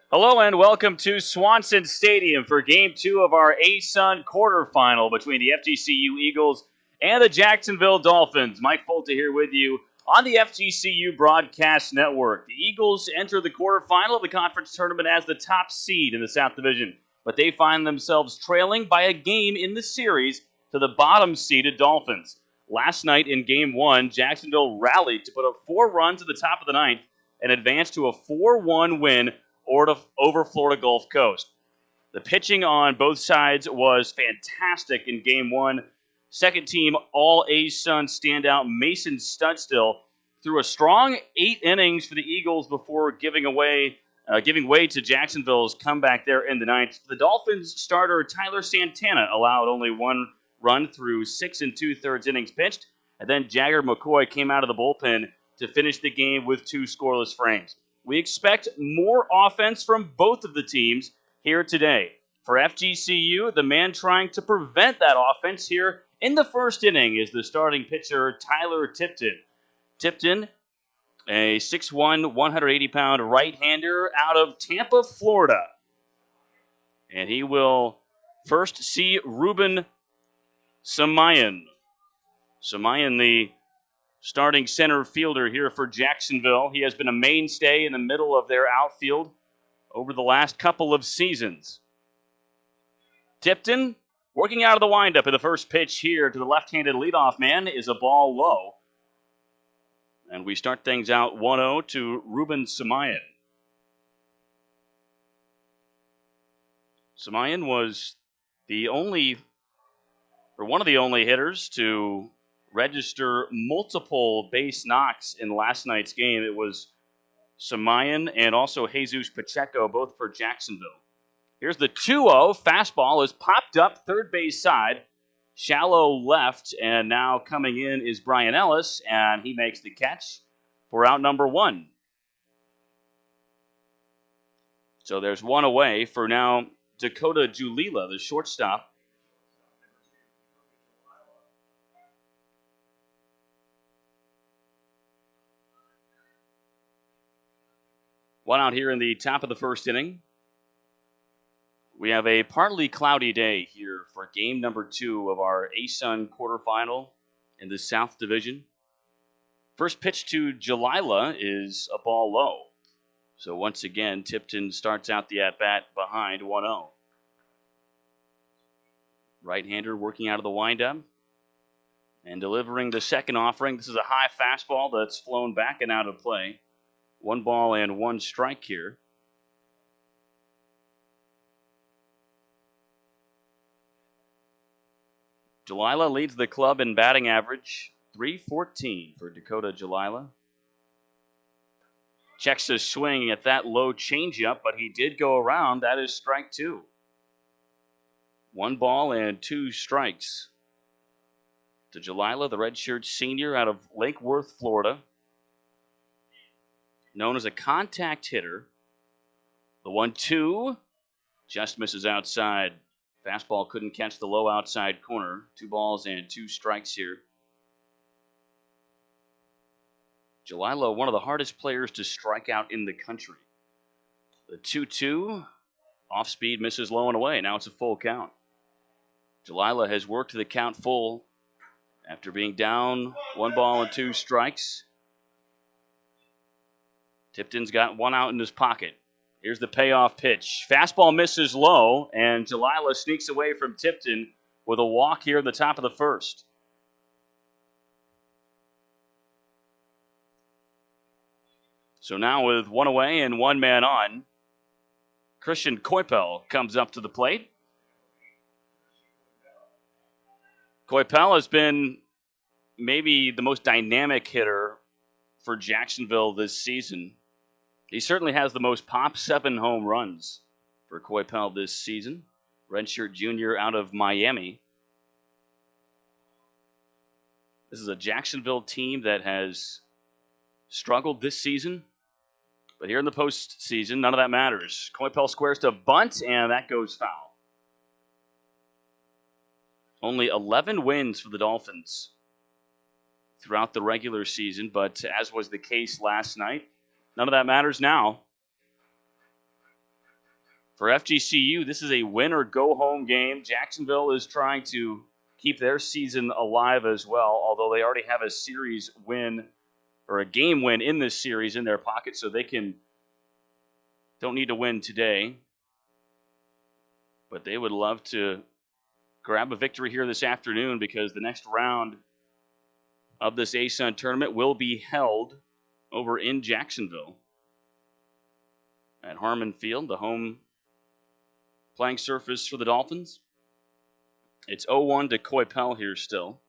Hello and welcome to Swanson Stadium for Game 2 of our ASUN quarterfinal between the FGCU Eagles and the Jacksonville Dolphins. Mike Folta here with you on the FGCU Broadcast Network. The Eagles enter the quarterfinal of the conference tournament as the top seed in the South Division, but they find themselves trailing by a game in the series to the bottom-seeded Dolphins. Last night in Game 1, Jacksonville rallied to put up 4 runs at the top of the ninth and advance to a 4-1 win over Florida Gulf Coast. The pitching on both sides was fantastic in Game 1. Second team All-ASUN standout Mason Studstill threw a strong 8 innings for the Eagles before giving way to Jacksonville's comeback there in the ninth. The Dolphins starter Tyler Santana allowed only 1 run through 6 2/3 innings pitched, and then Jagger McCoy came out of the bullpen to finish the game with 2 scoreless frames. We expect more offense from both of the teams here today. For FGCU, the man trying to prevent that offense here in the first inning is the starting pitcher, Tyler Tipton. Tipton, a 6'1", 180-pound right-hander out of Tampa, Florida. And he will first see Ruben Samayan. Samayan, the starting center fielder here for Jacksonville. He has been a mainstay in the middle of their outfield over the last couple of seasons. Tipton working out of the windup in the first pitch here to the left-handed leadoff man is a ball low. And we start things out 1-0 to Ruben Samayan. Samayan was one of the only hitters to register multiple base knocks in last night's game. It was Samayan and also Jesus Pacheco, both for Jacksonville. Here's the 2-0. Fastball is popped up third base side, shallow left, and now coming in is Brian Ellis, and he makes the catch for out number 1. So there's 1 away for now Dakota Julila, the shortstop. One out here in the top of the first inning. We have a partly cloudy day here for game number 2 of our ASUN quarterfinal in the South Division. First pitch to Jalila is a ball low. So once again, Tipton starts out the at-bat behind 1-0. Right-hander working out of the windup and delivering the second offering. This is a high fastball that's flown back and out of play. 1 ball and 1 strike here. Jalila leads the club in batting average, .314 for Dakota Jalila. Checks his swing at that low changeup, but he did go around. That is strike 2. 1 ball and 2 strikes to Jalila, the redshirt senior out of Lake Worth, Florida. Known as a contact hitter. The 1-2 just misses outside. Fastball couldn't catch the low outside corner. 2 balls and 2 strikes here. Jalila, one of the hardest players to strike out in the country. The 2-2 off speed misses low and away. Now it's a full count. Jalila has worked the count full after being down 1 ball and 2 strikes. Tipton's got 1 out in his pocket. Here's the payoff pitch. Fastball misses low, and Jalila sneaks away from Tipton with a walk here in the top of the first. So now with 1 away and 1 man on, Christian Koipel comes up to the plate. Koipel has been maybe the most dynamic hitter for Jacksonville this season. He certainly has the most pop 7 home runs for Koipel this season. Redshirt junior out of Miami. This is a Jacksonville team that has struggled this season. But here in the postseason, none of that matters. Koipel squares to bunt, and that goes foul. Only 11 wins for the Dolphins throughout the regular season, but as was the case last night, none of that matters now. For FGCU, this is a win-or-go-home game. Jacksonville is trying to keep their season alive as well, although they already have a series win or a game win in this series in their pocket, so they don't need to win today. But they would love to grab a victory here this afternoon because the next round of this ASUN tournament will be held over in Jacksonville at Harmon Field, the home playing surface for the Dolphins. It's 0-1 to Coypel here still.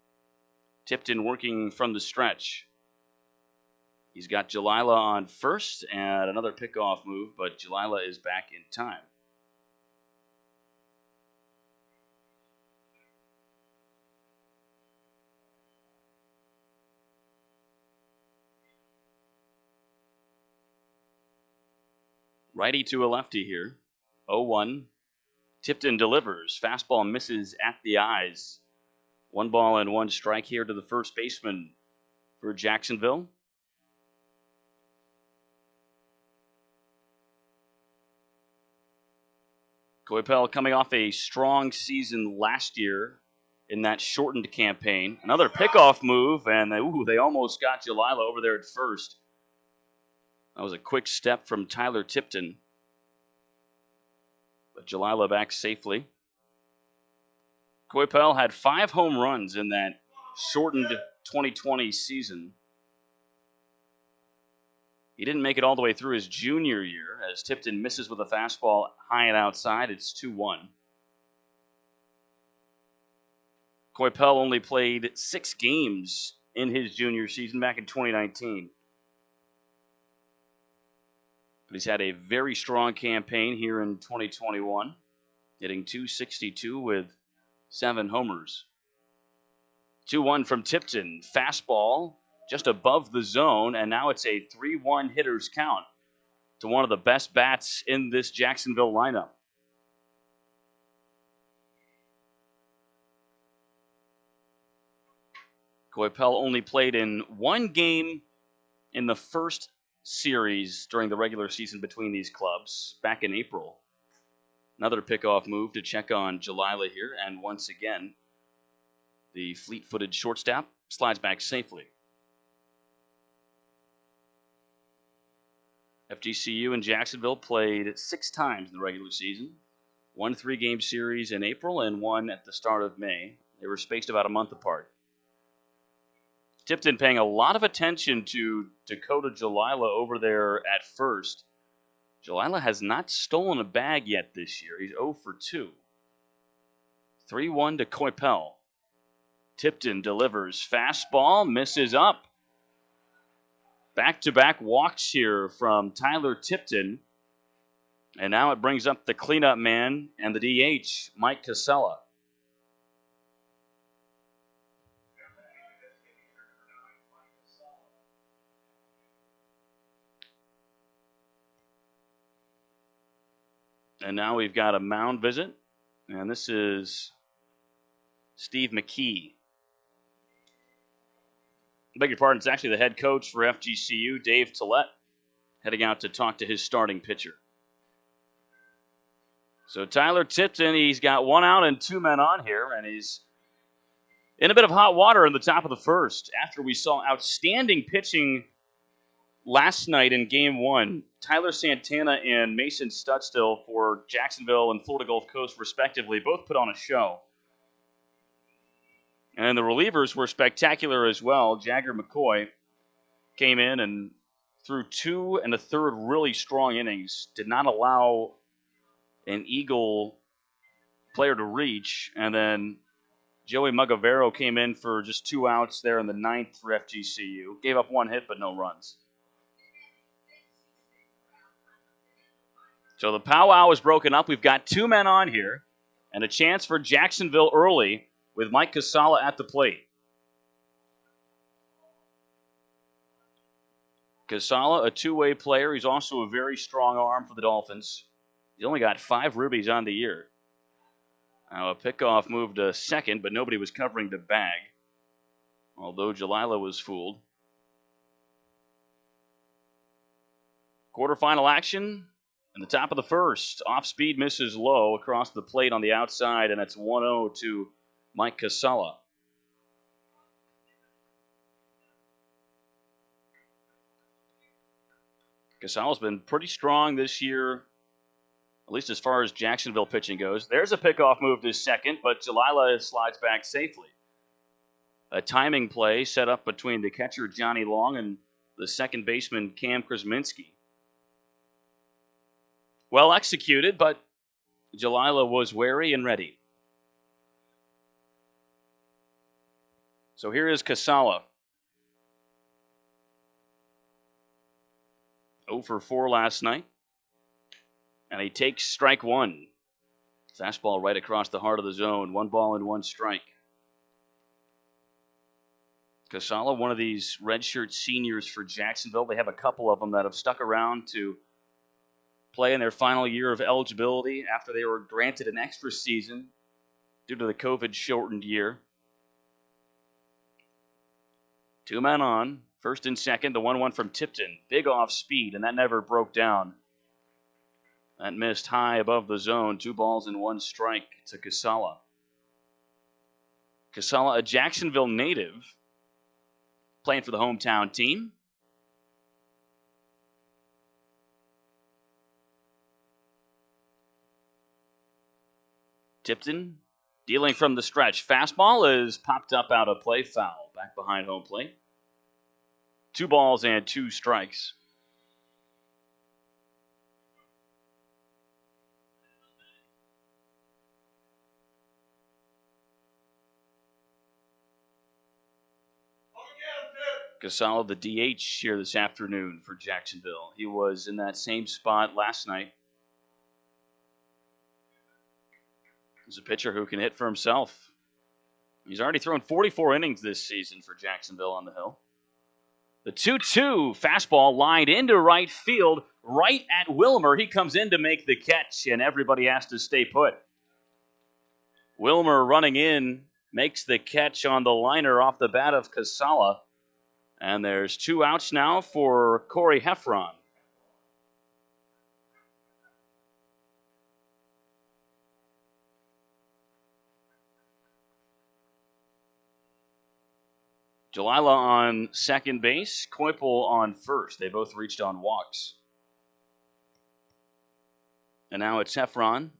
Tipton working from the stretch. He's got Jalila on first and another pickoff move, but Jalila is back in time. Righty to a lefty here. 0-1. Tipton delivers. Fastball misses at the eyes. 1 ball and 1 strike here to the first baseman for Jacksonville. Coypel coming off a strong season last year in that shortened campaign. Another pickoff move, and they almost got Jalila over there at first. That was a quick step from Tyler Tipton. But Jalila back safely. Coypel had 5 home runs in that shortened 2020 season. He didn't make it all the way through his junior year as Tipton misses with a fastball high and outside. It's 2-1. Coypel only played 6 games in his junior season back in 2019. But he's had a very strong campaign here in 2021, hitting .262 with 7 homers. 2-1 from Tipton. Fastball just above the zone, and now it's a 3-1 hitter's count to one of the best bats in this Jacksonville lineup. Coypel only played in 1 game in the first series during the regular season between these clubs back in April. Another pickoff move to check on Jalila here, and once again, the fleet-footed shortstop slides back safely. FGCU and Jacksonville played 6 times in the regular season. 1 3-game series in April and 1 at the start of May. They were spaced about a month apart. Tipton paying a lot of attention to Dakota Jalila over there at first. Jalila has not stolen a bag yet this year. He's 0 for 2. 3-1 to Coypel. Tipton delivers. Fastball misses up. Back-to-back walks here from Tyler Tipton. And now it brings up the cleanup man and the DH, Mike Casella. And now we've got a mound visit. And this is Steve McKee. I beg your pardon, it's actually the head coach for FGCU, Dave Tillett, heading out to talk to his starting pitcher. So Tyler Tipton, he's got 1 out and 2 men on here, and he's in a bit of hot water in the top of the first after we saw outstanding pitching last night in Game 1. Tyler Santana and Mason Studstill for Jacksonville and Florida Gulf Coast, respectively, both put on a show. And the relievers were spectacular as well. Jagger McCoy came in and threw 2 1/3 really strong innings, did not allow an Eagle player to reach, and then Joey Mugavero came in for just 2 outs there in the 9th for FGCU. Gave up 1 hit, but no runs. So the powwow is broken up. We've got 2 men on here, and a chance for Jacksonville early with Mike Casala at the plate. Casala, a 2-way player. He's also a very strong arm for the Dolphins. He's only got 5 ribbies on the year. Now a pickoff move to second, but nobody was covering the bag, although Jalila was fooled. Quarterfinal action In the top of the first, off-speed misses low across the plate on the outside, and it's 1-0 to Mike Casala. Casala's been pretty strong this year, at least as far as Jacksonville pitching goes. There's a pickoff move to second, but Jalila slides back safely. A timing play set up between the catcher, Johnny Long, and the second baseman, Cam Krazminski. Well executed, but Jalila was wary and ready. So here is Casala. 0 for 4 last night. And he takes strike one. Fastball right across the heart of the zone. 1 ball and 1 strike. Casala, one of these redshirt seniors for Jacksonville. They have a couple of them that have stuck around to play in their final year of eligibility after they were granted an extra season due to the COVID-shortened year. 2 men on, first and second, the 1-1 from Tipton. Big off speed, and that never broke down. That missed high above the zone. 2 balls and 1 strike to Casala. Casala, a Jacksonville native, playing for the hometown team. Tipton dealing from the stretch. Fastball is popped up out of play, foul. Back behind home plate. 2 balls and 2 strikes. Casala, the DH here this afternoon for Jacksonville. He was in that same spot last night. He's a pitcher who can hit for himself. He's already thrown 44 innings this season for Jacksonville on the hill. The 2-2 fastball lined into right field, right at Wilmer. He comes in to make the catch, and everybody has to stay put. Wilmer running in, makes the catch on the liner off the bat of Casala. And there's 2 outs now for Corey Heffron. Jalila on second base, Koipel on first. They both reached on walks. And now it's Heffron,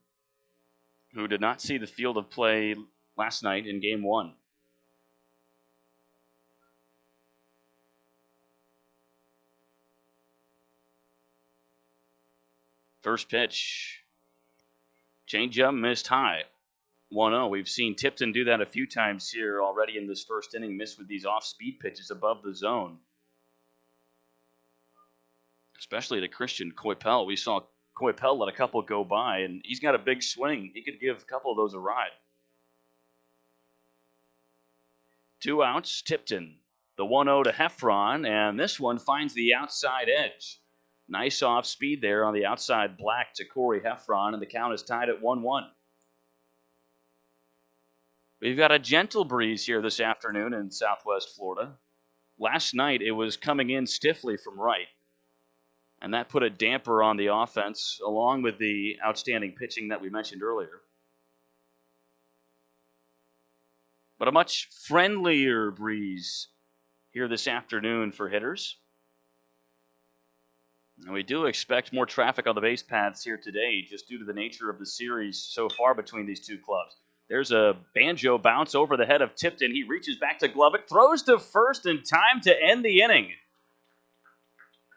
who did not see the field of play last night in Game 1. First pitch. Changeup missed high. 1-0. We've seen Tipton do that a few times here already in this first inning, miss with these off-speed pitches above the zone. Especially to Christian Koipel. We saw Koipel let a couple go by, and he's got a big swing. He could give a couple of those a ride. 2 outs, Tipton. The 1-0 to Heffron, and this one finds the outside edge. Nice off speed there on the outside black to Corey Heffron, and the count is tied at 1-1. We've got a gentle breeze here this afternoon in Southwest Florida. Last night it was coming in stiffly from right, and that put a damper on the offense along with the outstanding pitching that we mentioned earlier. But a much friendlier breeze here this afternoon for hitters. And we do expect more traffic on the base paths here today just due to the nature of the series so far between these two clubs. There's a banjo bounce over the head of Tipton. He reaches back to glove it, throws to first in time to end the inning.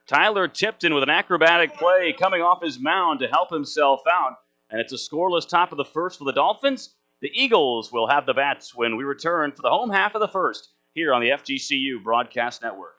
Tyler Tipton with an acrobatic play coming off his mound to help himself out. And it's a scoreless top of the first for the Dolphins. The Eagles will have the bats when we return for the home half of the first here on the FGCU Broadcast Network.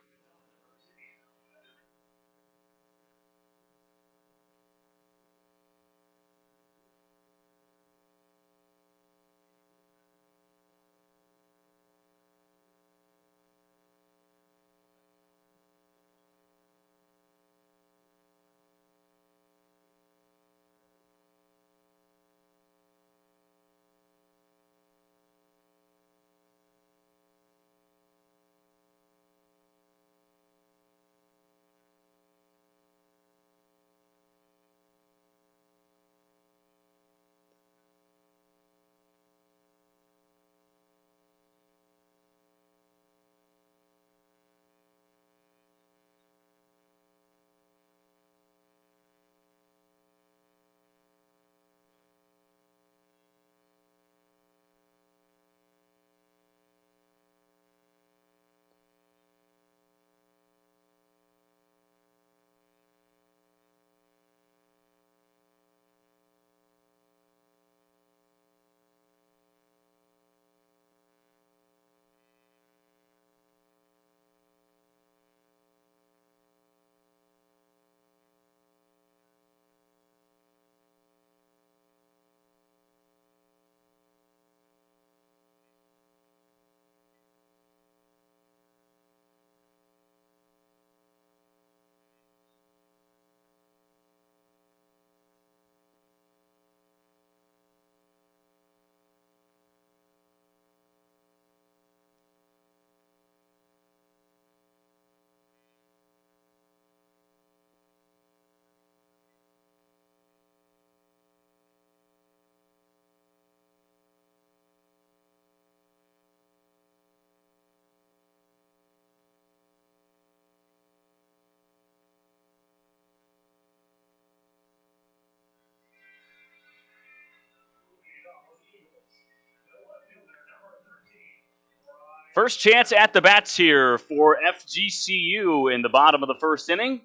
First chance at the bats here for FGCU in the bottom of the first inning.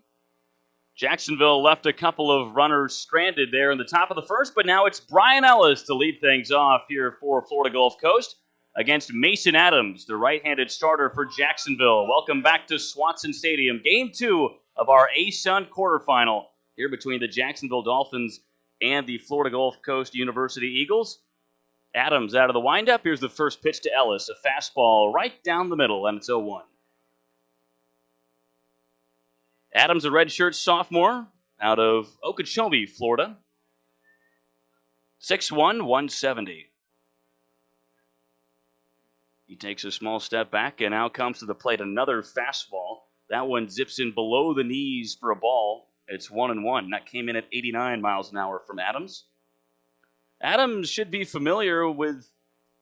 Jacksonville left a couple of runners stranded there in the top of the first, but now it's Brian Ellis to lead things off here for Florida Gulf Coast against Mason Adams, the right-handed starter for Jacksonville. Welcome back to Swanson Stadium. Game 2 of our ASUN quarterfinal here between the Jacksonville Dolphins and the Florida Gulf Coast University Eagles. Adams out of the windup. Here's the first pitch to Ellis. A fastball right down the middle, and it's 0-1. Adams, a redshirt sophomore out of Okeechobee, Florida. 6'1", 170. He takes a small step back and now comes to the plate. Another fastball. That one zips in below the knees for a ball. It's 1-1. That came in at 89 miles an hour from Adams. Adams should be familiar with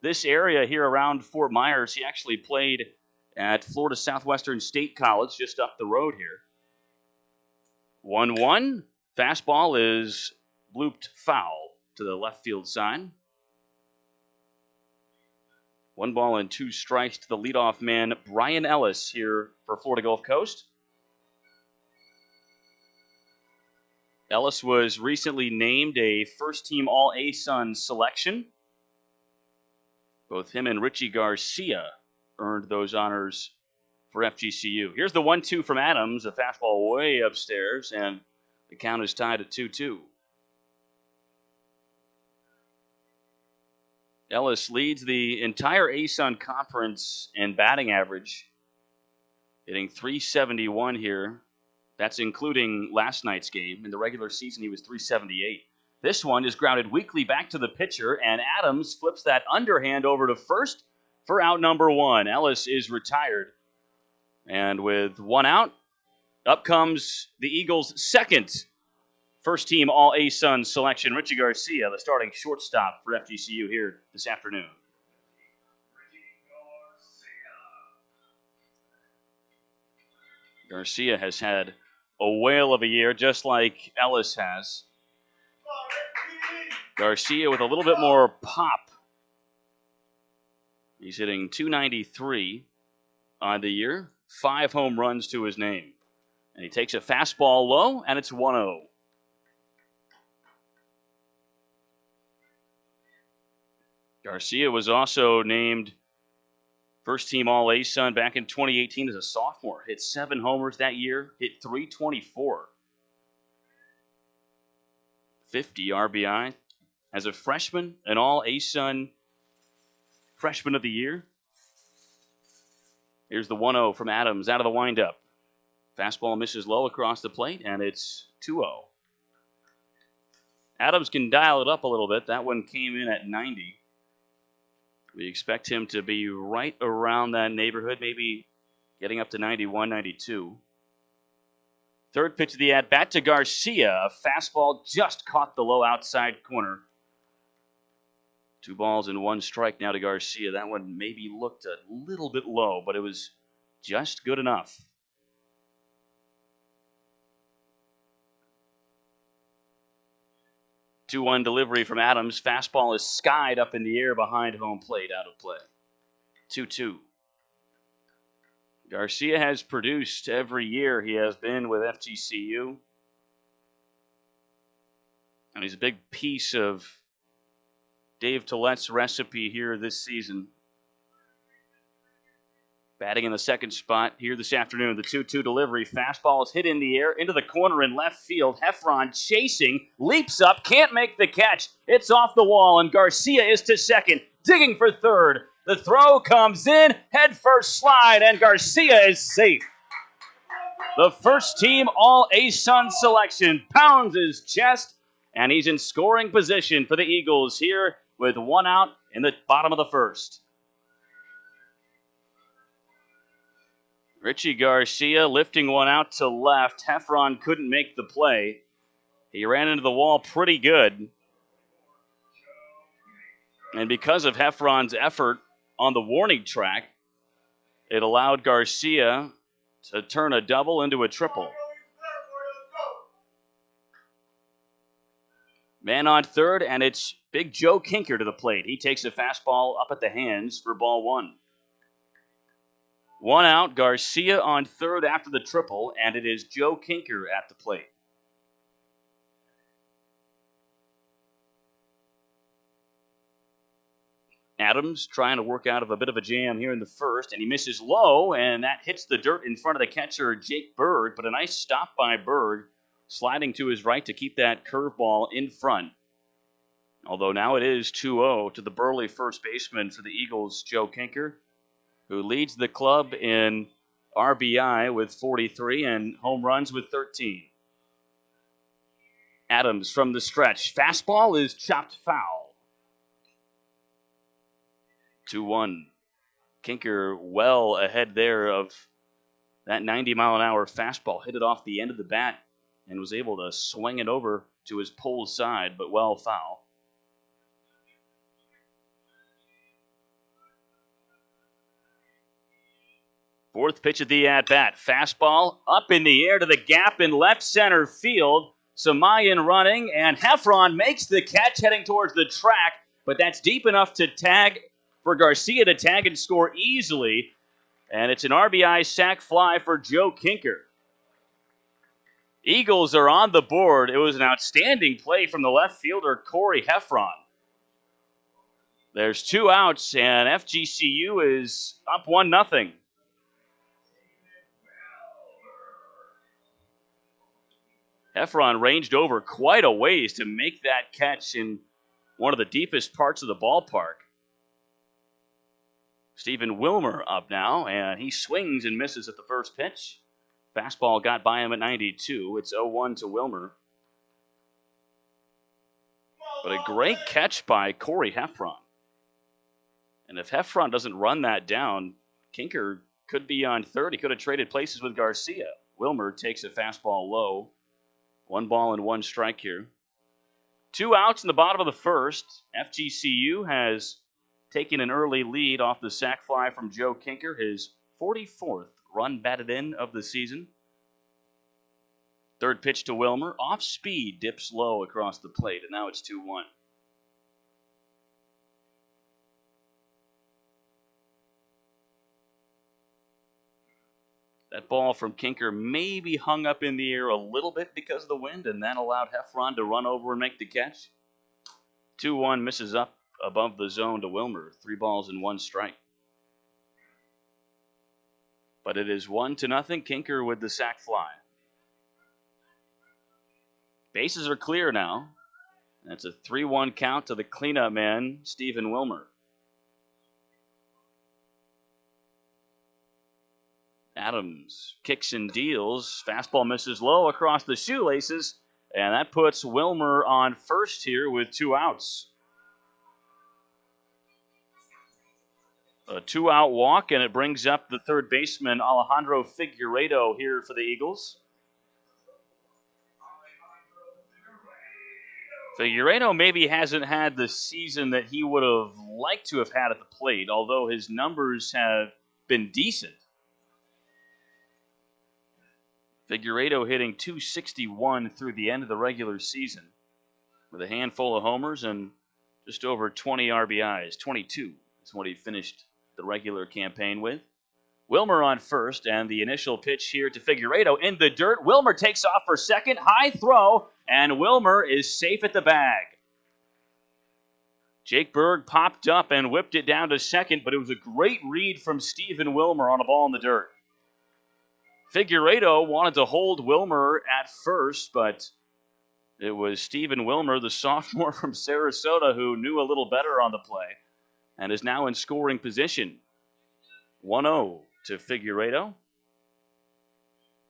this area here around Fort Myers. He actually played at Florida Southwestern State College just up the road here. 1-1. Fastball is blooped foul to the left field side. 1 ball and 2 strikes to the leadoff man, Brian Ellis, here for Florida Gulf Coast. Ellis was recently named a first-team All-ASUN selection. Both him and Richie Garcia earned those honors for FGCU. Here's the 1-2 from Adams, a fastball way upstairs, and the count is tied at 2-2. Ellis leads the entire ASUN conference in batting average, hitting .371 here. That's including last night's game. In the regular season, he was .378. This one is grounded weakly back to the pitcher, and Adams flips that underhand over to first for out number 1. Ellis is retired. And with 1 out, up comes the Eagles' second first-team All-ASUN selection, Richie Garcia, the starting shortstop for FGCU here this afternoon. Garcia has had a whale of a year, just like Ellis has. Garcia with a little bit more pop. He's hitting .293 on the year, 5 home runs to his name. And he takes a fastball low, and it's 1-0. Garcia was also named first-team All-ASUN back in 2018 as a sophomore. Hit 7 homers that year, hit .324. 50 RBI. As a freshman, an All-ASUN Freshman of the Year. Here's the 1-0 from Adams out of the windup. Fastball misses low across the plate, and it's 2-0. Adams can dial it up a little bit. That one came in at 90. We expect him to be right around that neighborhood, maybe getting up to 91, 92. Third pitch of the at-bat to Garcia. A fastball just caught the low outside corner. 2 balls and 1 strike now to Garcia. That one maybe looked a little bit low, but it was just good enough. 2-1 delivery from Adams. Fastball is skied up in the air behind home plate, out of play. 2-2. Garcia has produced every year he has been with FGCU. And he's a big piece of Dave Tollett's recipe here this season. Batting in the second spot here this afternoon. The 2-2 delivery. Fastball is hit in the air into the corner in left field. Heffron chasing, leaps up, can't make the catch. It's off the wall, and Garcia is to second, digging for third. The throw comes in, head first slide, and Garcia is safe. The first team All-ASUN selection pounds his chest, and he's in scoring position for the Eagles here with 1 out in the bottom of the first. Richie Garcia lifting 1 out to left. Heffron couldn't make the play. He ran into the wall pretty good. And because of Heffron's effort on the warning track, it allowed Garcia to turn a double into a triple. Man on third, and it's Big Joe Kinker to the plate. He takes a fastball up at the hands for ball 1. One out, Garcia on third after the triple, and it is Joe Kinker at the plate. Adams trying to work out of a bit of a jam here in the first, and he misses low, and that hits the dirt in front of the catcher, Jake Berg, but a nice stop by Berg, sliding to his right to keep that curveball in front. Although now it is 2-0 to the burly first baseman for the Eagles, Joe Kinker, who leads the club in RBI with 43 and home runs with 13. Adams from the stretch. Fastball is chopped foul. 2-1. Kinker well ahead there of that 90-mile-an-hour fastball. Hit it off the end of the bat and was able to swing it over to his pole side, but well foul. Fourth pitch of the at-bat. Fastball up in the air to the gap in left center field. Samayan running, and Heffron makes the catch heading towards the track, but that's deep enough to tag for Garcia to tag and score easily. And it's an RBI sac fly for Joe Kinker. Eagles are on the board. It was an outstanding play from the left fielder, Corey Heffron. There's 2 outs, and FGCU is up 1-0. Heffron ranged over quite a ways to make that catch in one of the deepest parts of the ballpark. Stephen Wilmer up now, and he swings and misses at the first pitch. Fastball got by him at 92. It's 0-1 to Wilmer. But a great catch by Corey Heffron. And if Heffron doesn't run that down, Kinker could be on third. He could have traded places with Garcia. Wilmer takes a fastball low. 1 ball and 1 strike here. 2 outs in the bottom of the first. FGCU has taken an early lead off the sac fly from Joe Kinker, his 44th run batted in of the season. Third pitch to Wilmer. Off speed, dips low across the plate, and now it's 2-1. That ball from Kinker maybe hung up in the air a little bit because of the wind, and that allowed Heffron to run over and make the catch. 2-1 misses up above the zone to Wilmer. 3 balls and 1 strike. But it is 1-0. Kinker with the sac fly. Bases are clear now. That's a 3-1 count to the cleanup man, Stephen Wilmer. Adams kicks and deals. Fastball misses low across the shoelaces, and that puts Wilmer on first here with 2 outs. A 2-out walk, and it brings up the third baseman, Alejandro Figueredo, here for the Eagles. Figueredo maybe hasn't had the season that he would have liked to have had at the plate, although his numbers have been decent. Figueredo hitting .261 through the end of the regular season with a handful of homers and just over 20 RBIs. 22 is what he finished the regular campaign with. Wilmer on first, and the initial pitch here to Figueredo in the dirt. Wilmer takes off for second. High throw, and Wilmer is safe at the bag. Jake Berg popped up and whipped it down to second, but it was a great read from Stephen Wilmer on a ball in the dirt. Figueredo wanted to hold Wilmer at first, but it was Stephen Wilmer, the sophomore from Sarasota, who knew a little better on the play and is now in scoring position. 1-0 to Figueredo.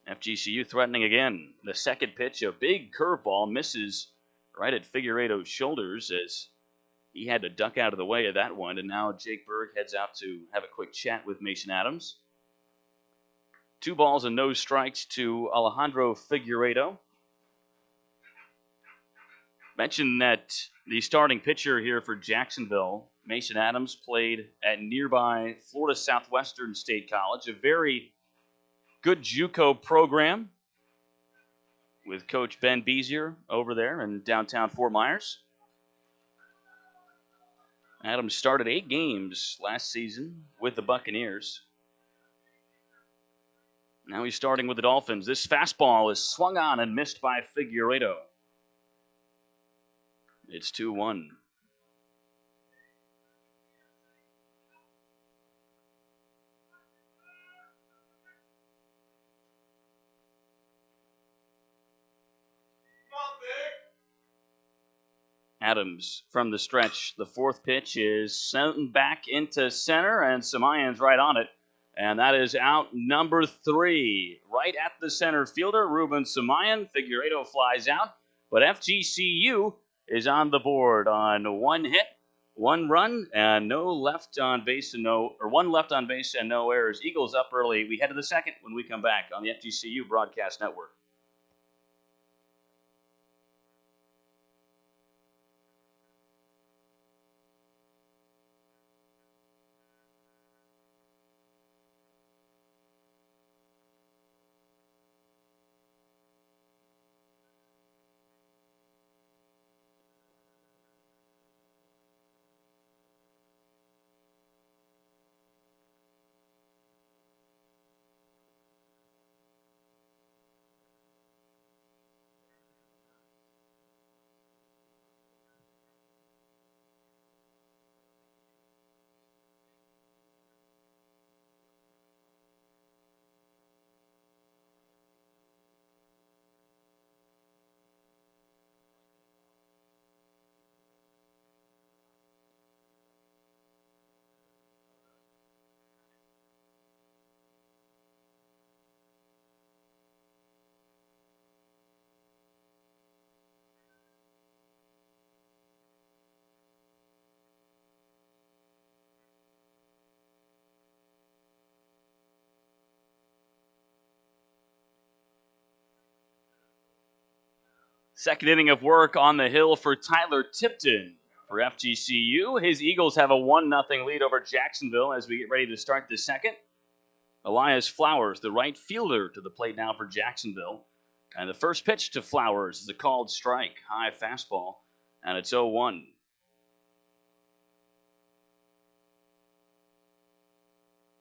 FGCU threatening again. The second pitch, a big curveball, misses right at Figueredo's shoulders as he had to duck out of the way of that one. And now Jake Berg heads out to have a quick chat with Mason Adams. 2 balls and no strikes to Alejandro Figueredo. Mentioned that the starting pitcher here for Jacksonville, Mason Adams, played at nearby Florida Southwestern State College, a very good JUCO program with Coach Ben Bezier over there in downtown Fort Myers. Adams started 8 games last season with the Buccaneers. Now he's starting with the Dolphins. This fastball is swung on and missed by Figueredo. It's 2-1. Adams from the stretch. The fourth pitch is sent back into center, and Samayan's right on it. And that is out number 3. Right at the center fielder, Ruben Samayan. Figueredo flies out, but FGCU is on the board on 1 hit, 1 run, and no left on base and one left on base and no errors. Eagles up early. We head to the second when we come back on the FGCU Broadcast Network. Second inning of work on the hill for Tyler Tipton for FGCU. His Eagles have a 1-0 lead over Jacksonville as we get ready to start the second. Elias Flowers, the right fielder, to the plate now for Jacksonville. And the first pitch to Flowers is a called strike, high fastball, and it's 0-1.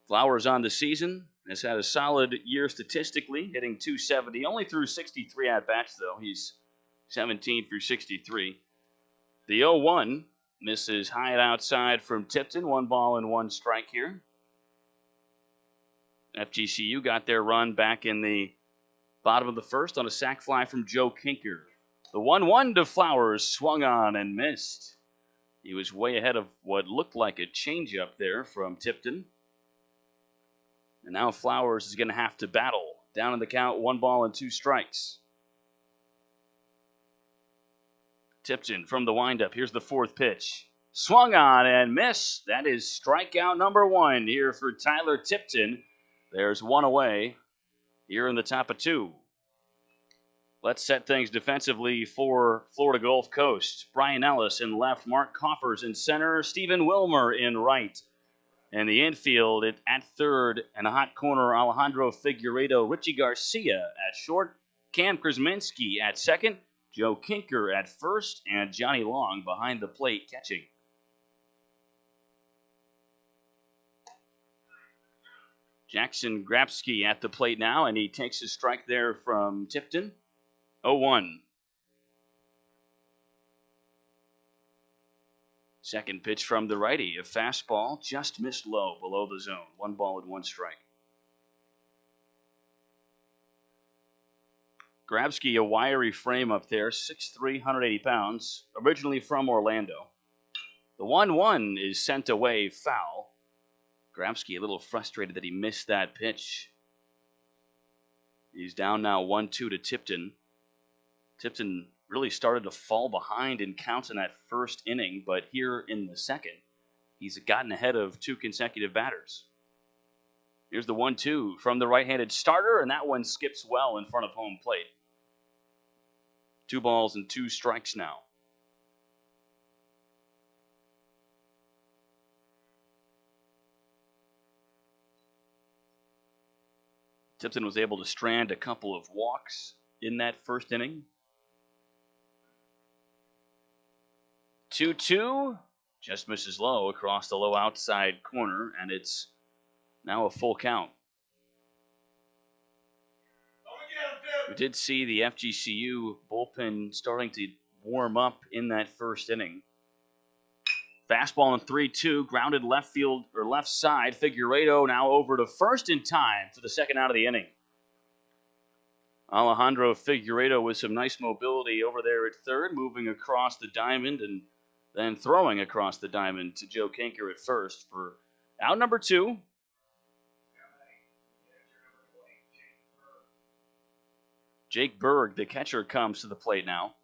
Flowers on the season has had a solid year statistically, hitting .270. Only threw 63 at-bats, though. He's 17 through 63. The 0-1 misses high and outside from Tipton. 1 ball and 1 strike here. FGCU got their run back in the bottom of the first on a sac fly from Joe Kinker. The 1-1 to Flowers, swung on and missed. He was way ahead of what looked like a changeup there from Tipton. And now Flowers is going to have to battle. Down in the count, 1 ball and 2 strikes. Tipton from the windup. Here's the fourth pitch. Swung on and missed. That is strikeout number 1 here for Tyler Tipton. There's 1 away here in the top of 2. Let's set things defensively for Florida Gulf Coast. Brian Ellis in left, Mark Coffers in center, Stephen Wilmer in right. And the infield at third and a hot corner, Alejandro Figuerado, Richie Garcia at short, Cam Krazminski at second, Joe Kinker at first, and Johnny Long behind the plate catching. Jackson Gratsky at the plate now, and he takes a strike there from Tipton. 0-1. Second pitch from the righty, a fastball just missed low below the zone. 1 ball and 1 strike. Gratsky, a wiry frame up there, 6'3", 180 pounds, originally from Orlando. The 1-1 is sent away foul. Gratsky a little frustrated that he missed that pitch. He's down now 1-2 to Tipton. Tipton really started to fall behind in counts in that first inning, but here in the second, he's gotten ahead of 2 consecutive batters. Here's the 1-2 from the right-handed starter, and that one skips well in front of home plate. 2 balls and 2 strikes now. Tipton was able to strand a couple of walks in that first inning. 2-2, just misses low across the low outside corner, and it's now a full count. We did see the FGCU bullpen starting to warm up in that first inning. Fastball in 3-2, grounded left field or left side. Figueredo now over to first in time for the second out of the inning. Alejandro Figueredo with some nice mobility over there at third, moving across the diamond and then throwing across the diamond to Joe Kinker at first for out number 2. Jake Berg, the catcher, comes to the plate now.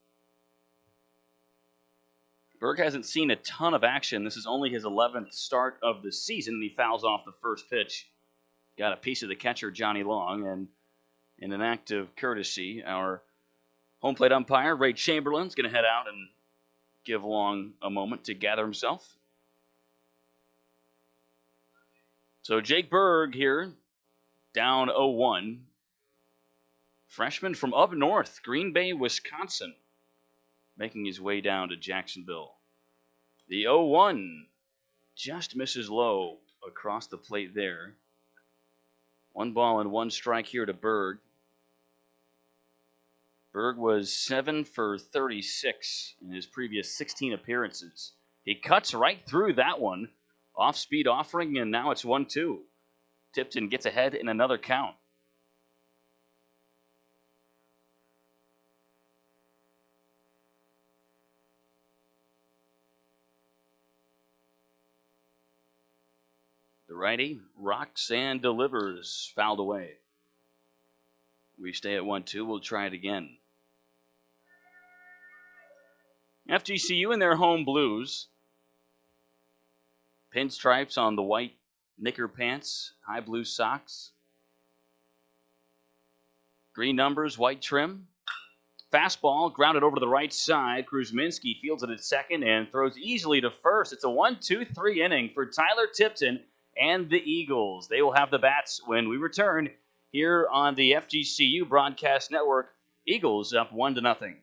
Berg hasn't seen a ton of action. This is only his 11th start of the season, and he fouls off the first pitch. Got a piece of the catcher, Johnny Long, and in an act of courtesy, our home plate umpire, Ray Chamberlain's going to head out and give Long a moment to gather himself. So Jake Berg here, down 0-1. Freshman from up north, Green Bay, Wisconsin, making his way down to Jacksonville. The 0-1 just misses low across the plate there. 1 ball and 1 strike here to Berg. Berg was 7 for 36 in his previous 16 appearances. He cuts right through that one. Off-speed offering, and now it's 1-2. Tipton gets ahead in another count. The righty rocks and delivers, fouled away. We stay at 1-2. We'll try it again. FGCU in their home blues. Pinstripes on the white knicker pants, high blue socks. Green numbers, white trim. Fastball grounded over to the right side. Krazminski fields it at second and throws easily to first. It's a 1-2-3 inning for Tyler Tipton and the Eagles. They will have the bats when we return here on the FGCU Broadcast Network. Eagles up 1-0.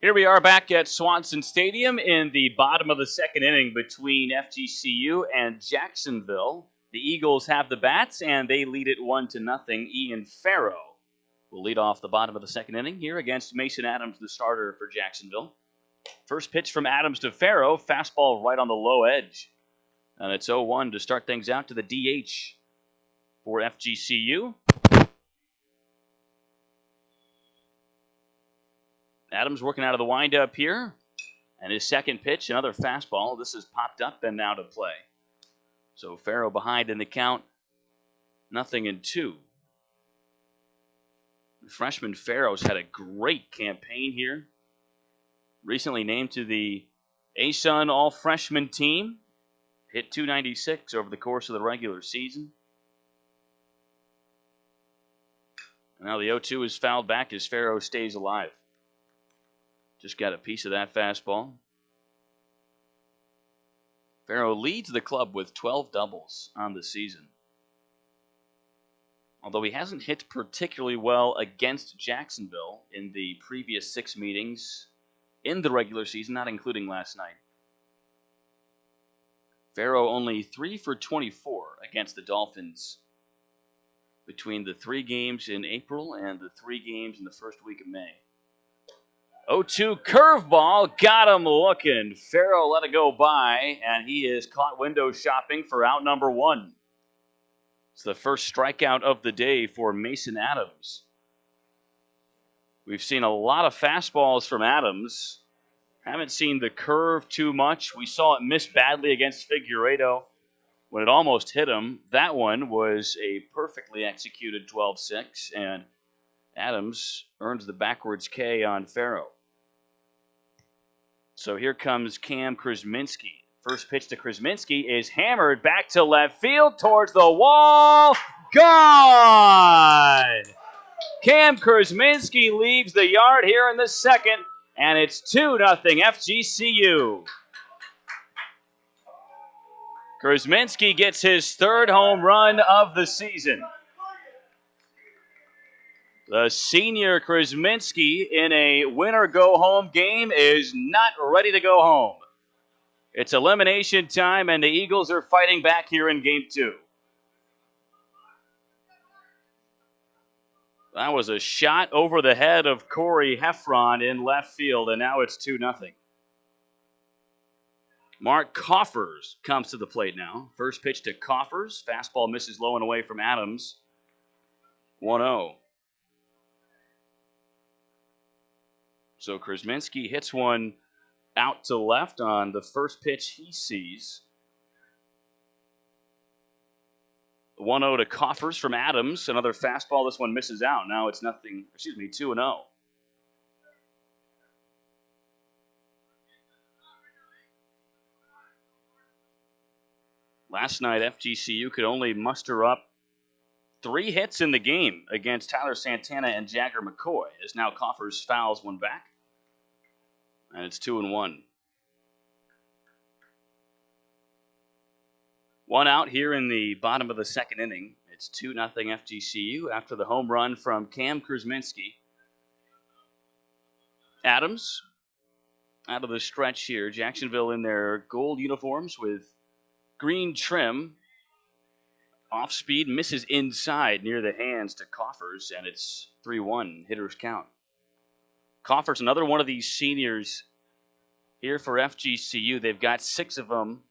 Here we are back at Swanson Stadium in the bottom of the second inning between FGCU and Jacksonville. The Eagles have the bats, and they lead it 1-0. Ian Farrow will lead off the bottom of the second inning here against Mason Adams, the starter for Jacksonville. First pitch from Adams to Farrow, fastball right on the low edge. And it's 0-1 to start things out to the DH for FGCU. Adams working out of the windup here. And his second pitch, another fastball. This is popped up and out of play. So Farrow behind in the count. 0-2. Freshman Farrow's had a great campaign here. Recently named to the ASUN All-Freshman team. Hit .296 over the course of the regular season. And now the 0-2 is fouled back as Farrow stays alive. Just got a piece of that fastball. Farrow leads the club with 12 doubles on the season. Although he hasn't hit particularly well against Jacksonville in the previous 6 meetings in the regular season, not including last night. Farrow only 3 for 24 against the Dolphins between the 3 games in April and the 3 games in the first week of May. 0-2 curveball, got him looking. Farrow let it go by, and he is caught window shopping for out number 1. It's the first strikeout of the day for Mason Adams. We've seen a lot of fastballs from Adams. Haven't seen the curve too much. We saw it miss badly against Figueredo when it almost hit him. That one was a perfectly executed 12-6, and Adams earns the backwards K on Farrow. So here comes Cam Krazminski. First pitch to Krazminski is hammered back to left field towards the wall. Gone! Cam Krazminski leaves the yard here in the second, and it's 2-0 FGCU. Krazminski gets his 3rd home run of the season. The senior Krazminski in a win-or-go-home game is not ready to go home. It's elimination time, and the Eagles are fighting back here in Game 2. That was a shot over the head of Corey Heffron in left field, and now it's 2-0. Mark Coffers comes to the plate now. First pitch to Coffers. Fastball misses low and away from Adams. 1-0. So Krazminski hits one out to left on the first pitch he sees. 1-0 to Coffers from Adams. Another fastball. This one misses out. Now it's 2-0. Last night, FGCU could only muster up 3 hits in the game against Tyler Santana and Jagger McCoy, as now Coffers fouls one back. And it's 2-1. 1 out here in the bottom of the second inning. It's 2-0 FGCU after the home run from Cam Krazminski. Adams out of the stretch here. Jacksonville in their gold uniforms with green trim. Off speed, misses inside near the hands to Coffers, and it's 3-1, hitter's count. Coffers, another one of these seniors here for FGCU. They've got 6 of them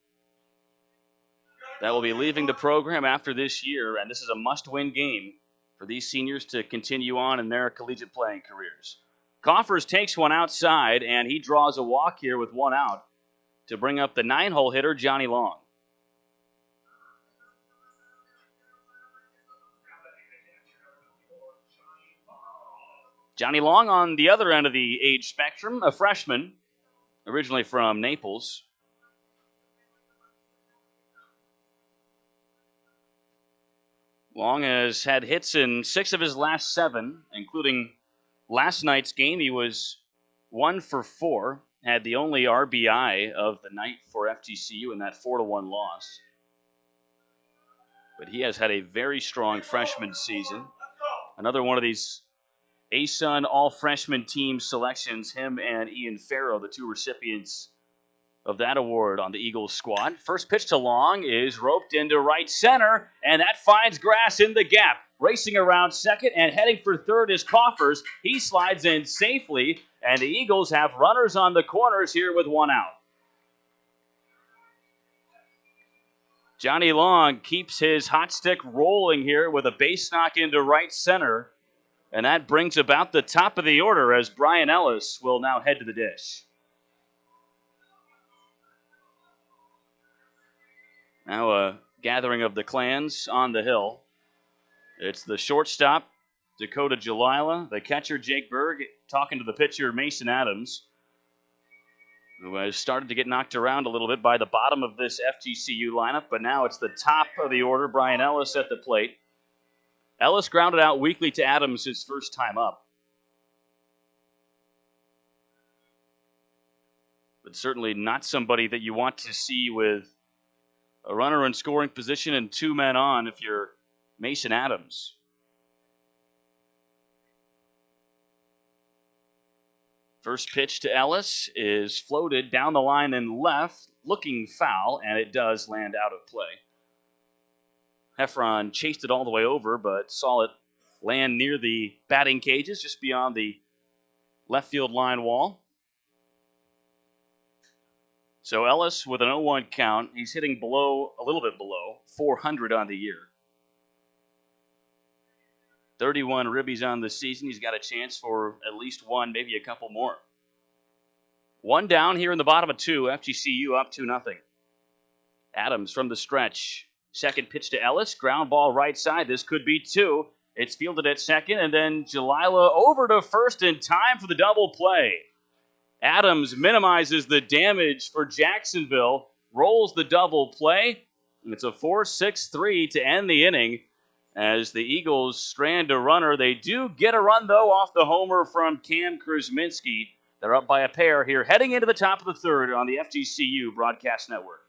that will be leaving the program after this year, and this is a must-win game for these seniors to continue on in their collegiate playing careers. Coffers takes one outside, and he draws a walk here with 1 out to bring up the 9-hole hitter, Johnny Long. Johnny Long on the other end of the age spectrum, a freshman, originally from Naples. Long has had hits in 6 of his last 7, including last night's game. He was 1 for 4, had the only RBI of the night for FGCU in that 4-1 loss. But he has had a very strong freshman season. Another one of these ASUN all-freshman team selections, him and Ian Farrow, the 2 recipients of that award on the Eagles squad. First pitch to Long is roped into right center, and that finds grass in the gap. Racing around second and heading for third is Coffers. He slides in safely, and the Eagles have runners on the corners here with 1 out. Johnny Long keeps his hot stick rolling here with a base knock into right center. And that brings about the top of the order as Brian Ellis will now head to the dish. Now a gathering of the clans on the hill. It's the shortstop, Dakota Jalila, the catcher, Jake Berg, talking to the pitcher, Mason Adams. who has started to get knocked around a little bit by the bottom of this FGCU lineup, but now it's the top of the order, Brian Ellis at the plate. Ellis grounded out weakly to Adams his first time up. But certainly not somebody that you want to see with a runner in scoring position and 2 men on if you're Mason Adams. First pitch to Ellis is floated down the line and left, looking foul, and it does land out of play. Heffron chased it all the way over, but saw it land near the batting cages, just beyond the left field line wall. So Ellis with an 0-1 count. He's hitting below, a little bit below, 400 on the year. 31 ribbies on the season. He's got a chance for at least one, maybe a couple more. One down here in the bottom of 2. FGCU up 2-0. Adams from the stretch. Second pitch to Ellis. Ground ball right side. This could be 2. It's fielded at second, and then Jalila over to first in time for the double play. Adams minimizes the damage for Jacksonville, rolls the double play. It's a 4-6-3 to end the inning as the Eagles strand a runner. They do get a run, though, off the homer from Krazminski. They're up by a pair here, heading into the top of the third on the FGCU Broadcast Network.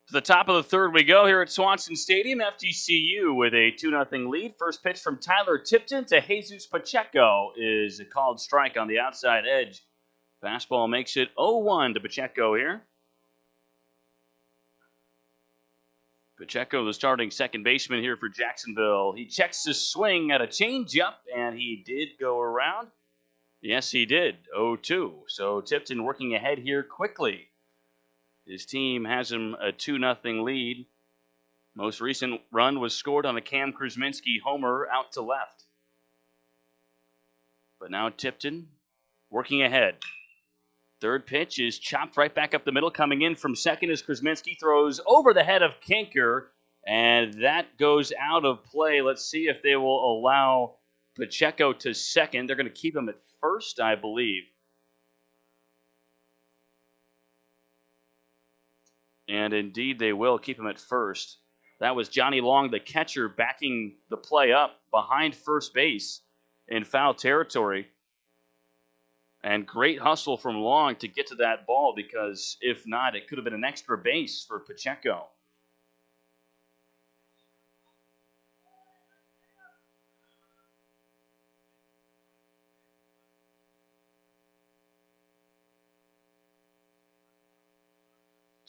To the top of the third we go here at Swanson Stadium. FGCU with a 2-0 lead. First pitch from Tyler Tipton to Jesus Pacheco is a called strike on the outside edge. Fastball makes it 0-1 to Pacheco here. Pacheco, the starting second baseman here for Jacksonville. He checks his swing at a changeup, and he did go around. Yes, he did. 0-2. So Tipton working ahead here quickly. His team has him a 2-0 lead. Most recent run was scored on a Krazminski homer out to left. But now Tipton working ahead. Third pitch is chopped right back up the middle. Coming in from second as Krazminski throws over the head of Kinker. And that goes out of play. Let's see if they will allow Pacheco to second. They're going to keep him at first, I believe. And indeed, they will keep him at first. That was Johnny Long, the catcher, backing the play up behind first base in foul territory. And great hustle from Long to get to that ball, because if not, it could have been an extra base for Pacheco.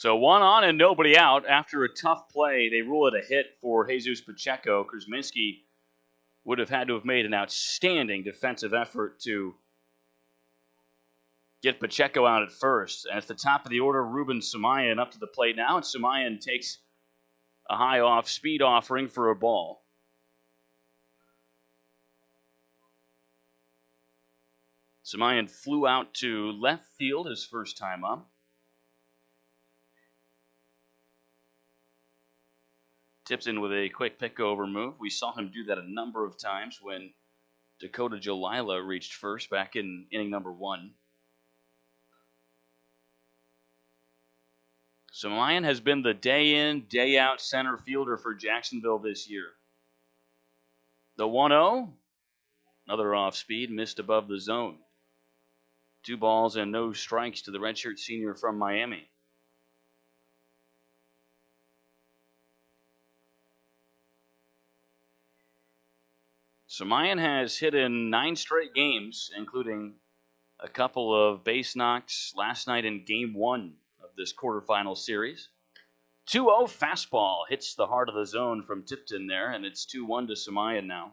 So 1 on and nobody out. After a tough play, they rule it a hit for Jesus Pacheco. Krazminski would have had to have made an outstanding defensive effort to get Pacheco out at first. And at the top of the order, Ruben Samayan up to the plate now, and Samayan takes a high off speed offering for a ball. Samayan flew out to left field his first time up. Tipton with a quick pick-over move. We saw him do that a number of times when Dakota Jalila reached first back in inning number 1. Samayan has been the day-in, day-out center fielder for Jacksonville this year. The 1-0, another off-speed, missed above the zone. 2 balls and no strikes to the redshirt senior from Miami. Samayan has hit in 9 straight games, including a couple of base knocks last night in Game 1 of this quarterfinal series. 2-0 fastball hits the heart of the zone from Tipton there, and it's 2-1 to Samayan now.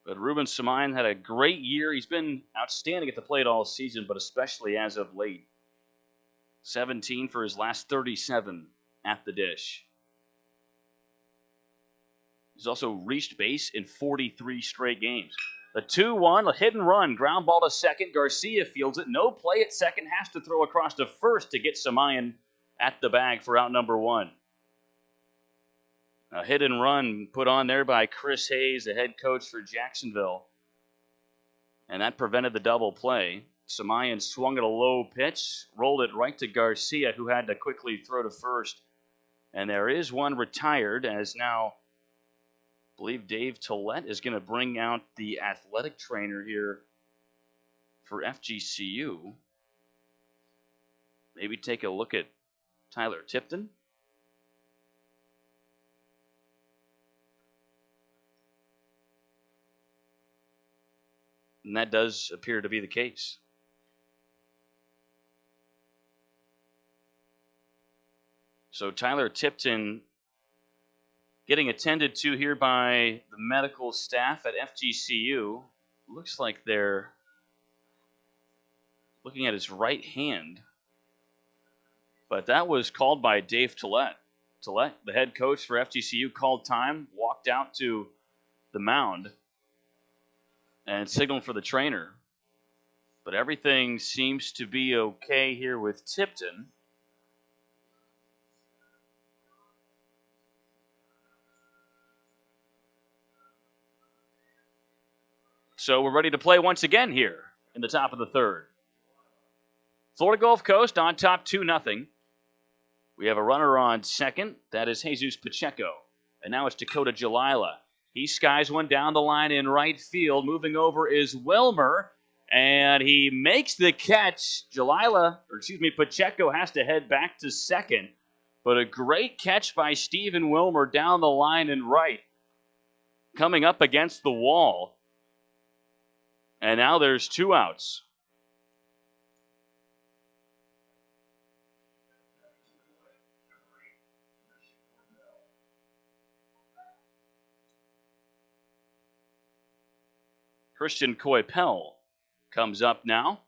But Ruben Samayan had a great year. He's been outstanding at the plate all season, but especially as of late. 17 for his last 37 at the dish. He's also reached base in 43 straight games. The 2-1, a hit and run, ground ball to second. Garcia fields it. No play at second, has to throw across to first to get Samayan at the bag for out number 1. A hit and run put on there by Chris Hayes, the head coach for Jacksonville. And that prevented the double play. Samayan swung at a low pitch, rolled it right to Garcia, who had to quickly throw to first. And there is one retired, as now I believe Dave Tollett is going to bring out the athletic trainer here for FGCU. Maybe take a look at Tyler Tipton. And that does appear to be the case. So Tyler Tipton getting attended to here by the medical staff at FGCU. Looks like they're looking at his right hand. But that was called by Dave Tollett. Tollett, the head coach for FGCU, called time, walked out to the mound, and signaled for the trainer. But everything seems to be okay here with Tipton. So we're ready to play once again here in the top of the third. Florida Gulf Coast on top 2-0. We have a runner on second. That is Jesus Pacheco. And now it's Dakota Jalila. He skies one down the line in right field. Moving over is Wilmer. And he makes the catch. Pacheco has to head back to second. But a great catch by Stephen Wilmer down the line in right. Coming up against the wall. And now there's 2 outs. Christian Coypel comes up now.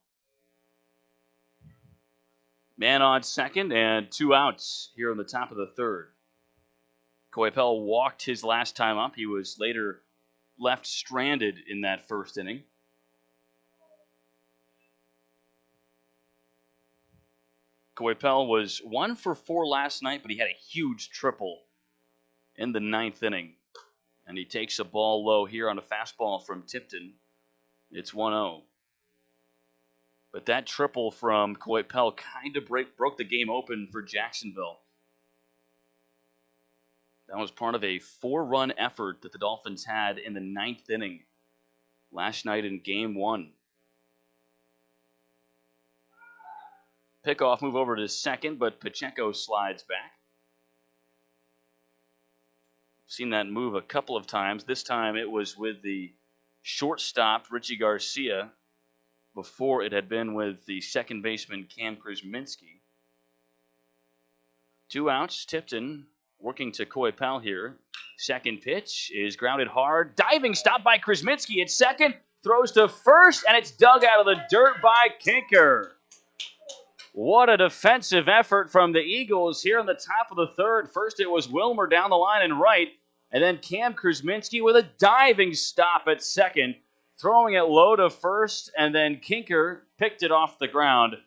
Man on second and 2 outs here on the top of the third. Coypel walked his last time up. He was later left stranded in that first inning. Coypel was 1 for 4 last night, but he had a huge triple in the 9th inning. And he takes a ball low here on a fastball from Tipton. It's 1-0. But that triple from Coypel kind of broke the game open for Jacksonville. That was part of a 4-run effort that the Dolphins had in the 9th inning last night in Game 1. Pickoff move over to second, but Pacheco slides back. Seen that move a couple of times. This time it was with the shortstop, Richie Garcia. Before it had been with the second baseman, Krazminski. 2 outs. Tipton working to Coy Pell here. Second pitch is grounded hard. Diving stop by Krazminski at second. Throws to first, and it's dug out of the dirt by Kinker. What a defensive effort from the Eagles here in the top of the third. First it was Wilmer down the line and right, and then Cam Krazminski with a diving stop at second, throwing it low to first, and then Kinker picked it off the ground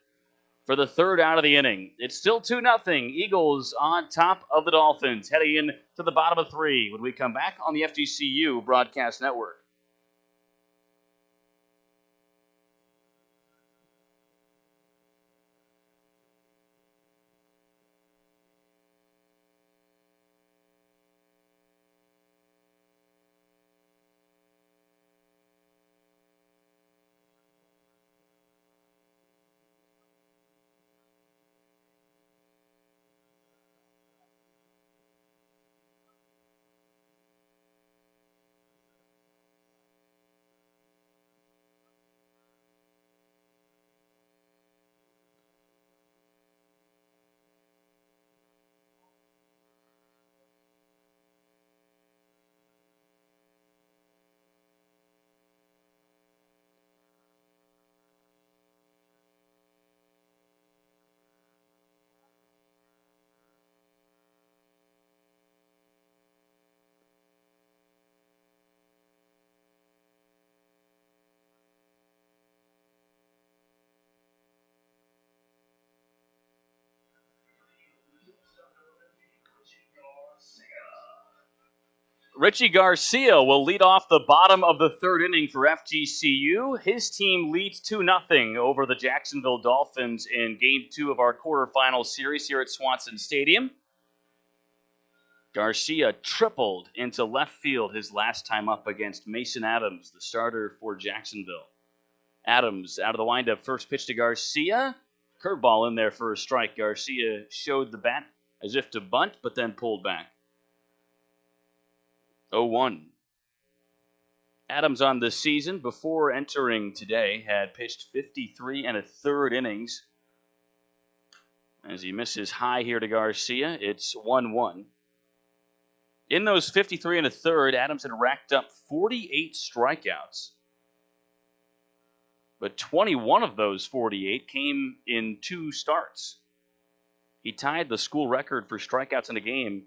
for the third out of the inning. It's still 2-0. Eagles on top of the Dolphins, heading in to the bottom of 3 when we come back on the FGCU Broadcast Network. Richie Garcia will lead off the bottom of the third inning for FGCU. His team leads 2-0 over the Jacksonville Dolphins in Game 2 of our quarterfinal series here at Swanson Stadium. Garcia tripled into left field his last time up against Mason Adams, the starter for Jacksonville. Adams out of the windup, first pitch to Garcia. Curveball in there for a strike. Garcia showed the bat as if to bunt, but then pulled back. 0-1. Adams on the season before entering today had pitched 53 1/3 innings. As he misses high here to Garcia, it's 1-1. In those 53 1/3, Adams had racked up 48 strikeouts. But 21 of those 48 came in 2 starts. He tied the school record for strikeouts in a game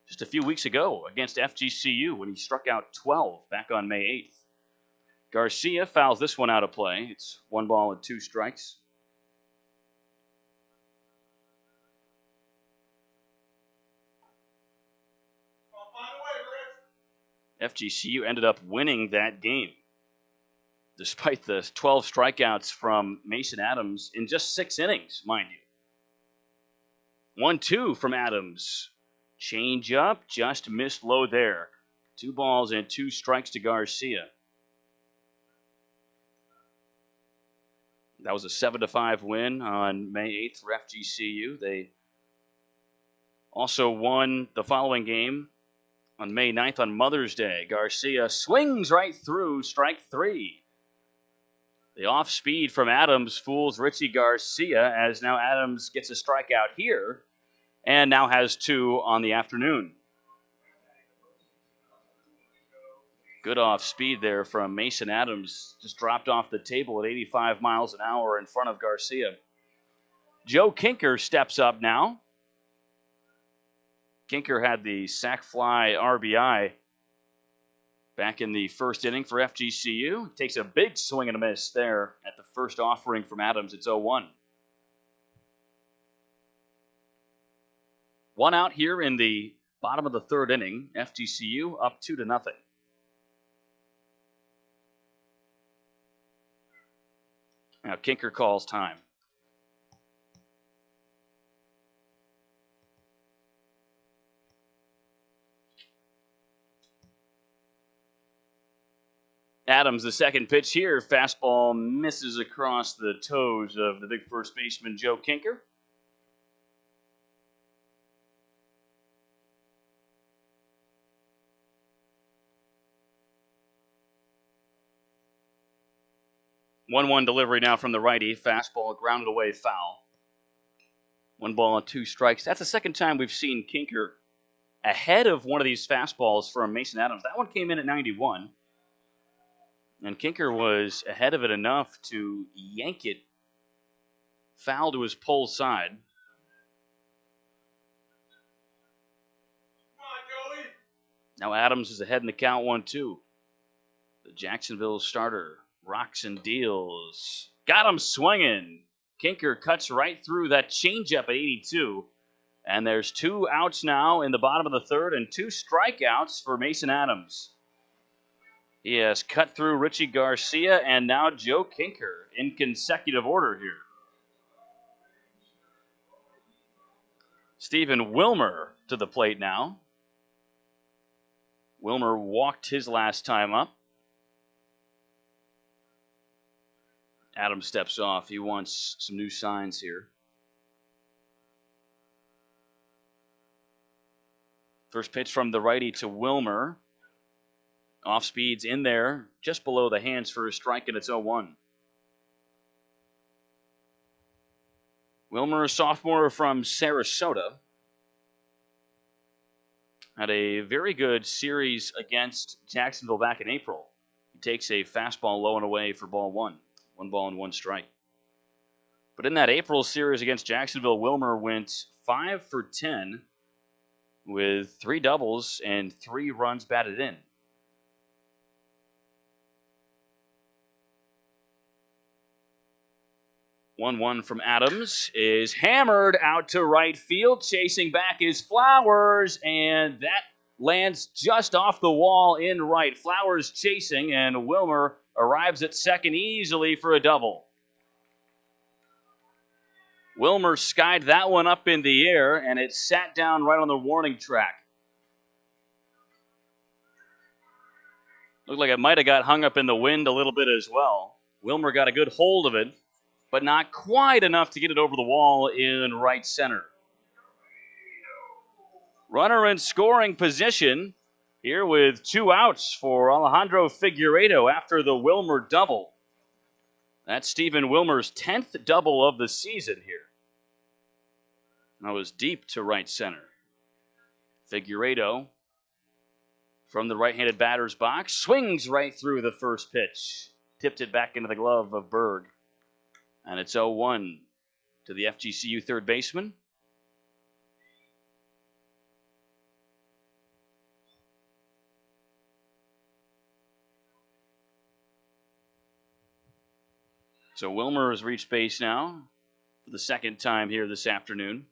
just a few weeks ago against FGCU when he struck out 12 back on May 8th. Garcia fouls this one out of play. It's 1 ball and 2 strikes. FGCU ended up winning that game, despite the 12 strikeouts from Mason Adams in just 6 innings, mind you. 1-2 from Adams. Change up, just missed low there. 2 balls and 2 strikes to Garcia. That was a 7-5 win on May 8th for FGCU. They also won the following game on May 9th on Mother's Day. Garcia swings right through strike 3. The off speed from Adams fools Richie Garcia, as now Adams gets a strikeout here and now has 2 on the afternoon. Good off speed there from Mason Adams. Just dropped off the table at 85 miles an hour in front of Garcia. Joe Kinker steps up now. Kinker had the sac fly RBI back in the first inning for FGCU. Takes a big swing and a miss there at the first offering from Adams. It's 0-1. 1 out here in the bottom of the third inning. FGCU up 2-0. Now Kinker calls time. Adams, the second pitch here. Fastball misses across the toes of the big first baseman, Joe Kinker. One delivery now from the righty. Fastball grounded away foul. 1 ball and 2 strikes. That's the second time we've seen Kinker ahead of one of these fastballs from Mason Adams. That one came in at 91. And Kinker was ahead of it enough to yank it foul to his pole side. Now Adams is ahead in the count 1-2. The Jacksonville starter rocks and deals. Got him swinging. Kinker cuts right through that changeup at 82. And there's 2 outs now in the bottom of the third and 2 strikeouts for Mason Adams. He has cut through Richie Garcia and now Joe Kinker in consecutive order here. Stephen Wilmer to the plate now. Wilmer walked his last time up. Adams steps off. He wants some new signs here. First pitch from the righty to Wilmer. Off speed's in there, just below the hands for a strike, and it's 0-1. Wilmer, a sophomore from Sarasota, had a very good series against Jacksonville back in April. He takes a fastball low and away for ball 1. 1 ball and 1 strike. But in that April series against Jacksonville, Wilmer went 5 for 10 with 3 doubles and 3 runs batted in. 1-1 from Adams is hammered out to right field. Chasing back is Flowers, and that lands just off the wall in right. Flowers chasing, and Wilmer arrives at second easily for a double. Wilmer skied that one up in the air, and it sat down right on the warning track. Looked like it might have got hung up in the wind a little bit as well. Wilmer got a good hold of it, but not quite enough to get it over the wall in right center. Runner in scoring position here with 2 outs for Alejandro Figueredo after the Wilmer double. That's Stephen Wilmer's 10th double of the season here. That was deep to right center. Figueredo from the right-handed batter's box swings right through the first pitch. Tipped it back into the glove of Berg. And it's 0-1 to the FGCU third baseman. So Wilmer has reached base now for the second time here this afternoon.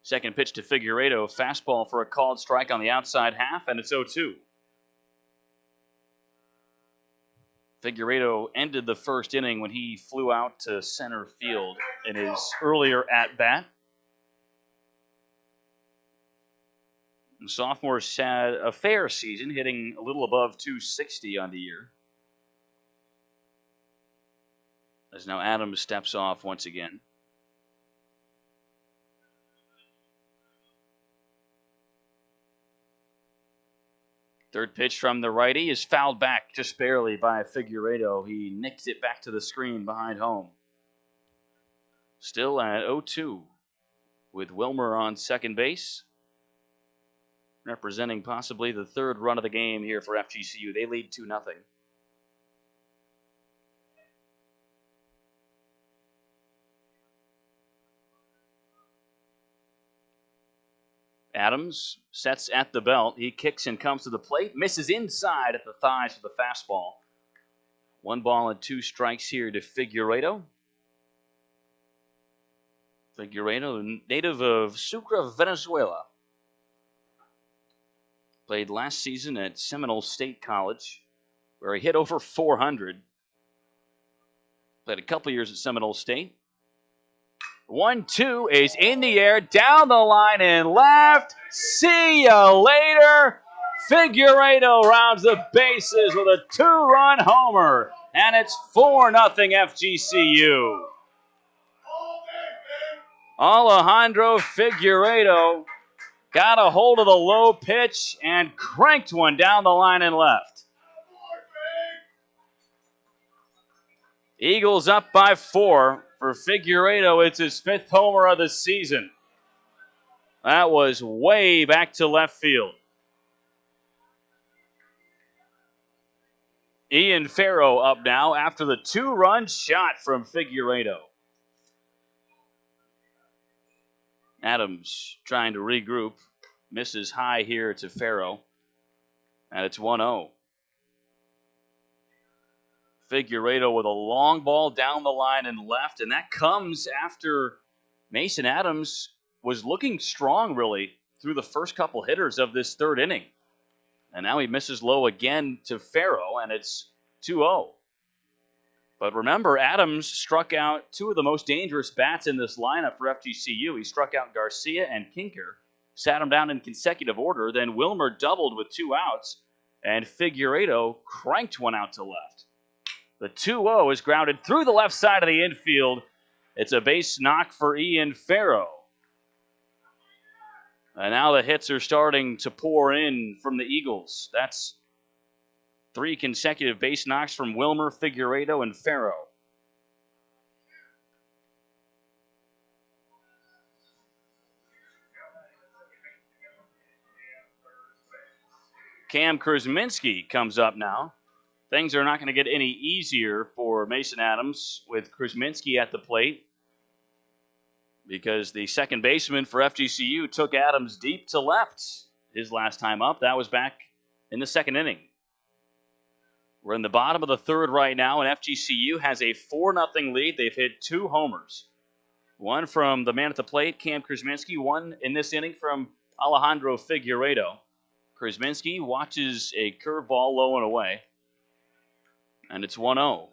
Second pitch to Figueredo, fastball for a called strike on the outside half, and it's 0-2. Figueredo ended the first inning when he flew out to center field in his earlier at-bat. The sophomore's had a fair season, hitting a little above 260 on the year. As now Adams steps off once again. Third pitch from the righty is fouled back just barely by Figueredo. He nicked it back to the screen behind home. Still at 0-2 with Wilmer on second base, representing possibly the third run of the game here for FGCU. They lead 2-0. Adams sets at the belt. He kicks and comes to the plate. Misses inside at the thighs for the fastball. 1 ball and 2 strikes here to Figueredo. Figueredo, native of Sucre, Venezuela. Played last season at Seminole State College, where he hit over 400. Played a couple years at Seminole State. 1-2 is in the air, down the line and left. See ya later. Figueredo rounds the bases with a 2-run homer, and it's 4-0 FGCU. Alejandro Figueredo got a hold of the low pitch and cranked one down the line and left. Eagles up by 4. For Figueredo, it's his 5th homer of the season. That was way back to left field. Ian Farrow up now after the 2-run shot from Figueredo. Adams trying to regroup. Misses high here to Farrow. And it's 1-0. Figueredo with a long ball down the line and left. And that comes after Mason Adams was looking strong, really, through the first couple hitters of this 3rd inning. And now he misses low again to Farrow, and it's 2-0. But remember, Adams struck out 2 of the most dangerous bats in this lineup for FGCU. He struck out Garcia and Kinker, sat him down in consecutive order. Then Wilmer doubled with 2 outs, and Figueredo cranked one out to left. The 2-0 is grounded through the left side of the infield. It's a base knock for Ian Farrow. And now the hits are starting to pour in from the Eagles. That's 3 consecutive base knocks from Wilmer, Figueredo, and Farrow. Cam Krazminski comes up now. Things are not going to get any easier for Mason Adams with Krazminski at the plate, because the second baseman for FGCU took Adams deep to left his last time up. That was back in the 2nd inning. We're in the bottom of the 3rd right now, and FGCU has a 4-0 lead. They've hit 2 homers. One from the man at the plate, Cam Krazminski. One in this inning from Alejandro Figueredo. Krazminski watches a curveball low and away, and it's 1-0.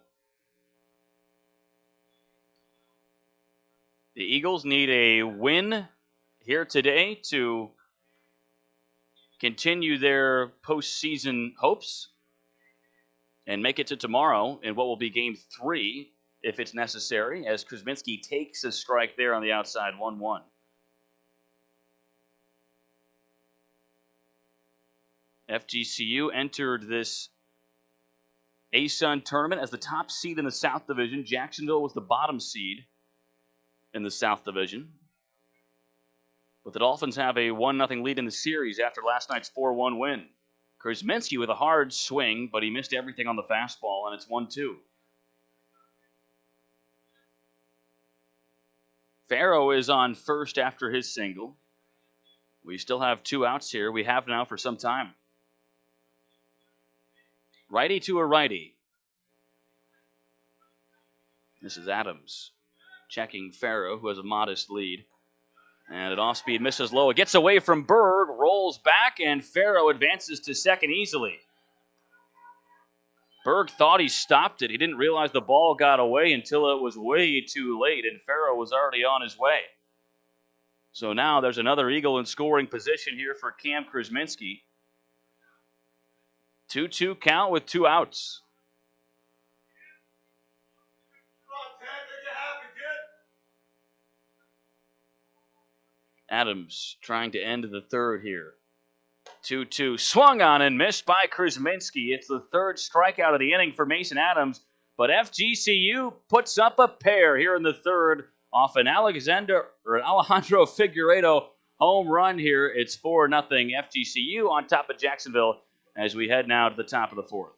The Eagles need a win here today to continue their postseason hopes and make it to tomorrow in what will be Game 3, if it's necessary, as Krazminski takes a strike there on the outside, 1-1. FGCU entered this ASUN tournament as the top seed in the South Division. Jacksonville was the bottom seed in the South Division. But the Dolphins have a 1-0 lead in the series after last night's 4-1 win. Krazminski with a hard swing, but he missed everything on the fastball, and it's 1-2. Farrow is on first after his single. We still have 2 outs here. We have now for some time. Righty to a righty. This is Adams checking Farrow, who has a modest lead. And an off-speed misses low. It gets away from Berg, rolls back, and Farrow advances to second easily. Berg thought he stopped it. He didn't realize the ball got away until it was way too late, and Farrow was already on his way. So now there's another Eagle in scoring position here for Cam Krazminski. 2-2 count with 2 outs. Adams trying to end the 3rd here. 2-2. Swung on and missed by Krazminski. It's the 3rd strikeout of the inning for Mason Adams. But FGCU puts up a pair here in the 3rd off an Alejandro Figueredo home run here. It's 4-0 FGCU on top of Jacksonville as we head now to the top of the 4th.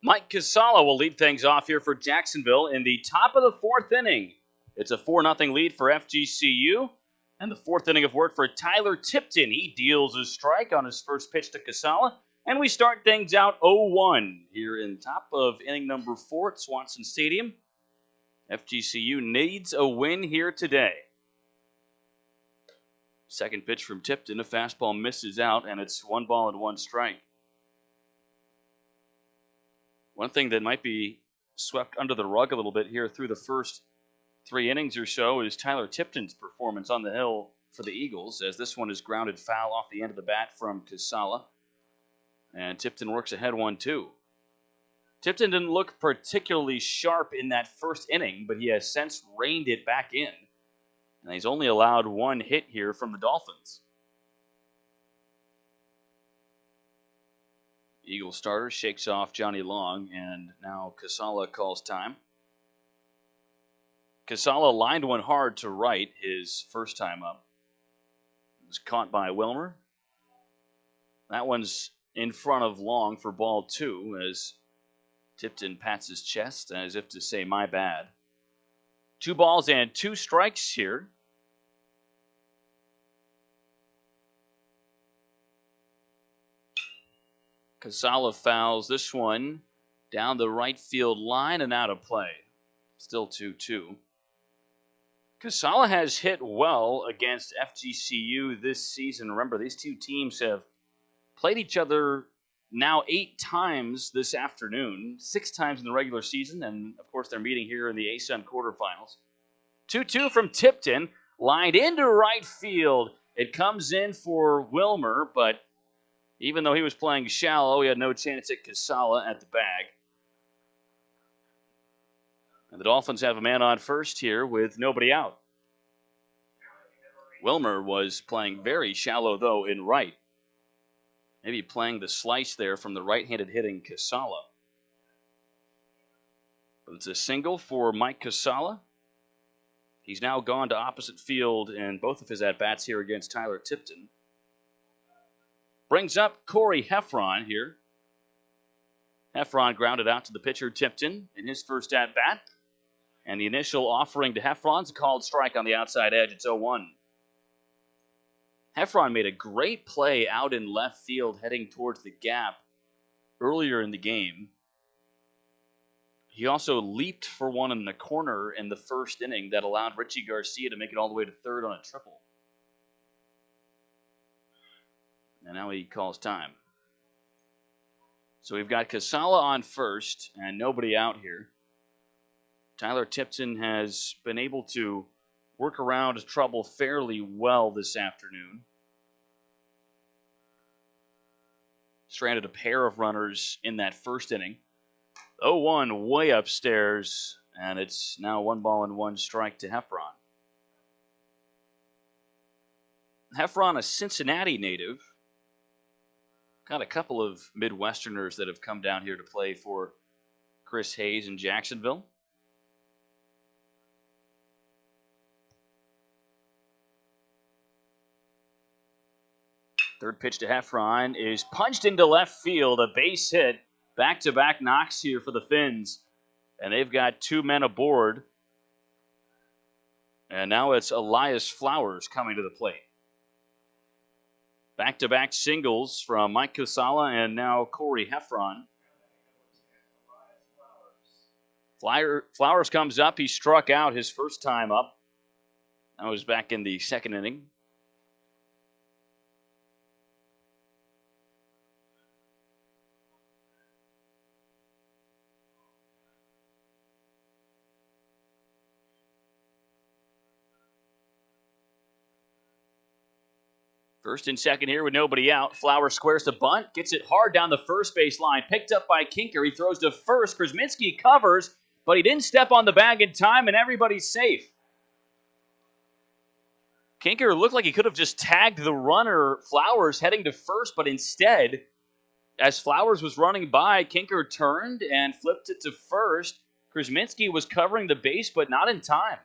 Mike Casala will lead things off here for Jacksonville in the top of the fourth inning. It's a 4-0 lead for FGCU. And the fourth inning of work for Tyler Tipton. He deals a strike on his first pitch to Casala. And we start things out 0-1 here in top of inning number 4 at Swanson Stadium. FGCU needs a win here today. Second pitch from Tipton. A fastball misses out, and it's 1-1 strike. One thing that might be swept under the rug a little bit here through the first 3 innings or so is Tyler Tipton's performance on the hill for the Eagles, as this one is grounded foul off the end of the bat from Casala. And Tipton works ahead 1-2. Tipton didn't look particularly sharp in that first inning, but he has since reined it back in. And he's only allowed 1 hit here from the Dolphins. Eagles starter shakes off Johnny Long, and now Casala calls time. Casala lined one hard to right his first time up. It was caught by Wilmer. That one's in front of Long for ball 2 as Tipton pats his chest as if to say, my bad. 2 balls and 2 strikes here. Casala fouls this one down the right field line and out of play. Still 2-2. Casala has hit well against FGCU this season. Remember, these two teams have played each other now 8 times this afternoon, 6 times in the regular season, and of course they're meeting here in the ASUN quarterfinals. 2-2 from Tipton, lined into right field. It comes in for Wilmer, but even though he was playing shallow, he had no chance at Casala at the bag. And the Dolphins have a man on first here with nobody out. Wilmer was playing very shallow, though, in right. Maybe playing the slice there from the right-handed hitting Casala. But it's a single for Mike Casala. He's now gone to opposite field in both of his at-bats here against Tyler Tipton. Brings up Corey Heffron here. Heffron grounded out to the pitcher Tipton in his first at-bat. And the initial offering to Heffron's a called strike on the outside edge. It's 0-1. Heffron made a great play out in left field heading towards the gap earlier in the game. He also leaped for one in the corner in the first inning that allowed Richie Garcia to make it all the way to third on a triple. And now he calls time. So we've got Casala on first and nobody out here. Tyler Tipton has been able to work around trouble fairly well this afternoon. Stranded a pair of runners in that first inning. 0-1 way upstairs, and it's now 1-1 strike to Heffron. Heffron, a Cincinnati native. Got a couple of Midwesterners that have come down here to play for Chris Hayes in Jacksonville. Third pitch to Heffron is punched into left field. A base hit. Back-to-back knocks here for the Finns. And they've got 2 men aboard. And now it's Elias Flowers coming to the plate. Back-to-back singles from Mike Casala and now Corey Heffron. Flowers comes up. He struck out his first time up. That was back in the second inning. First and second here with nobody out. Flowers squares the bunt, gets it hard down the first base line. Picked up by Kinker. He throws to first. Krazminski covers, but he didn't step on the bag in time, and everybody's safe. Kinker looked like he could have just tagged the runner, Flowers, heading to first, but instead, as Flowers was running by, Kinker turned and flipped it to first. Krazminski was covering the base, but not in time.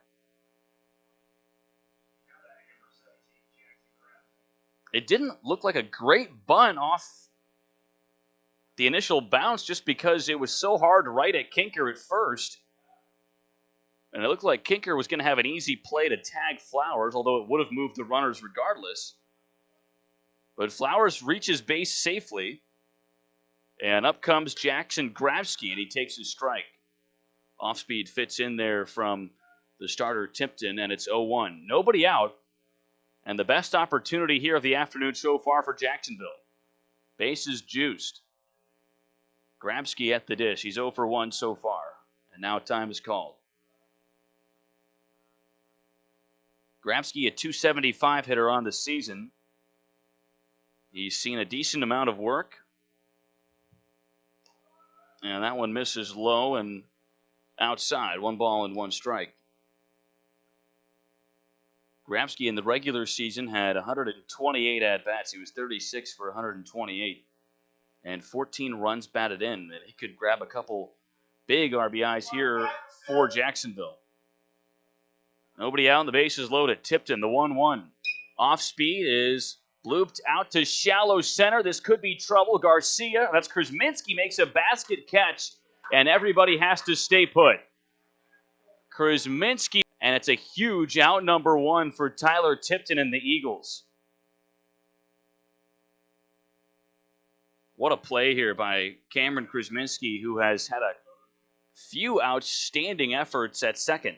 It didn't look like a great bunt off the initial bounce just because it was so hard right at Kinker at first. And it looked like Kinker was going to have an easy play to tag Flowers, although it would have moved the runners regardless. But Flowers reaches base safely. And up comes Jackson Gratsky, and he takes his strike. Off-speed fits in there from the starter Tipton, and it's 0-1. Nobody out. And the best opportunity here of the afternoon so far for Jacksonville. Bases juiced. Gratsky at the dish. He's 0 for 1 so far. And now time is called. Gratsky, a .275 hitter on the season. He's seen a decent amount of work. And that one misses low and outside. 1 ball and 1 strike. Gratsky in the regular season had 128 at-bats. He was 36 for 128. And 14 runs batted in. And he could grab a couple big RBIs here for Jacksonville. Nobody out, and the bases loaded. Tipton, the 1-1. Off speed is looped out to shallow center. This could be trouble. Garcia, that's Krazminski, makes a basket catch, and everybody has to stay put. Krazminski, and it's a huge out number 1 for Tyler Tipton and the Eagles. What a play here by Cameron Krazminski, who has had a few outstanding efforts at second.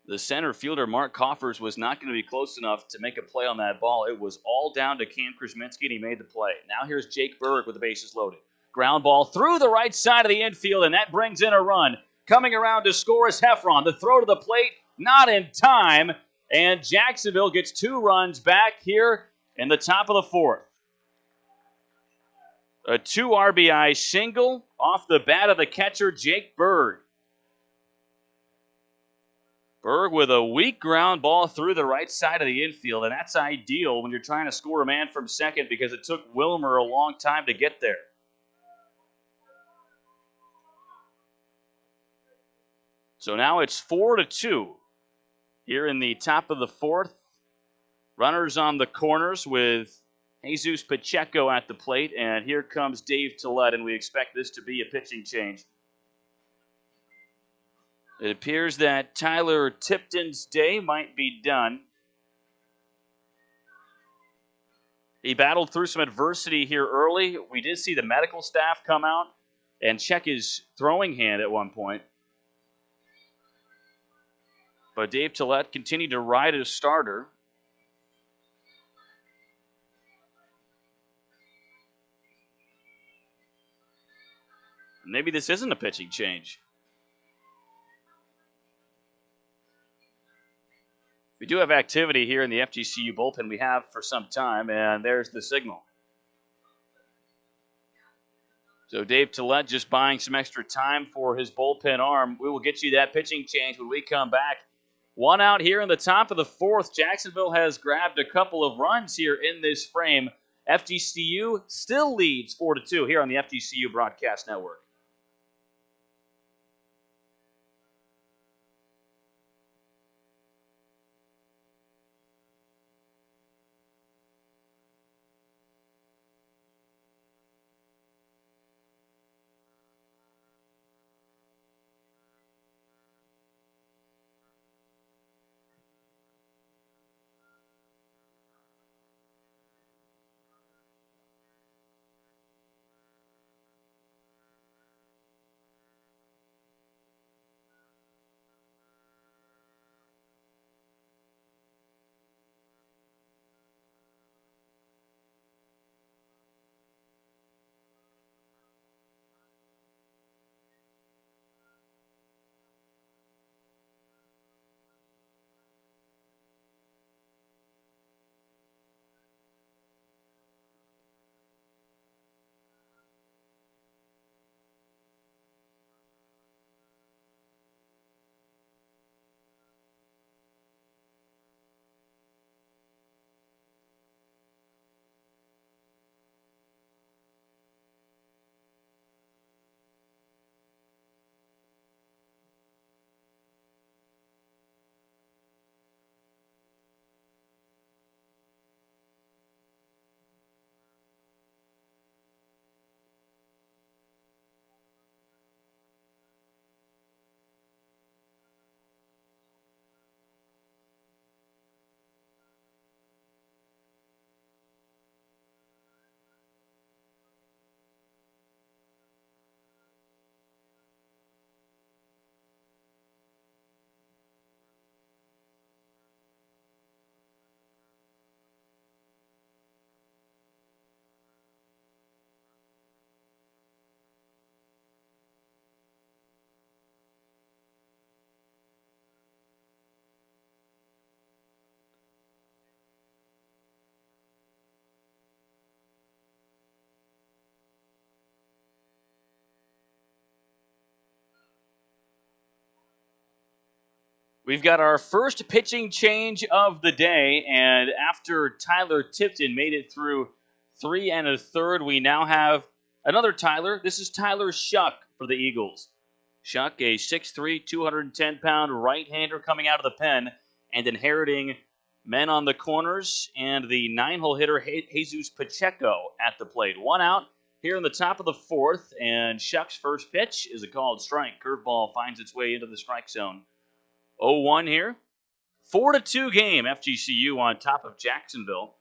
The center fielder, Mark Coffers, was not going to be close enough to make a play on that ball. It was all down to Cam Krazminski, and he made the play. Now here's Jake Berg with the bases loaded. Ground ball through the right side of the infield, and that brings in a run. Coming around to score is Heffron. The throw to the plate, not in time, and Jacksonville gets 2 runs back here in the top of the 4th. A 2 RBI single off the bat of the catcher, Jake Berg. Berg with a weak ground ball through the right side of the infield, and that's ideal when you're trying to score a man from second because it took Wilmer a long time to get there. So now it's 4-2 here in the top of the 4th. Runners on the corners with Jesus Pacheco at the plate, and here comes Dave Tillett, and we expect this to be a pitching change. It appears that Tyler Tipton's day might be done. He battled through some adversity here early. We did see the medical staff come out and check his throwing hand at one point. But Dave Tillett continued to ride as starter. Maybe this isn't a pitching change. We do have activity here in the FGCU bullpen. We have for some time, and there's the signal. So Dave Tillett just buying some extra time for his bullpen arm. We will get you that pitching change when we come back. 1 out here in the top of the 4th. Jacksonville has grabbed a couple of runs here in this frame. FGCU still leads 4-2 here on the FGCU Broadcast Network. We've got our first pitching change of the day, and after Tyler Tipton made it through 3 1/3, we now have another Tyler. This is Tyler Shuck for the Eagles. Shuck, a 6'3", 210-pound right-hander coming out of the pen and inheriting men on the corners and the 9-hole hitter Jesus Pacheco at the plate. 1 out here in the top of the 4th, and Shuck's first pitch is a called strike. Curveball finds its way into the strike zone. 0-1 here. 4-2 game. FGCU on top of Jacksonville.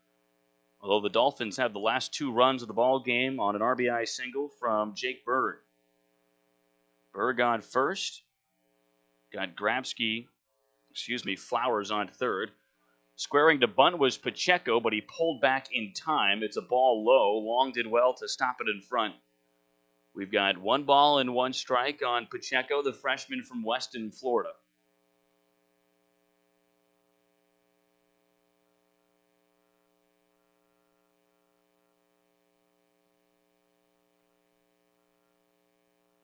Although the Dolphins have the last 2 runs of the ball game on an RBI single from Jake Berg. Berg on first. Got Gratsky, Flowers on third. Squaring to bunt was Pacheco, but he pulled back in time. It's a ball low. Long did well to stop it in front. We've got 1 ball and 1 strike on Pacheco, the freshman from Weston, Florida.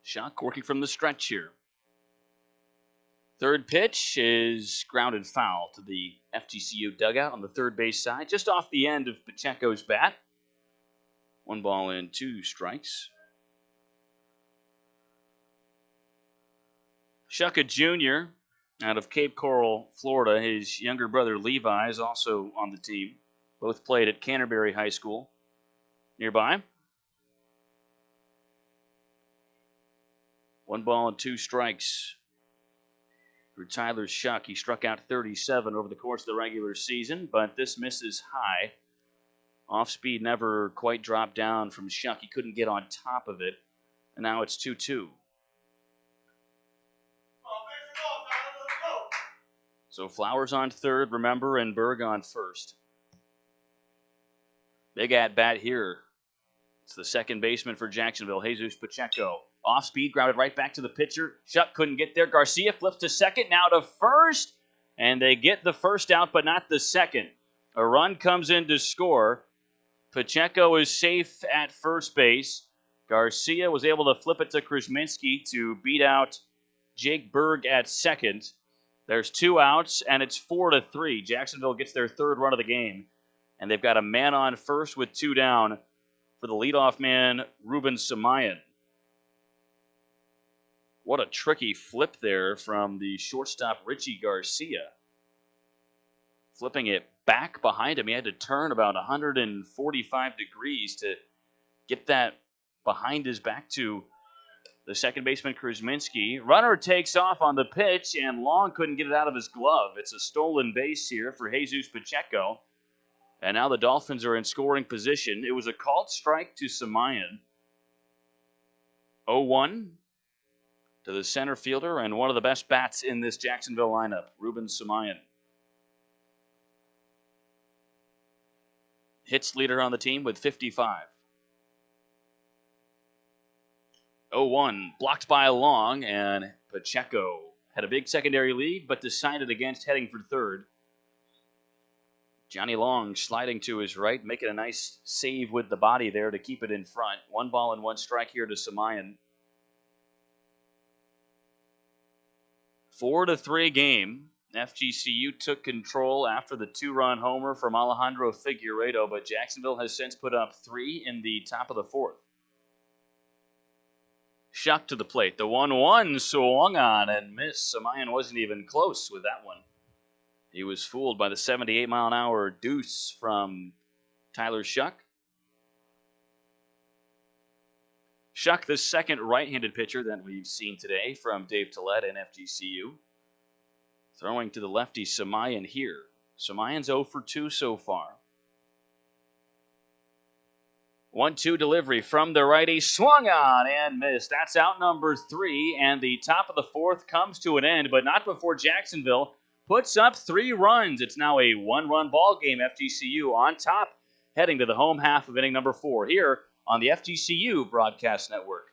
Shuck working from the stretch here. Third pitch is grounded foul to the FGCU dugout on the third base side, just off the end of Pacheco's bat. 1 ball and 2 strikes. Shuck, a junior out of Cape Coral, Florida. His younger brother Levi is also on the team. Both played at Canterbury High School nearby. 1 ball and 2 strikes for Tyler Shuck. He struck out 37 over the course of the regular season, but this misses high. Off speed never quite dropped down from Shuck. He couldn't get on top of it, and now it's 2-2. So Flowers on third, remember, and Berg on first. Big at-bat here. It's the second baseman for Jacksonville, Jesus Pacheco. Off speed, grounded right back to the pitcher. Shuck couldn't get there. Garcia flips to second, now to first. And they get the first out, but not the second. A run comes in to score. Pacheco is safe at first base. Garcia was able to flip it to Krazminski to beat out Jake Berg at second. There's 2 outs, and it's 4-3. Jacksonville gets their 3rd run of the game. And they've got a man on first with 2 down for the leadoff man, Ruben Samayan. What a tricky flip there from the shortstop, Richie Garcia. Flipping it back behind him. He had to turn about 145 degrees to get that behind his back to the second baseman, Krazminski. Runner takes off on the pitch, and Long couldn't get it out of his glove. It's a stolen base here for Jesus Pacheco. And now the Dolphins are in scoring position. It was a called strike to Samayan. 0-1. To the center fielder and one of the best bats in this Jacksonville lineup, Ruben Samayan. Hits leader on the team with 55. 0-1, blocked by Long, and Pacheco had a big secondary lead, but decided against heading for third. Johnny Long sliding to his right, making a nice save with the body there to keep it in front. 1 ball and 1 strike here to Samayan. 4-3 game. FGCU took control after the 2-run homer from Alejandro Figuerado, but Jacksonville has since put up 3 in the top of the 4th. Shuck to the plate. The 1-1 swung on and missed. Samayan wasn't even close with that one. He was fooled by the 78-mile-an-hour deuce from Tyler Shuck. Shuck, the second right-handed pitcher that we've seen today from Dave Tillett and FGCU. Throwing to the lefty Samayan here. Samayan's 0 for 2 so far. 1-2 delivery from the righty. Swung on and missed. That's out number 3, and the top of the 4th comes to an end, but not before Jacksonville puts up 3 runs. It's now a 1-run ball game. FGCU on top, heading to the home half of inning number 4 here on the FGCU Broadcast Network.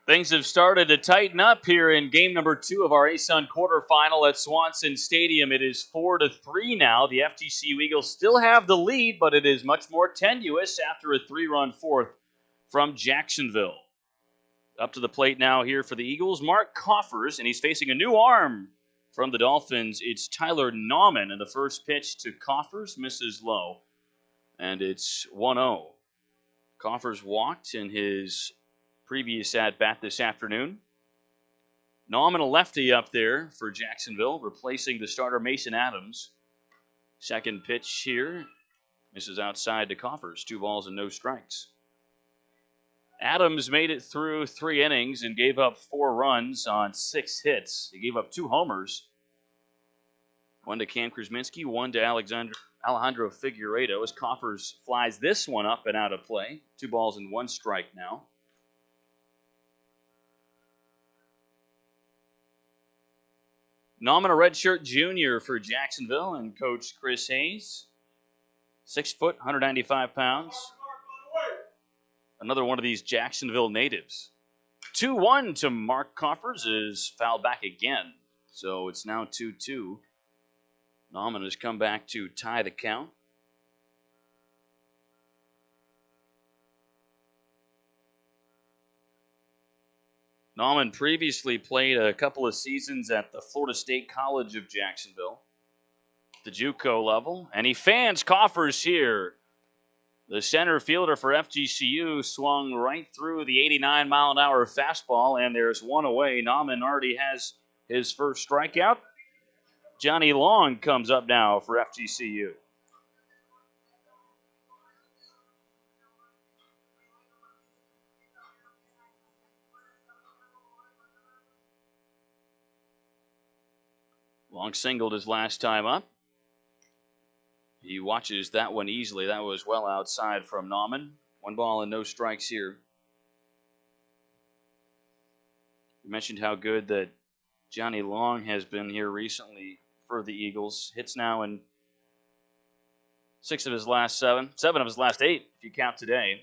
Things have started to tighten up here in game number 2 of our ASUN quarterfinal at Swanson Stadium. It is 4-3 now. The FGCU Eagles still have the lead, but it is much more tenuous after a 3-run fourth from Jacksonville. Up to the plate now here for the Eagles, Mark Coffers, and he's facing a new arm from the Dolphins. It's Tyler Nauman, and the first pitch to Coffers misses low, and it's 1-0. Coffers walked in his previous at-bat this afternoon. Nauman, a lefty up there for Jacksonville, replacing the starter Mason Adams. Second pitch here, misses outside to Coffers. 2 balls and no strikes. Adams made it through 3 innings and gave up 4 runs on 6 hits. He gave up 2 homers. 1 to Cam Krazminski, 1 to Alejandro Figueredo as Coffers flies this one up and out of play. 2 balls and 1 strike now. Nauman, a redshirt junior for Jacksonville, and Coach Chris Hayes. 6 foot, 195 pounds. Another one of these Jacksonville natives. 2-1 to Mark Coffers is fouled back again. So it's now 2-2. Nauman has come back to tie the count. Nauman previously played a couple of seasons at the Florida State College of Jacksonville, the JUCO level, and he fans Coffers here. The center fielder for FGCU swung right through the 89-mile-an-hour fastball, and there's one away. Nauman already has his first strikeout. Johnny Long comes up now for FGCU. Long singled his last time up. He watches that one easily. That was well outside from Nauman. 1 ball and no strikes here. We mentioned how good that Johnny Long has been here recently for the Eagles. Hits now in 6 of his last 7. 7 of his last 8, if you count today.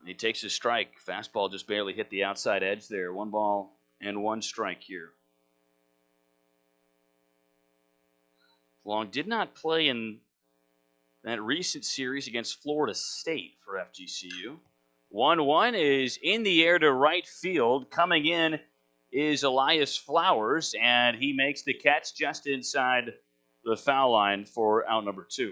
He takes his strike. Fastball just barely hit the outside edge there. 1 ball and 1 strike here. Long did not play in that recent series against Florida State for FGCU. 1-1 is in the air to right field. Coming in is Elias Flowers, and he makes the catch just inside the foul line for out number 2.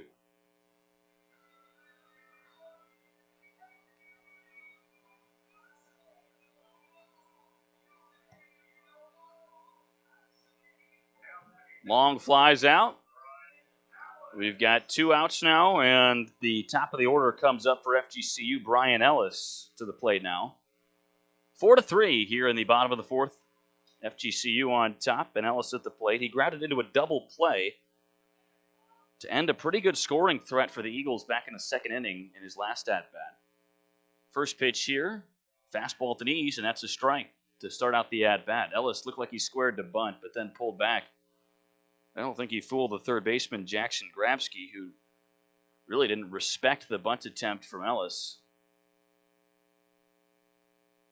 Long flies out. We've got 2 outs now, and the top of the order comes up for FGCU. Brian Ellis to the plate now. 4-3 here in the bottom of the 4th. FGCU on top, and Ellis at the plate. He grounded into a double play to end a pretty good scoring threat for the Eagles back in the 2nd inning in his last at-bat. First pitch here, fastball at the knees, and that's a strike to start out the at-bat. Ellis looked like he squared to bunt, but then pulled back. I don't think he fooled the third baseman, Jackson Gratsky, who really didn't respect the bunt attempt from Ellis.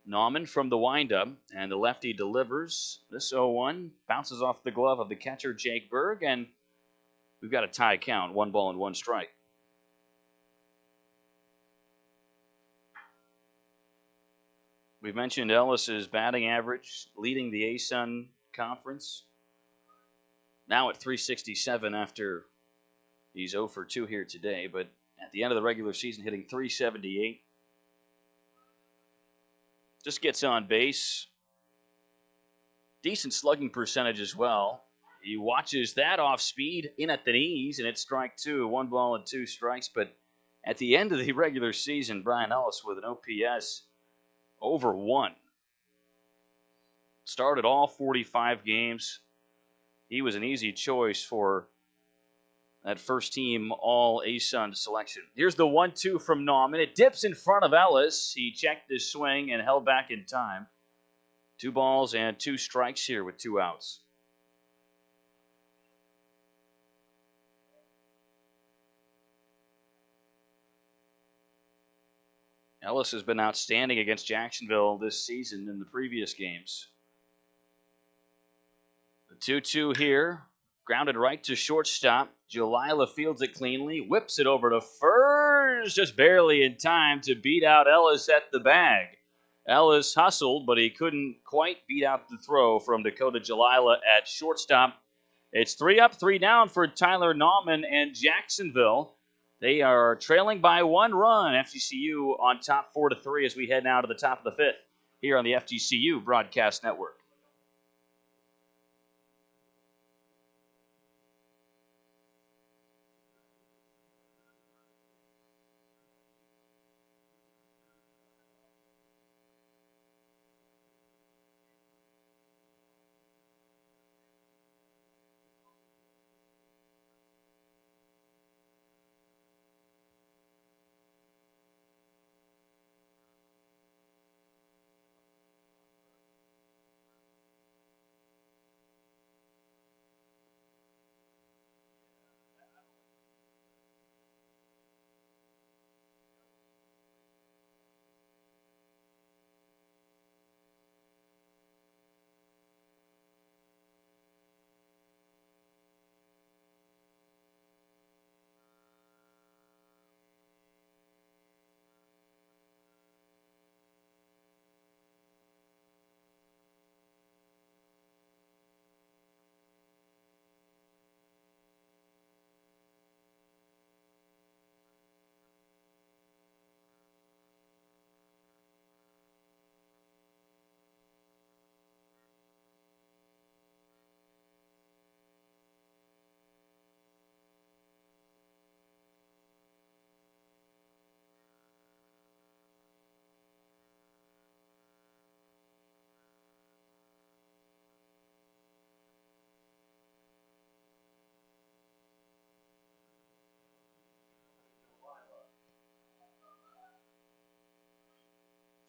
Nauman from the windup, and the lefty delivers. This 0-1 bounces off the glove of the catcher, Jake Berg, and we've got a tie count, 1 ball and 1 strike. We've mentioned Ellis's batting average leading the ASUN conference. Now at 367 after he's 0 for 2 here today, but at the end of the regular season hitting 378. Just gets on base. Decent slugging percentage as well. He watches that off speed in at the knees, and it's strike 2, 1 ball and 2 strikes. But at the end of the regular season, Brian Ellis with an OPS over 1. Started all 45 games. He was an easy choice for that first team all ASUN selection. Here's the 1-2 from Nauman. It dips in front of Ellis. He checked his swing and held back in time. 2 balls and 2 strikes here with 2 outs. Ellis has been outstanding against Jacksonville this season in the previous games. The 2-2 here. Grounded right to shortstop. Jalila fields it cleanly. Whips it over to first. Just barely in time to beat out Ellis at the bag. Ellis hustled, but he couldn't quite beat out the throw from Dakota Jalila at shortstop. It's 3 up, 3 down for Tyler Nauman and Jacksonville. They are trailing by 1 run. FGCU on top 4-3 as we head now to the top of the 5th here on the FGCU Broadcast Network.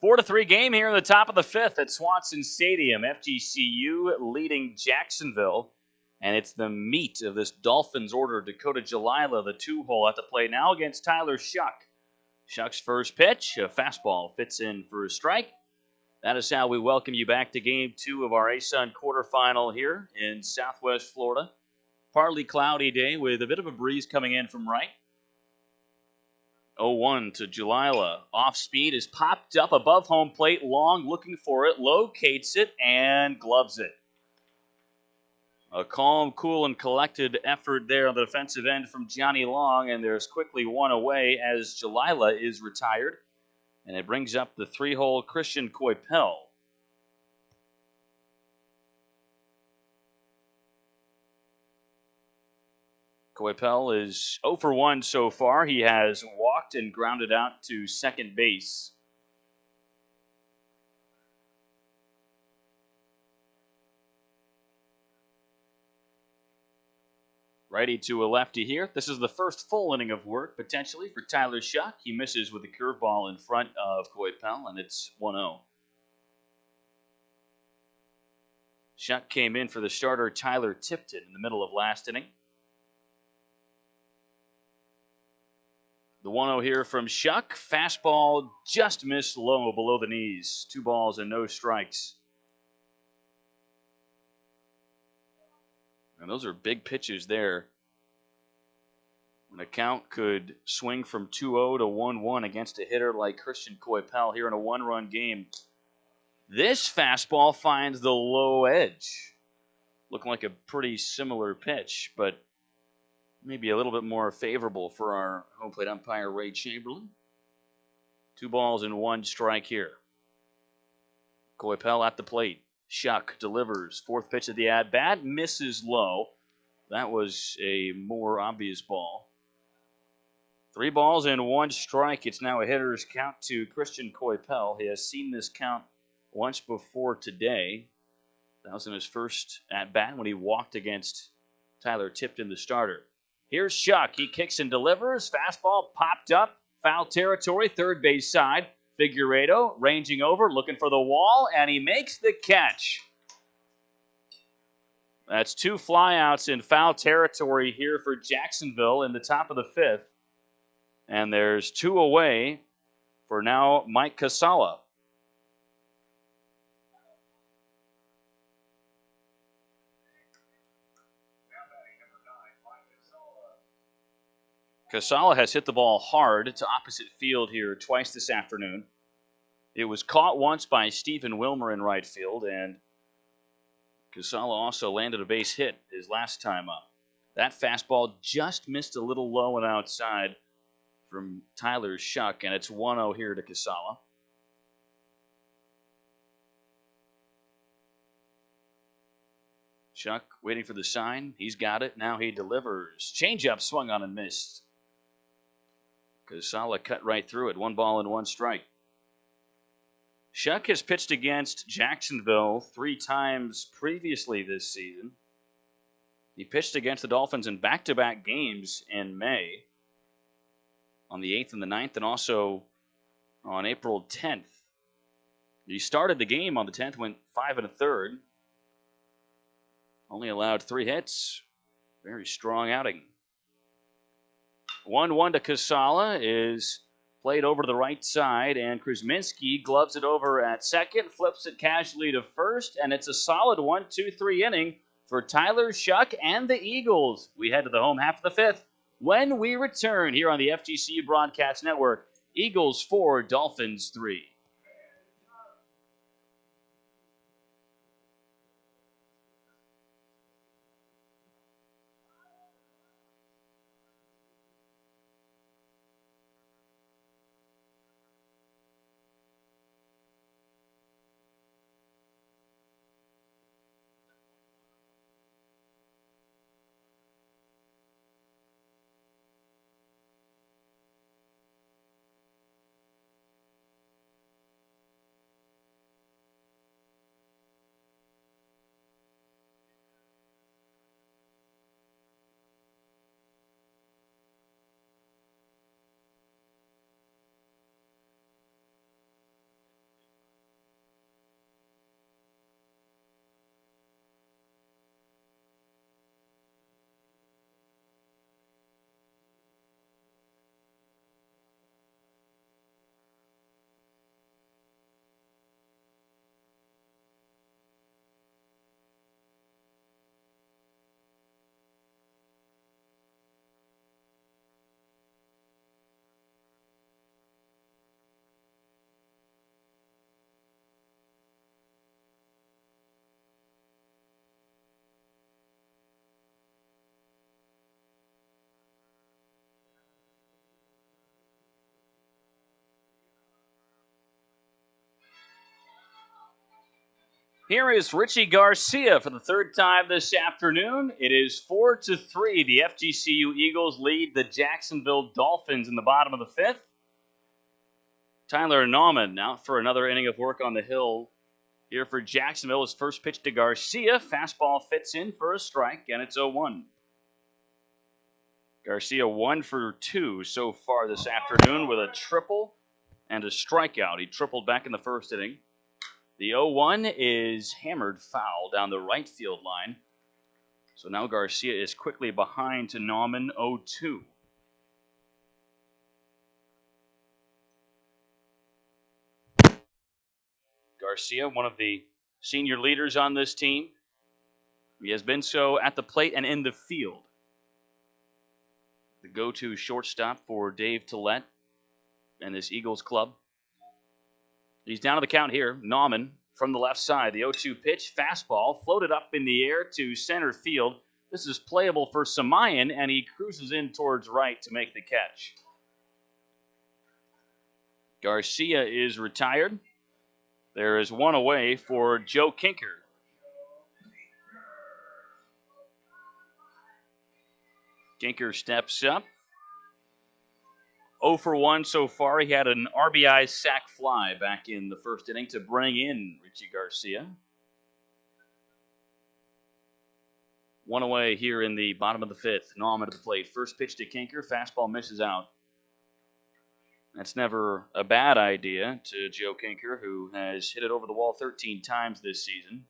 Four to 3 game here in the top of the 5th at Swanson Stadium. FGCU leading Jacksonville. And it's the meat of this Dolphins order. Dakota Jalila, the 2-hole at the plate now against Tyler Shuck. Shuck's first pitch, a fastball, fits in for a strike. That is how we welcome you back to Game 2 of our ASUN quarterfinal here in Southwest Florida. Partly cloudy day with a bit of a breeze coming in from right. 0-1 to Jalila. Off speed is popped up above home plate. Long looking for it. Locates it and gloves it. A calm, cool, and collected effort there on the defensive end from Johnny Long. And there's quickly one away as Jalila is retired. And it brings up the 3-hole Christian Coypel. Coypel is 0 for 1 so far. He has walked and grounded out to second base. Righty to a lefty here. This is the first full inning of work, potentially, for Tyler Shuck. He misses with a curveball in front of Coypel, and it's 1-0. Shuck came in for the starter Tyler Tipton in the middle of last inning. The 1-0 here from Shuck. Fastball just missed low below the knees. 2 balls and no strikes. And those are big pitches there. An account could swing from 2-0 to 1-1 against a hitter like Christian Coypel here in a 1-run game. This fastball finds the low edge. Looking like a pretty similar pitch, but maybe a little bit more favorable for our home plate umpire, Ray Chamberlain. 2 balls and 1 strike here. Coypel at the plate. Shuck delivers. 4th pitch of the at-bat. Misses low. That was a more obvious ball. 3 balls and 1 strike. It's now a hitter's count to Christian Coypel. He has seen this count once before today. That was in his first at-bat when he walked against Tyler Tipton, the starter. Here's Shuck. He kicks and delivers. Fastball popped up. Foul territory, third base side. Figueredo ranging over, looking for the wall, and he makes the catch. That's 2 flyouts in foul territory here for Jacksonville in the top of the 5th. And there's 2 away for now Mike Casala. Casala has hit the ball hard to opposite field here twice this afternoon. It was caught once by Stephen Wilmer in right field, and Casala also landed a base hit his last time up. That fastball just missed a little low and outside from Tyler Shuck, and it's 1-0 here to Casala. Shuck waiting for the sign. He's got it. Now he delivers. Changeup swung on and missed. Casala cut right through it. 1 ball and 1 strike. Shuck has pitched against Jacksonville 3 times previously this season. He pitched against the Dolphins in back-to-back games in May, on the 8th and the 9th, and also on April 10th. He started the game on the 10th, went 5 1/3. Only allowed 3 hits. Very strong outing. 1-1 to Casala is played over to the right side, and Krazminski gloves it over at second, flips it casually to first, and it's a solid 1-2-3 inning for Tyler Shuck and the Eagles. We head to the home half of the 5th when we return here on the FGCU Broadcast Network. Eagles 4, Dolphins 3. Here is Richie Garcia for the 3rd time this afternoon. It is 4-3. The FGCU Eagles lead the Jacksonville Dolphins in the bottom of the 5th. Tyler Nauman out for another inning of work on the hill here for Jacksonville. His first pitch to Garcia. Fastball fits in for a strike, and it's 0-1. Garcia 1 for 2 so far this afternoon with a triple and a strikeout. He tripled back in the first inning. The 0-1 is hammered foul down the right field line. So now Garcia is quickly behind to Nauman, 0-2. Garcia, one of the senior leaders on this team. He has been so at the plate and in the field. The go-to shortstop for Dave Tillett and this Eagles club. He's down to the count here. Nauman from the left side. The 0-2 pitch, fastball, floated up in the air to center field. This is playable for Samayan, and he cruises in towards right to make the catch. Garcia is retired. There is 1 away for Joe Kinker. Kinker steps up. 0 for 1 so far. He had an RBI sac fly back in the first inning to bring in Richie Garcia. 1 away here in the bottom of the 5th. Nauman at the plate. First pitch to Kinker. Fastball misses out. That's never a bad idea to Joe Kinker, who has hit it over the wall 13 times this season.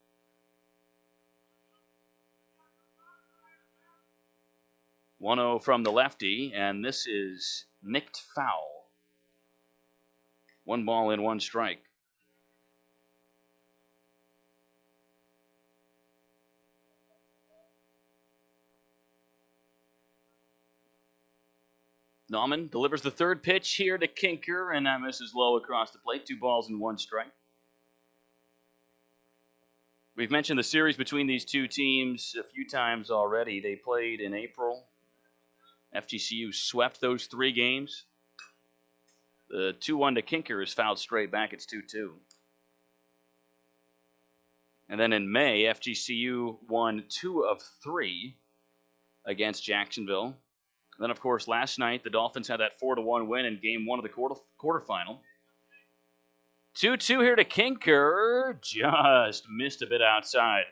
1-0 from the lefty, and this is nicked foul. 1 ball and 1 strike. Nauman delivers the third pitch here to Kinker, and that misses low across the plate. 2 balls and 1 strike. We've mentioned the series between these two teams a few times already. They played in April. FGCU swept those 3 games. The 2-1 to Kinker is fouled straight back. It's 2-2. And then in May, FGCU won 2 of 3 against Jacksonville. And then, of course, last night, the Dolphins had that 4-1 win in Game 1 of the quarterfinal. 2-2 here to Kinker. Just missed a bit outside.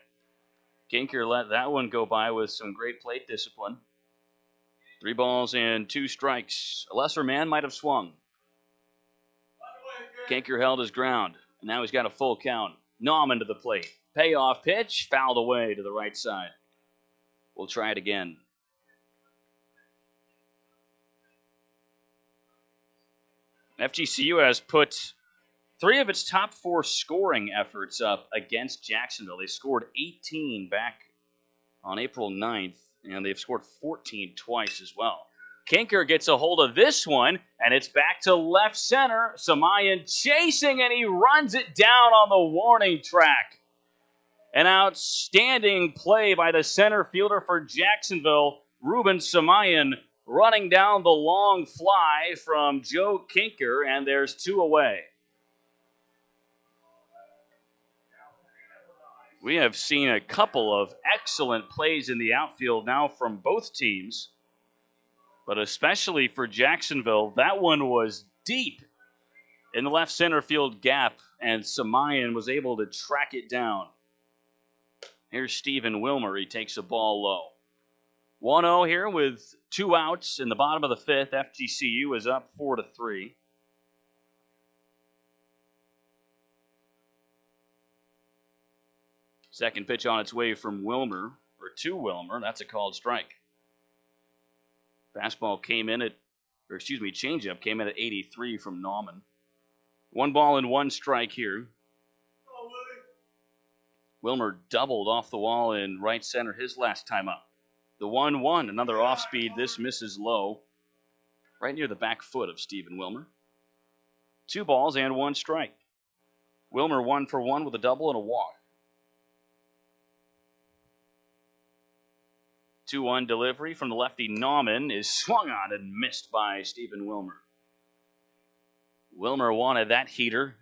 Kinker let that one go by with some great plate discipline. 3 balls and 2 strikes. A lesser man might have swung. Kinker held his ground. And now he's got a full count. Nauman to the plate. Payoff pitch. Fouled away to the right side. We'll try it again. FGCU has put 3 of its top 4 scoring efforts up against Jacksonville. They scored 18 back on April 9th, and they've scored 14 twice as well. Kinker gets a hold of this one, and it's back to left center. Samayan chasing, and he runs it down on the warning track. An outstanding play by the center fielder for Jacksonville, Ruben Samayan, running down the long fly from Joe Kinker, and there's 2 away. We have seen a couple of excellent plays in the outfield now from both teams, but especially for Jacksonville, that one was deep in the left center field gap, and Samayan was able to track it down. Here's Stephen Wilmer. He takes a ball low. 1-0 here with 2 outs in the bottom of the 5th. FGCU is up 4-3. Second pitch on its way from Wilmer, or to Wilmer. That's a called strike. Fastball came in at, changeup came in at 83 from Nauman. 1 ball and 1 strike here. Wilmer doubled off the wall in right center his last time up. The 1-1, another off-speed. This misses low, right near the back foot of Stephen Wilmer. 2 balls and 1 strike. Wilmer 1 for 1 with a double and a walk. 2-1 delivery from the lefty Nauman is swung on and missed by Stephen Wilmer. Wilmer wanted that heater.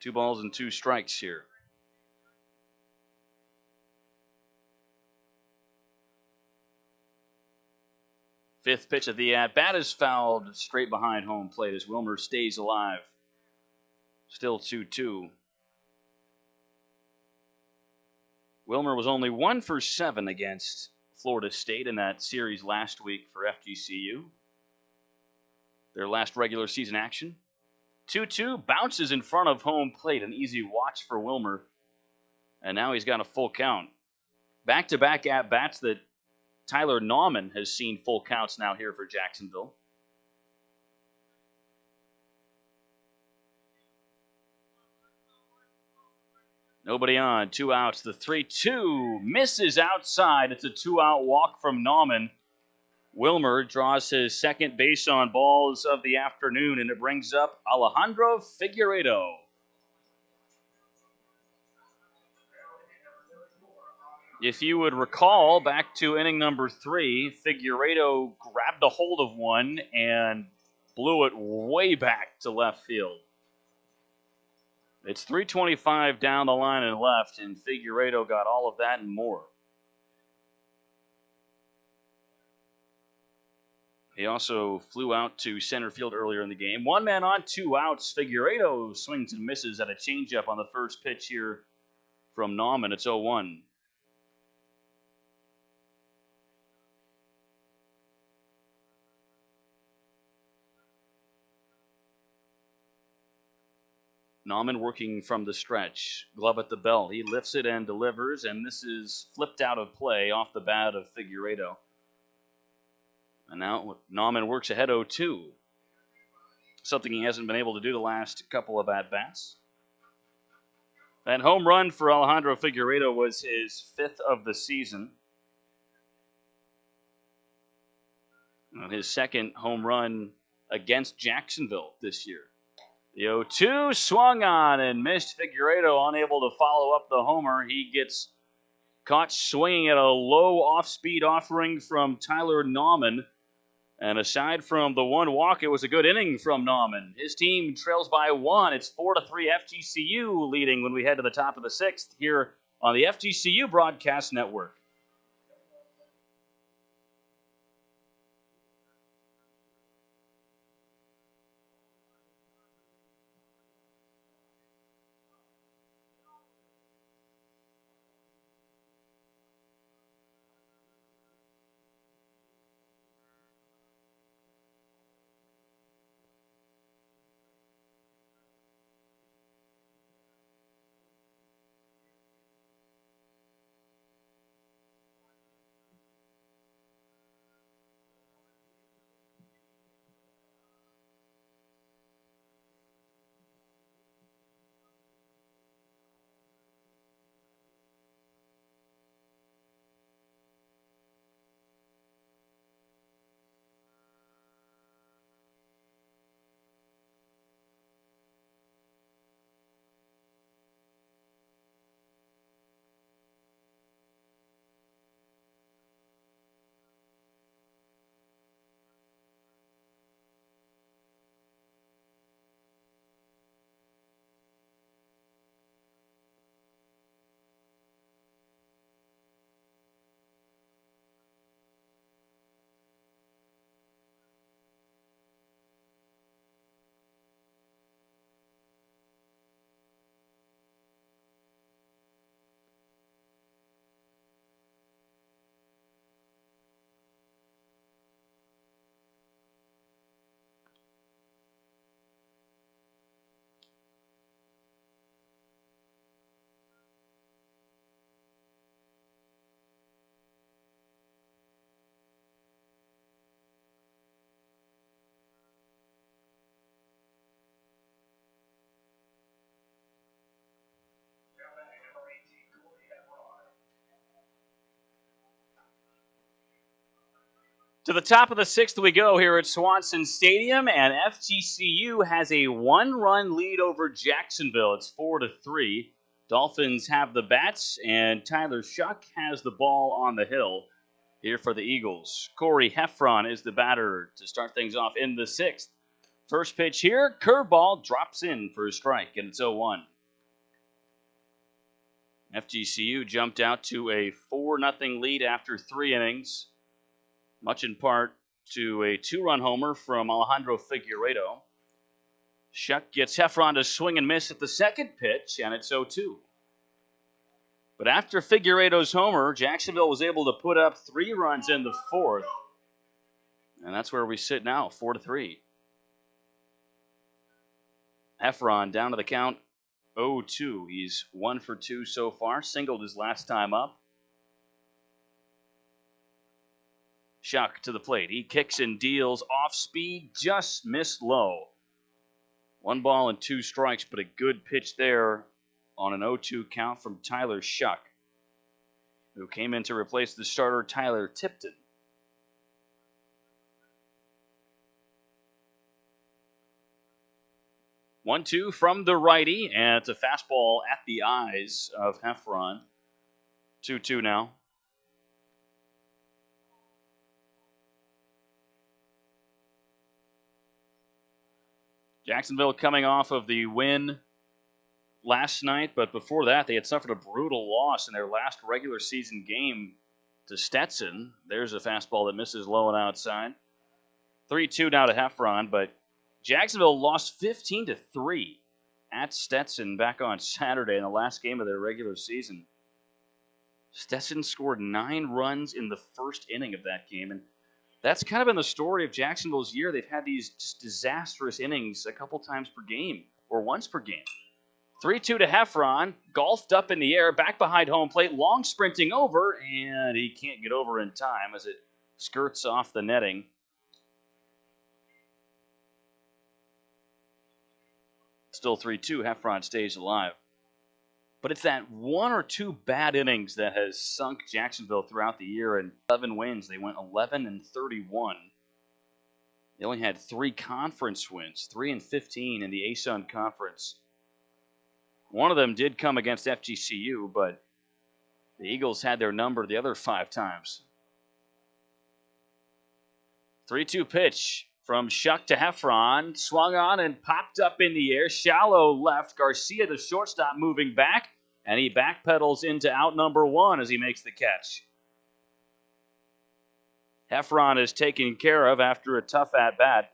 2 balls and 2 strikes here. Fifth pitch of the at-bat is fouled straight behind home plate as Wilmer stays alive. Still 2-2. Wilmer was only 1 for 7 against Florida State in that series last week for FGCU. Their last regular season action. 2-2, bounces in front of home plate. An easy watch for Wilmer. And now he's got a full count. Back-to-back at-bats that Tyler Nauman has seen full counts now here for Jacksonville. Nobody on, 2 outs. The 3-2 misses outside. It's a 2-out walk from Nauman. Wilmer draws his second base on balls of the afternoon, and it brings up Alejandro Figueredo. If you would recall, back to inning number 3, Figueredo grabbed a hold of one and blew it way back to left field. It's 325 down the line and left, and Figueredo got all of that and more. He also flew out to center field earlier in the game. 1 man on, 2 outs. Figueredo swings and misses at a changeup on the first pitch here from Nauman. It's 0-1. Nauman working from the stretch. Glove at the belt. He lifts it and delivers, and this is flipped out of play off the bat of Figueredo. And now Nauman works ahead 0-2. Something he hasn't been able to do the last couple of at-bats. That home run for Alejandro Figueredo was his 5th of the season. And his 2nd home run against Jacksonville this year. The 0-2 swung on and missed. Figueredo unable to follow up the homer. He gets caught swinging at a low off-speed offering from Tyler Nauman. And aside from the one walk, it was a good inning from Nauman. His team trails by 1. It's 4-3 FGCU leading when we head to the top of the 6th here on the FGCU Broadcast Network. To the top of the 6th we go here at Swanson Stadium, and FGCU has a 1-run lead over Jacksonville. It's 4-3. Dolphins have the bats, and Tyler Shuck has the ball on the hill here for the Eagles. Corey Heffron is the batter to start things off in the 6th. First pitch here, curveball drops in for a strike, and it's 0-1. FGCU jumped out to a 4-0 lead after 3 innings, much in part to a 2-run homer from Alejandro Figueredo. Shuck gets Heffron to swing and miss at the 2nd pitch, and it's 0-2. But after Figueredo's homer, Jacksonville was able to put up 3 runs in the 4th. And that's where we sit now, 4-3. Heffron down to the count, 0-2. He's 1 for 2 so far, singled his last time up. Shuck to the plate. He kicks and deals off speed, just missed low. 1 ball and 2 strikes, but a good pitch there on an 0-2 count from Tyler Shuck, who came in to replace the starter Tyler Tipton. One-two from the righty, and it's a fastball at the eyes of Heffron. 2-2 now. Jacksonville coming off of the win last night, but before that, they had suffered a brutal loss in their last regular season game to Stetson. There's a fastball that misses low and outside. 3-2 now to Heffron, but Jacksonville lost 15-3 at Stetson back on Saturday in the last game of their regular season. Stetson scored 9 runs in the first inning of that game, and that's kind of been the story of Jacksonville's year. They've had these just disastrous innings a couple times per game, or once per game. 3-2 to Heffron, golfed up in the air, back behind home plate, long sprinting over, and he can't get over in time as it skirts off the netting. Still 3-2. Heffron stays alive. But it's that one or two bad innings that has sunk Jacksonville throughout the year. And 11 wins. They went 11-31. They only had 3 conference wins, 3-15 in the ASUN conference. One of them did come against FGCU, but the Eagles had their number the other 5 times. 3-2 pitch from Shuck to Heffron. Swung on and popped up in the air. Shallow left. Garcia, the shortstop, moving back. And he backpedals into out number 1 as he makes the catch. Heffron is taken care of after a tough at-bat.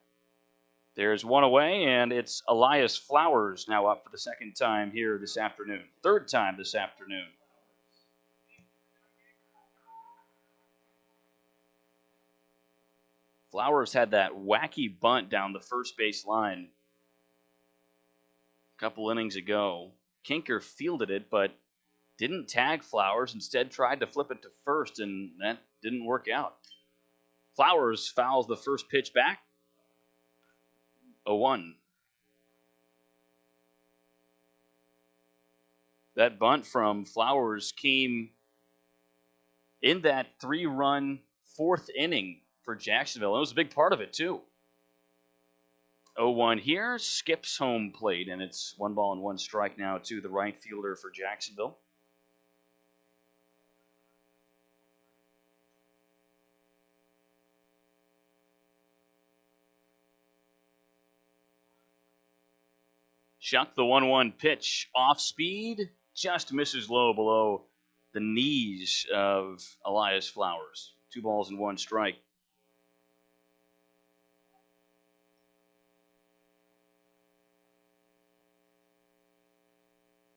There's one away, and it's Elias Flowers now up for the second time here this afternoon. Third time this afternoon. Flowers had that wacky bunt down the first base line a couple innings ago. Kinker fielded it, but didn't tag Flowers. Instead, tried to flip it to first, and that didn't work out. Flowers fouls the first pitch back. 0-1. That bunt from Flowers came in that 3-run 4th inning for Jacksonville. It was a big part of it, too. 0-1 here. Skips home plate, and it's 1 ball and 1 strike now to the right fielder for Jacksonville. Shuck, the 1-1 pitch. Off speed, just misses low below the knees of Elias Flowers. 2 balls and 1 strike.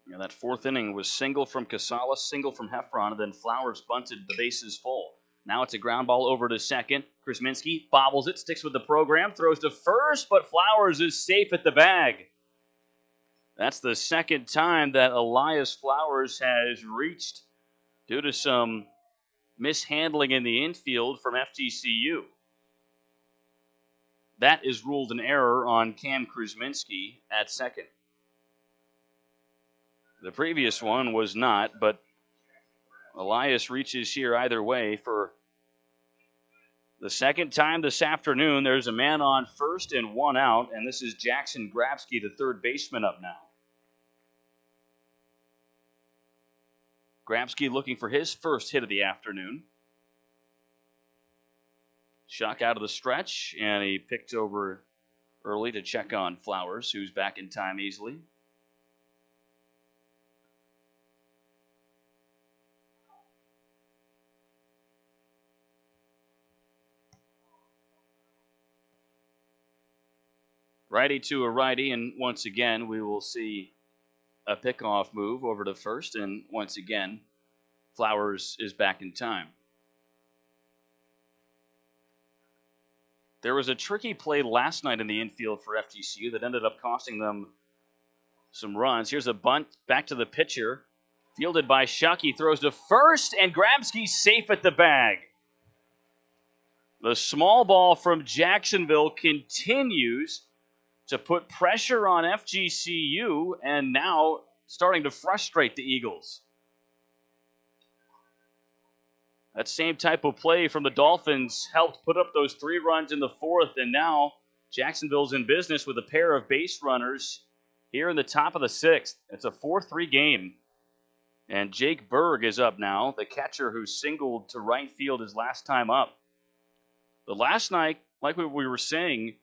Yeah, that 4th inning was single from Casales, single from Heffron, and then Flowers bunted the bases full. Now it's a ground ball over to second. Krazminski bobbles it, sticks with the program, throws to first, but Flowers is safe at the bag. That's the second time that Elias Flowers has reached due to some mishandling in the infield from FGCU. That is ruled an error on Cam Krazminski at second. The previous one was not, but Elias reaches here either way for the second time this afternoon. There's a man on first and 1 out, and this is Jackson Gratsky, the third baseman, up now. Gratsky looking for his first hit of the afternoon. Shuck out of the stretch, and he picked over early to check on Flowers, who's back in time easily. Righty to a righty, and once again we will see a pickoff move over to first, and once again Flowers is back in time. There was a tricky play last night in the infield for FGCU that ended up costing them some runs. Here's a bunt back to the pitcher, fielded by Shuck. He throws to first, and Gratsky's safe at the bag. The small ball from Jacksonville continues to put pressure on FGCU, and now starting to frustrate the Eagles. That same type of play from the Dolphins helped put up those 3 runs in the 4th, and now Jacksonville's in business with a pair of base runners here in the top of the 6th. It's a 4-3 game, and Jake Berg is up now, the catcher who singled to right field his last time up. But last night, like we were saying,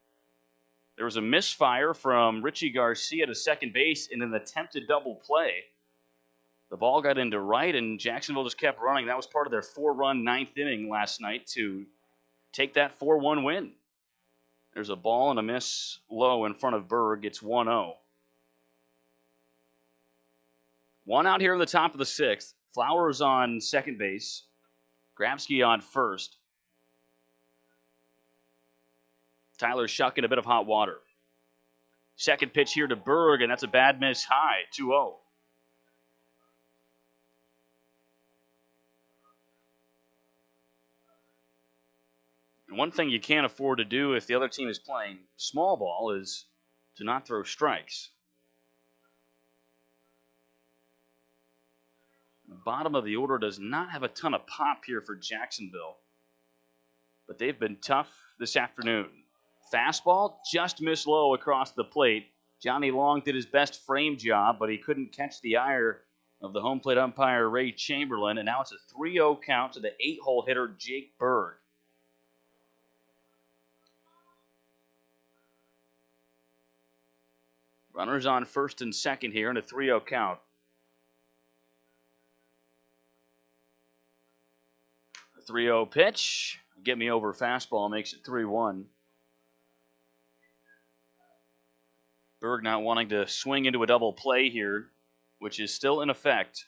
there was a misfire from Richie Garcia to second base in an attempted double play. The ball got into right, and Jacksonville just kept running. That was part of their 4-run 9th inning last night to take that 4-1 win. There's a ball and a miss low in front of Berg. It's 1-0. 1 out here in the top of the 6th. Flowers on second base. Gratsky on first. Tyler Shuck in a bit of hot water. Second pitch here to Berg, and that's a bad miss high, 2-0. And one thing you can't afford to do if the other team is playing small ball is to not throw strikes. The bottom of the order does not have a ton of pop here for Jacksonville, but they've been tough this afternoon. Fastball just missed low across the plate. Johnny Long did his best frame job, but he couldn't catch the ire of the home plate umpire Ray Chamberlain, and now it's a 3-0 count to the 8-hole hitter Jake Berg. Runners on first and second here in a 3-0 count. A 3-0 pitch. Get me over fastball makes it 3-1. Berg not wanting to swing into a double play here, which is still in effect.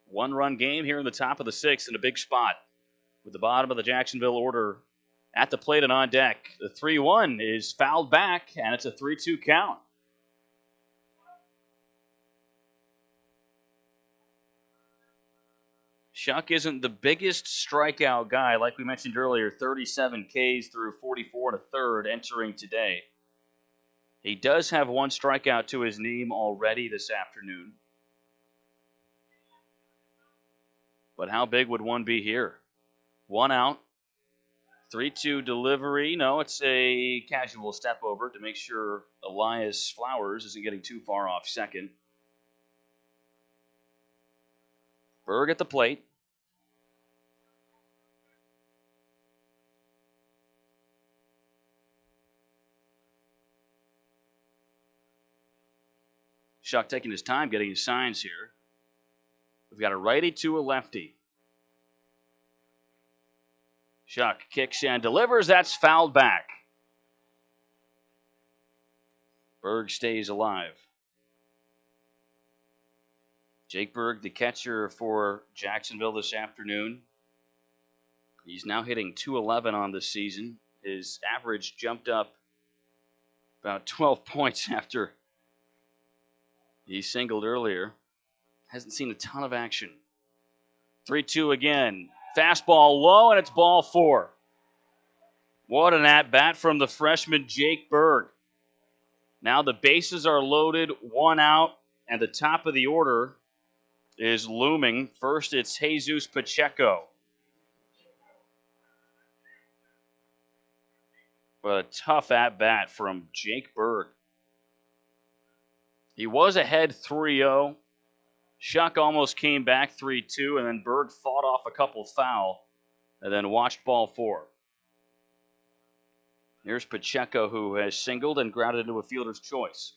One-run game here in the top of the sixth in a big spot with the bottom of the Jacksonville order at the plate and on deck. The 3-1 is fouled back, and it's a 3-2 count. Shuck isn't the biggest strikeout guy, like we mentioned earlier, 37 Ks through 44 and a third entering today. He does have one strikeout to his name already this afternoon. But how big would one be here? One out. 3-2 delivery. No, it's a casual step over to make sure Elias Flowers isn't getting too far off second. Berg at the plate. Shuck taking his time getting his signs here. We've got a righty to a lefty. Shuck kicks and delivers. That's fouled back. Berg stays alive. Jake Berg, the catcher for Jacksonville this afternoon. He's now hitting .211 on the season. His average jumped up about 12 points after he singled earlier. Hasn't seen a ton of action. 3-2 again. Fastball low, and it's ball 4. What an at-bat from the freshman Jake Berg. Now the bases are loaded, one out, and the top of the order is looming. First, it's Jesus Pacheco. But a tough at-bat from Jake Berg. He was ahead 3-0. Shuck almost came back 3-2, and then Berg fought off a couple foul and then watched ball 4. Here's Pacheco, who has singled and grounded into a fielder's choice.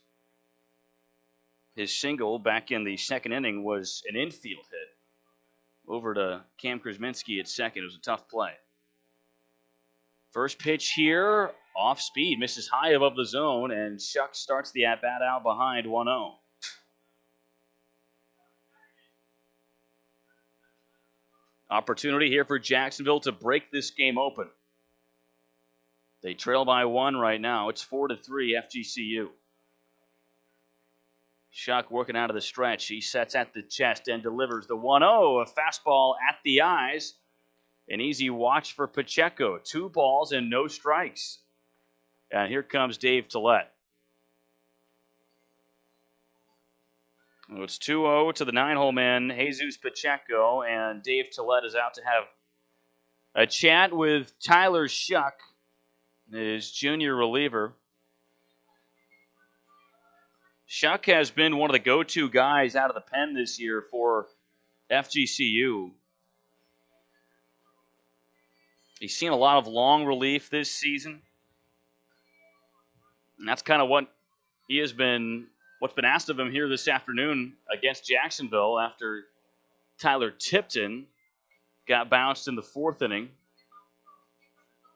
His single back in the second inning was an infield hit over to Cam Krazminski at second. It was a tough play. First pitch here, off speed, misses high above the zone, and Shuck starts the at-bat out behind 1-0. Opportunity here for Jacksonville to break this game open. They trail by 1 right now. It's 4-3 FGCU. Shuck working out of the stretch. He sets at the chest and delivers the 1-0. A fastball at the eyes. An easy watch for Pacheco. 2 balls and no strikes. And here comes Dave Tillett. Well, it's 2-0 to the 9-hole man, Jesus Pacheco, and Dave Tillett is out to have a chat with Tyler Shuck, his junior reliever. Shuck has been one of the go-to guys out of the pen this year for FGCU. He's seen a lot of long relief this season. And that's kind of what he has been, what's been asked of him here this afternoon against Jacksonville after Tyler Tipton got bounced in the 4th inning.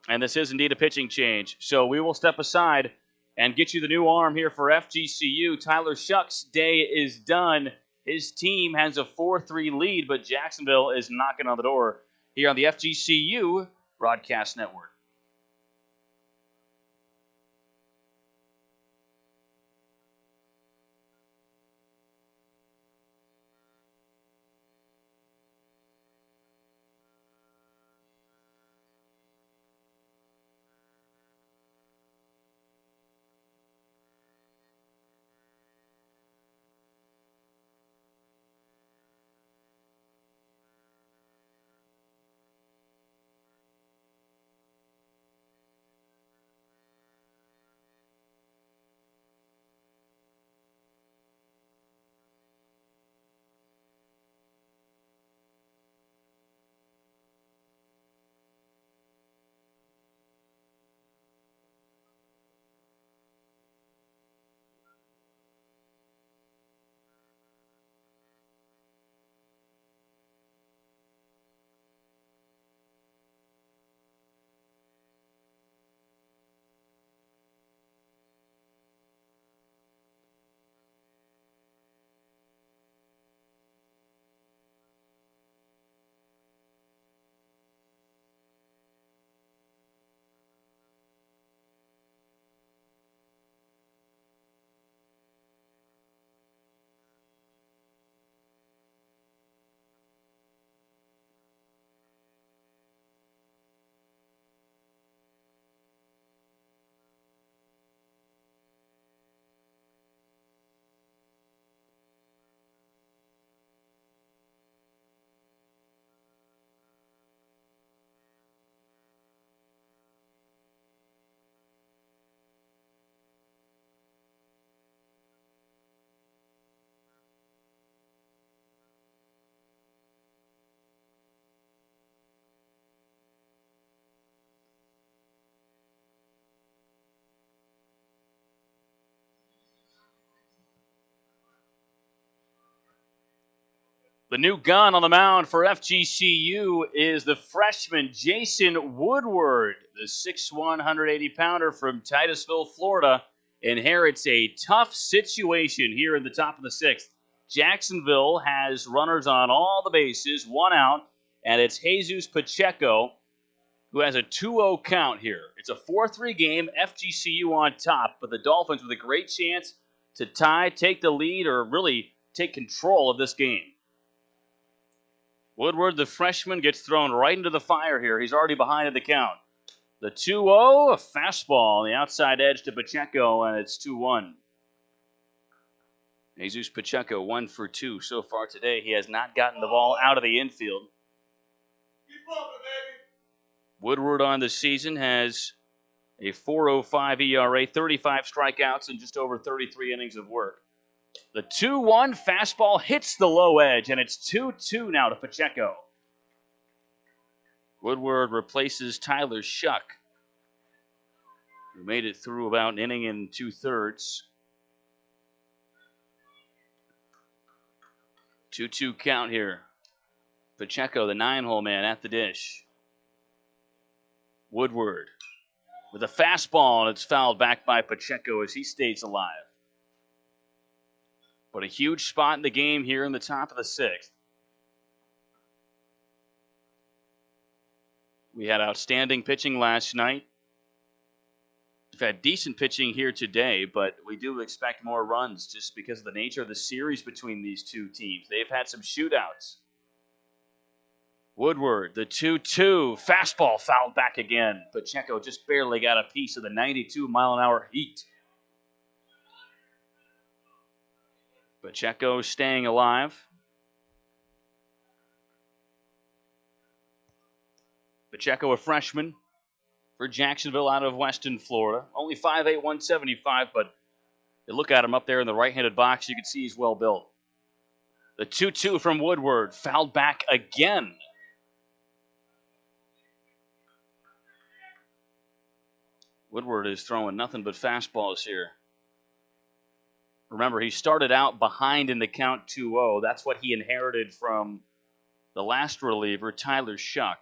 And this is indeed a pitching change. So we will step aside and get you the new arm here for FGCU. Tyler Shuck's day is done. His team has a 4-3 lead, but Jacksonville is knocking on the door here on the FGCU Broadcast Network. The new gun on the mound for FGCU is the freshman Jason Woodward. The 6'1", 180-pounder from Titusville, Florida, inherits a tough situation here in the top of the sixth. Jacksonville has runners on all the bases, one out, and it's Jesus Pacheco who has a 2-0 count here. It's a 4-3 game, FGCU on top, but the Dolphins with a great chance to tie, take the lead, or really take control of this game. Woodward, the freshman, gets thrown right into the fire here. He's already behind in the count. The 2-0, a fastball on the outside edge to Pacheco, and it's 2-1. Jesus Pacheco, 1 for 2 so far today. He has not gotten the ball out of the infield. Keep up, baby. Woodward on the season has a 4.05 ERA, 35 strikeouts, and just over 33 innings of work. The 2-1 fastball hits the low edge, and it's 2-2 now to Pacheco. Woodward replaces Tyler Shuck, who made it through about an inning and 2/3. 2-2 count here. Pacheco, the 9-hole man, at the dish. Woodward with a fastball, and it's fouled back by Pacheco as he stays alive. But a huge spot in the game here in the top of the sixth. We had outstanding pitching last night. We've had decent pitching here today, but we do expect more runs just because of the nature of the series between these two teams. They've had some shootouts. Woodward, the 2-2, fastball fouled back again. Pacheco just barely got a piece of the 92-mile-an-hour heat. Pacheco staying alive. Pacheco, a freshman for Jacksonville out of Weston, Florida. Only 5'8", 175, but you look at him up there in the right-handed box, you can see he's well built. The 2-2 from Woodward, fouled back again. Woodward is throwing nothing but fastballs here. Remember, he started out behind in the count 2-0. That's what he inherited from the last reliever, Tyler Shuck.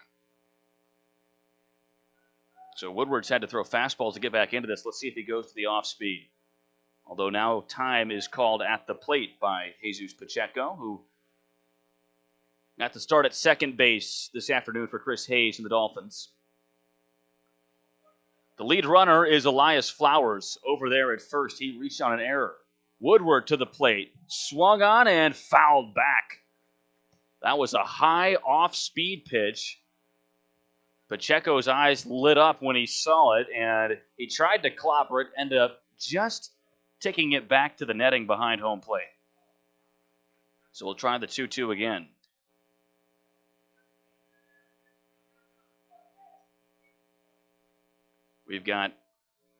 So Woodward's had to throw fastballs to get back into this. Let's see if he goes to the off-speed. Although now time is called at the plate by Jesus Pacheco, who got to start at second base this afternoon for Chris Hayes and the Dolphins. The lead runner is Elias Flowers over there at first. He reached on an error. Woodward to the plate, swung on and fouled back. That was a high off-speed pitch. Pacheco's eyes lit up when he saw it, and he tried to clobber it, ended up just taking it back to the netting behind home plate. So we'll try the 2-2 again. We've got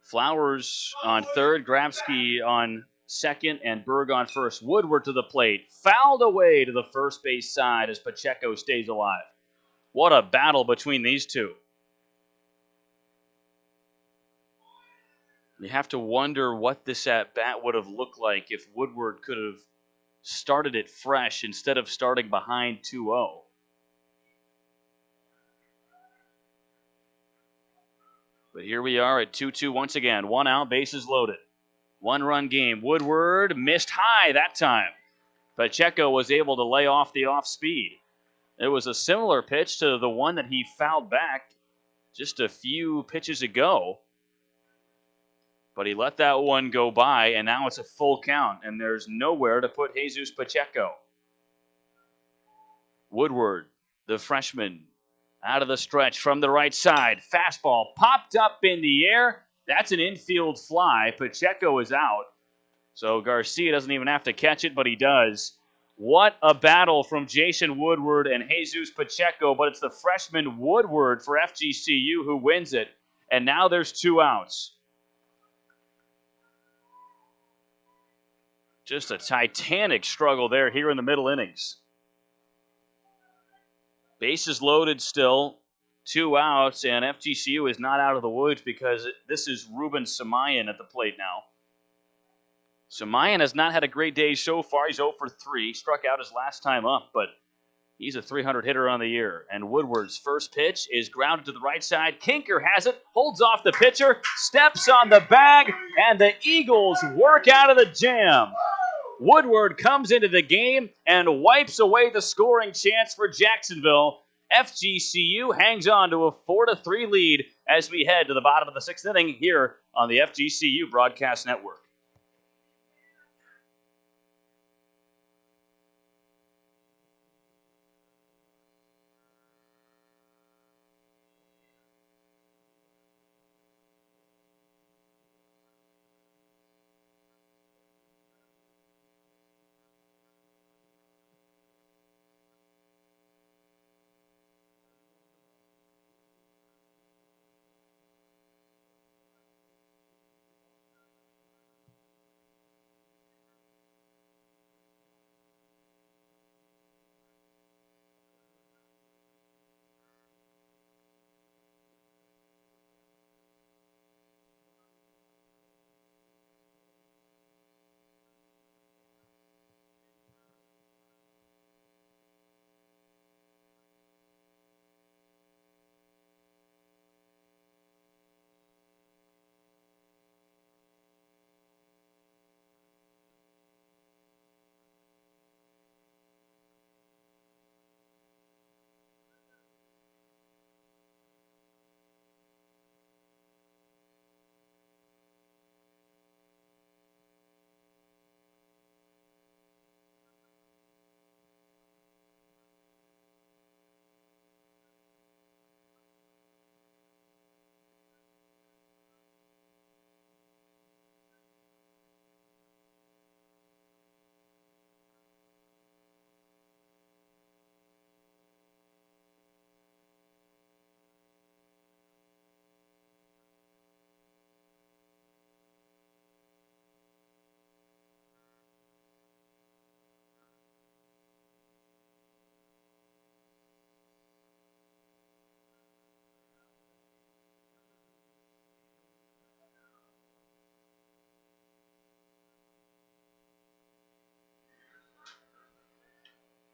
Flowers on third, Gratsky on second, and Berg on first. Woodward to the plate, fouled away to the first base side as Pacheco stays alive. What a battle between these two. You have to wonder what this at-bat would have looked like if Woodward could have started it fresh instead of starting behind 2-0. But here we are at 2-2 once again. One out, bases loaded. One-run game. Woodward missed high that time. Pacheco was able to lay off the off-speed. It was a similar pitch to the one that he fouled back just a few pitches ago. But he let that one go by, and now it's a full count, and there's nowhere to put Jesus Pacheco. Woodward, the freshman, out of the stretch from the right side. Fastball popped up in the air. That's an infield fly. Pacheco is out. So Garcia doesn't even have to catch it, but he does. What a battle from Jason Woodward and Jesus Pacheco, but it's the freshman Woodward for FGCU who wins it. And now there's 2 outs. Just a titanic struggle there here in the middle innings. Bases loaded still, 2 outs, and FGCU is not out of the woods because this is Ruben Samayan at the plate now. Samayan has not had a great day so far. He's 0 for 3. Struck out his last time up, but he's a 300 hitter on the year. And Woodward's first pitch is grounded to the right side. Kinker has it, holds off the pitcher, steps on the bag, and the Eagles work out of the jam. Woodward comes into the game and wipes away the scoring chance for Jacksonville. FGCU hangs on to a 4-3 lead as we head to the bottom of the 6th inning here on the FGCU Broadcast Network.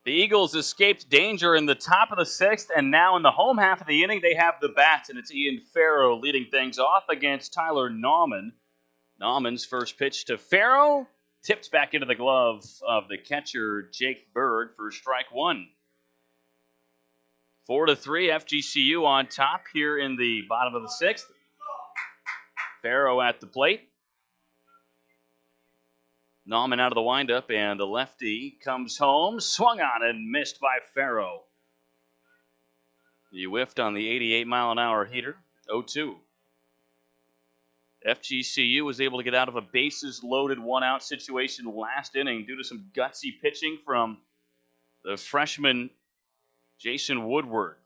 The Eagles escaped danger in the top of the 6th, and now in the home half of the inning, they have the bats, and it's Ian Farrow leading things off against Tyler Nauman. Nauman's first pitch to Farrow, tipped back into the glove of the catcher, Jake Berg, for strike one. 4-3, FGCU on top here in the bottom of the 6th. Farrow at the plate. Nauman out of the windup, and the lefty comes home, swung on and missed by Farrow. He whiffed on the 88-mile-an-hour heater, 0-2. FGCU was able to get out of a bases-loaded one-out situation last inning due to some gutsy pitching from the freshman Jason Woodward.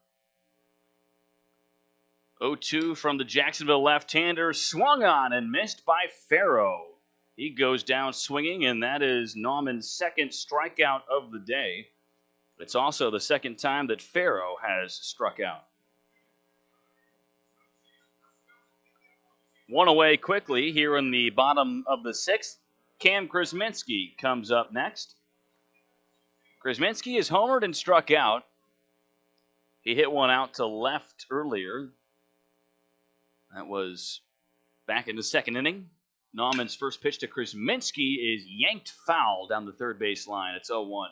0-2 from the Jacksonville left-hander, swung on and missed by Farrow. He goes down swinging, and that is Nauman's second strikeout of the day. It's also the second time that Farrow has struck out. One away quickly here in the bottom of the 6th. Cam Krazminski comes up next. Krazminski is homered and struck out. He hit one out to left earlier. That was back in the 2nd inning. Nauman's first pitch to Krazminski is yanked foul down the third base line. It's 0-1.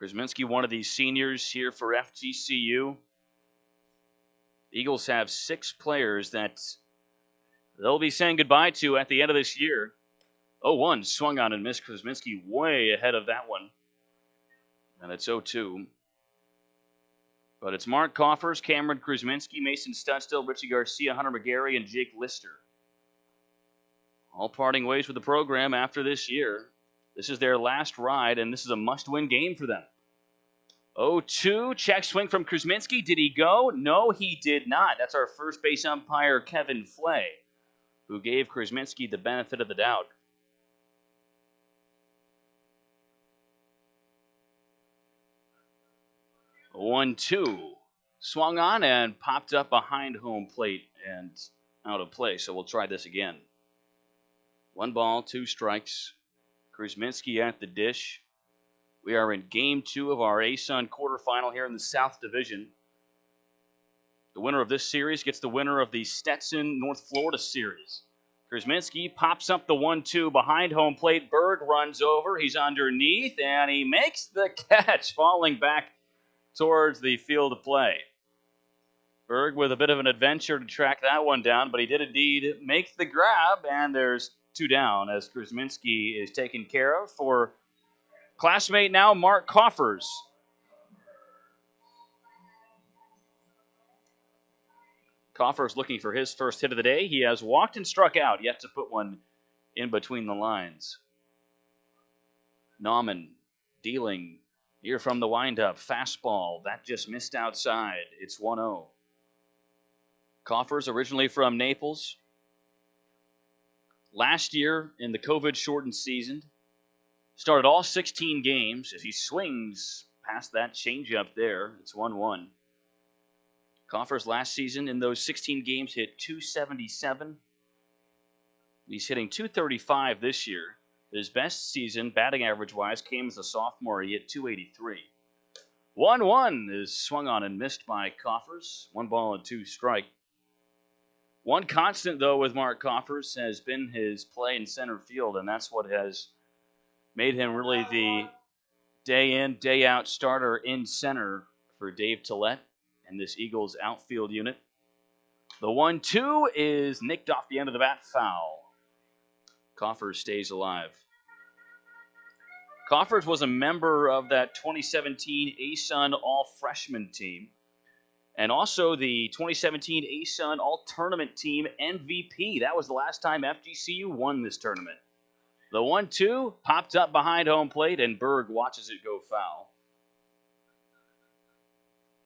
Krazminski, one of these seniors here for FGCU. The Eagles have 6 players that they'll be saying goodbye to at the end of this year. 0-1, swung on and missed. Krazminski way ahead of that one. And it's 0-2. But it's Mark Coffers, Cameron Krazminski, Mason Studstill, Richie Garcia, Hunter McGarry, and Jake Lister. All parting ways with the program after this year. This is their last ride, and this is a must-win game for them. 0-2, check swing from Krazminski. Did he go? No, he did not. That's our first base umpire, Kevin Flay, who gave Krazminski the benefit of the doubt. 1-2. Swung on and popped up behind home plate and out of play. So we'll try this again. 1 ball, 2 strikes. Krazminski at the dish. We are in Game 2 of our ASUN quarterfinal here in the South Division. The winner of this series gets the winner of the Stetson, North Florida series. Krazminski pops up the 1-2 behind home plate. Berg runs over. He's underneath, and he makes the catch, falling back towards the field of play. Berg with a bit of an adventure to track that one down, but he did indeed make the grab, and there's 2 down as Krazminski is taken care of for classmate now, Mark Coffers. Coffers looking for his first hit of the day. He has walked and struck out, yet to put one in between the lines. Nauman dealing here from the windup. Fastball, that just missed outside. It's 1-0. Coffers originally from Naples. Last year in the COVID-shortened season, started all 16 games as he swings past that changeup there. It's 1-1. Coffers last season in those 16 games hit .277. He's hitting .235 this year. His best season, batting average-wise, came as a sophomore. He hit .283. 1-1 is swung on and missed by Coffers. 1 ball and 2 strike. One constant, though, with Mark Coffers has been his play in center field, and that's what has made him really the day-in, day-out starter in center for Dave Tillett and this Eagles outfield unit. The 1-2 is nicked off the end of the bat, foul. Coffers stays alive. Coffers was a member of that 2017 ASUN All-Freshman team and also the 2017 ASUN All-Tournament Team MVP. That was the last time FGCU won this tournament. The 1-2 popped up behind home plate, and Berg watches it go foul.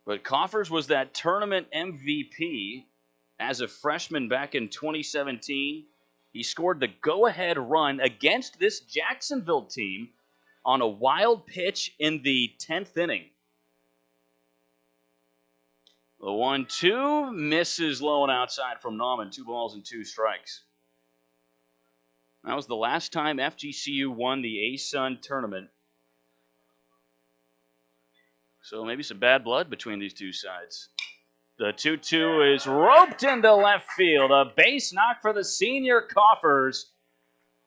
But Coffers was that tournament MVP as a freshman back in 2017. He scored the go-ahead run against this Jacksonville team on a wild pitch in the 10th inning. The 1-2 misses low and outside from Nauman. 2 balls and 2 strikes. That was the last time FGCU won the ASUN tournament. So maybe some bad blood between these two sides. The 2-2 is roped into left field. A base knock for the senior Coffers.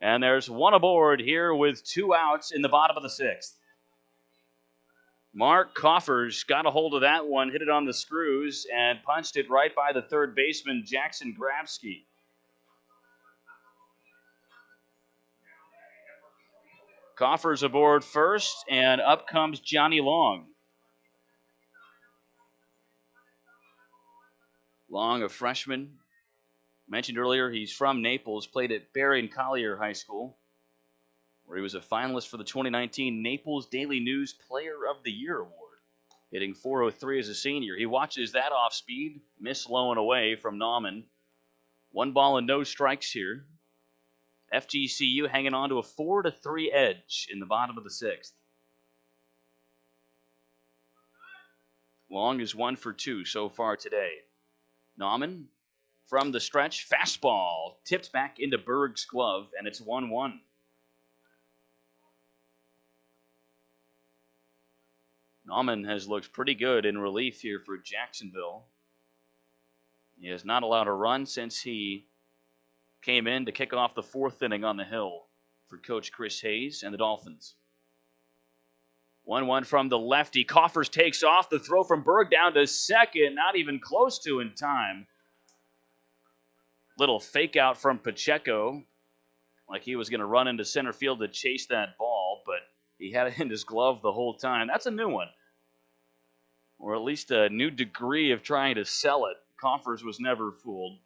And there's 1 aboard here with 2 outs in the bottom of the 6th. Mark Coffers got a hold of that one, hit it on the screws, and punched it right by the third baseman, Jackson Gratsky. Coffers aboard first, and up comes Johnny Long. Long, a freshman. Mentioned earlier, he's from Naples, played at Barry and Collier High School, where he was a finalist for the 2019 Naples Daily News Player of the Year Award, hitting .403 as a senior. He watches that off speed, miss low and away from Nauman. 1 ball and no strikes here. FGCU hanging on to a 4-3 edge in the bottom of the 6th. Long is 1 for 2 so far today. Nauman from the stretch, fastball, tipped back into Berg's glove, and it's 1-1. Nauman has looked pretty good in relief here for Jacksonville. He has not allowed a run since he came in to kick off the 4th inning on the hill for Coach Chris Hayes and the Dolphins. 1-1 from the lefty. Coffers takes off. The throw from Berg down to second. Not even close to in time. Little fake out from Pacheco. Like he was going to run into center field to chase that ball, but he had it in his glove the whole time. That's a new one. Or at least a new degree of trying to sell it. Coffers was never fooled.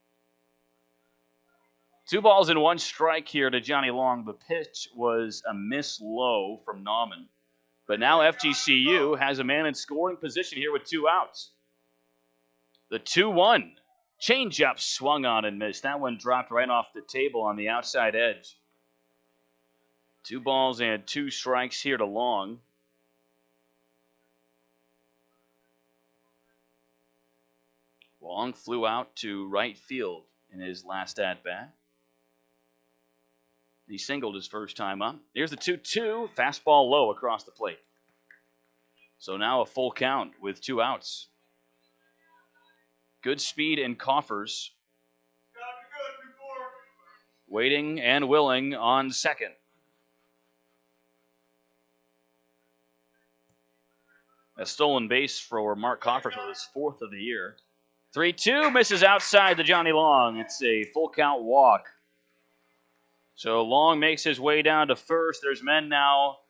2 balls and 1 strike here to Johnny Long. The pitch was a miss low from Nauman. But now FGCU has a man in scoring position here with 2 outs. The 2-1. Changeup swung on and missed. That one dropped right off the table on the outside edge. 2 balls and 2 strikes here to Long. Long flew out to right field in his last at-bat. He singled his first time up. Here's the 2-2. Fastball low across the plate. So now a full count with 2 outs. Good speed in Coffers. Waiting and willing on second. A stolen base for Mark Coffers with his 4th of the year. 3-2 misses outside to Johnny Long. It's a full count walk. So Long makes his way down to first. There's men now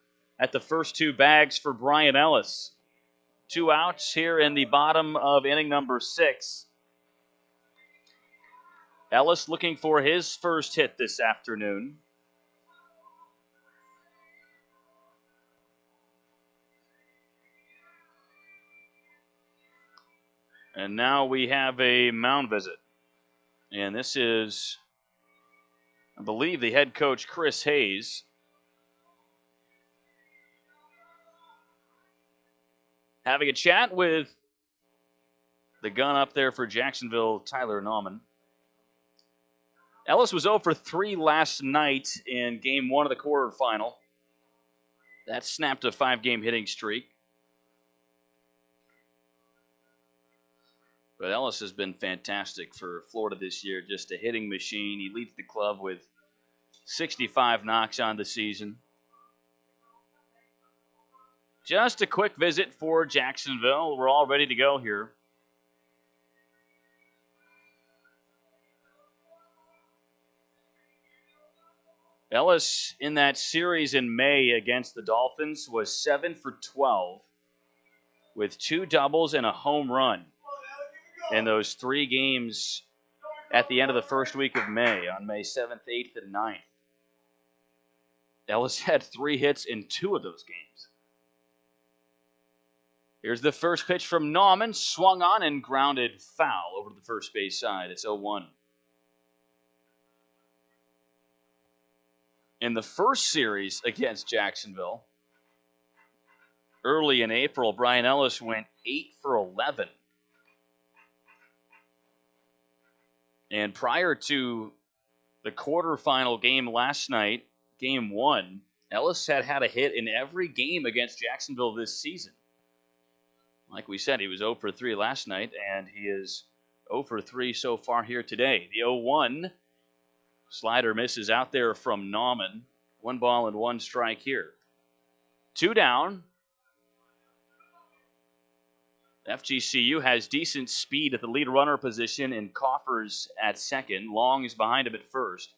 at the first 2 bags for Brian Ellis. 2 outs here in the bottom of inning number 6. Ellis looking for his first hit this afternoon. And now we have a mound visit. And this is, I believe, the head coach, Chris Hayes. Having a chat with the gun up there for Jacksonville, Tyler Nauman. Ellis was 0 for 3 last night in Game 1 of the quarterfinal. That snapped a 5-game hitting streak. But Ellis has been fantastic for Florida this year, just a hitting machine. He leads the club with 65 knocks on the season. Just a quick visit for Jacksonville. We're all ready to go here. Ellis, in that series in May against the Dolphins, was 7 for 12 with 2 doubles and a home run in those 3 games at the end of the first week of May, on May 7th, 8th, and 9th. Ellis had 3 hits in 2 of those games. Here's the first pitch from Nauman, swung on and grounded foul over to the first base side. It's 0-1. In the first series against Jacksonville, early in April, Brian Ellis went 8 for 11. And prior to the quarterfinal game last night, Game 1, Ellis had a hit in every game against Jacksonville this season. Like we said, he was 0 for 3 last night, and he is 0 for 3 so far here today. The 0-1 slider misses out there from Nauman. 1 ball and 1 strike here. 2 down. FGCU has decent speed at the lead runner position, and Coffers at second. Long is behind him at first.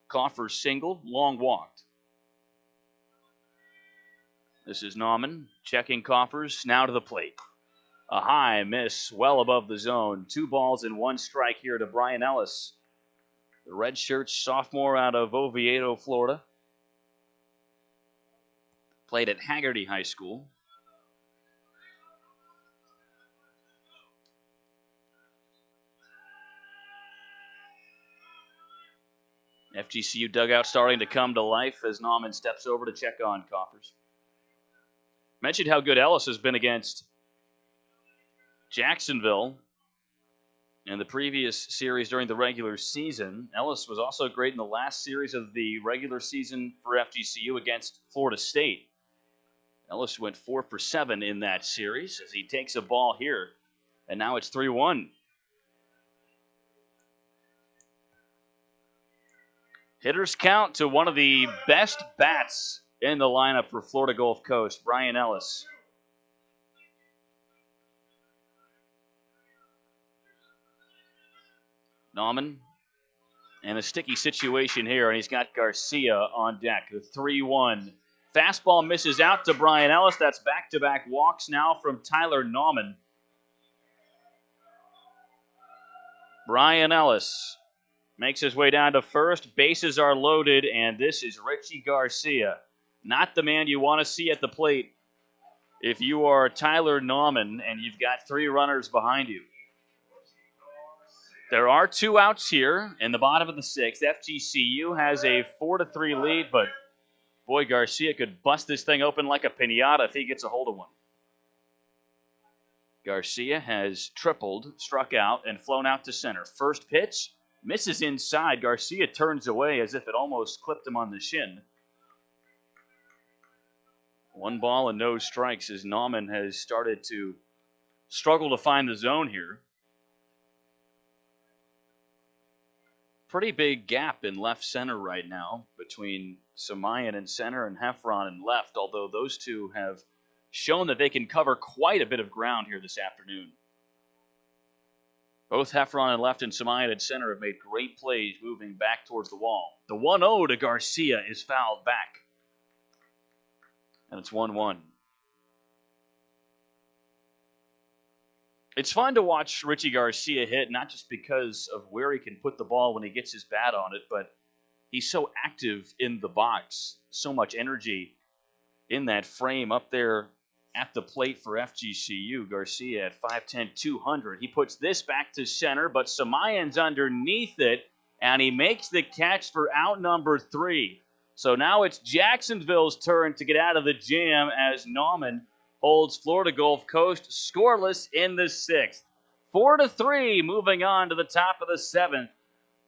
Coffers singled, Long walked. This is Nauman checking Coffers, now to the plate. A high miss well above the zone. 2 balls and 1 strike here to Brian Ellis, the redshirt sophomore out of Oviedo, Florida. Played at Haggerty High School. FGCU dugout starting to come to life as Nauman steps over to check on Coffers. Mentioned how good Ellis has been against Jacksonville in the previous series during the regular season. Ellis was also great in the last series of the regular season for FGCU against Florida State. Ellis went 4 for 7 in that series as he takes a ball here, and now it's 3-1. Hitters count to one of the best bats in the lineup for Florida Gulf Coast, Brian Ellis. Nauman in a sticky situation here, and he's got Garcia on deck. The 3-1. Fastball misses out to Brian Ellis. That's back-to-back walks now from Tyler Nauman. Brian Ellis makes his way down to first. Bases are loaded, and this is Richie Garcia. Not the man you want to see at the plate if you are Tyler Nauman and you've got 3 runners behind you. There are 2 outs here in the bottom of the 6th. FGCU has a 4-3 lead, but boy, Garcia could bust this thing open like a piñata if he gets a hold of one. Garcia has tripled, struck out, and flown out to center. First pitch misses inside. Garcia turns away as if it almost clipped him on the shin. 1 ball and no strikes as Nauman has started to struggle to find the zone here. Pretty big gap in left center right now between Samayan in center and Heffron in left, although those two have shown that they can cover quite a bit of ground here this afternoon. Both Heffron in left and Samayan in center have made great plays moving back towards the wall. The 1-0 to Garcia is fouled back. And it's 1-1. It's fun to watch Richie Garcia hit, not just because of where he can put the ball when he gets his bat on it, but he's so active in the box. So much energy in that frame up there at the plate for FGCU. Garcia at 5'10", 200. He puts this back to center, but Samayan's underneath it, and he makes the catch for out number 3. So now it's Jacksonville's turn to get out of the jam as Nauman holds Florida Gulf Coast scoreless in the 6th. 4-3, moving on to the top of the 7th.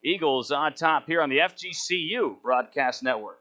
Eagles on top here on the FGCU Broadcast Network.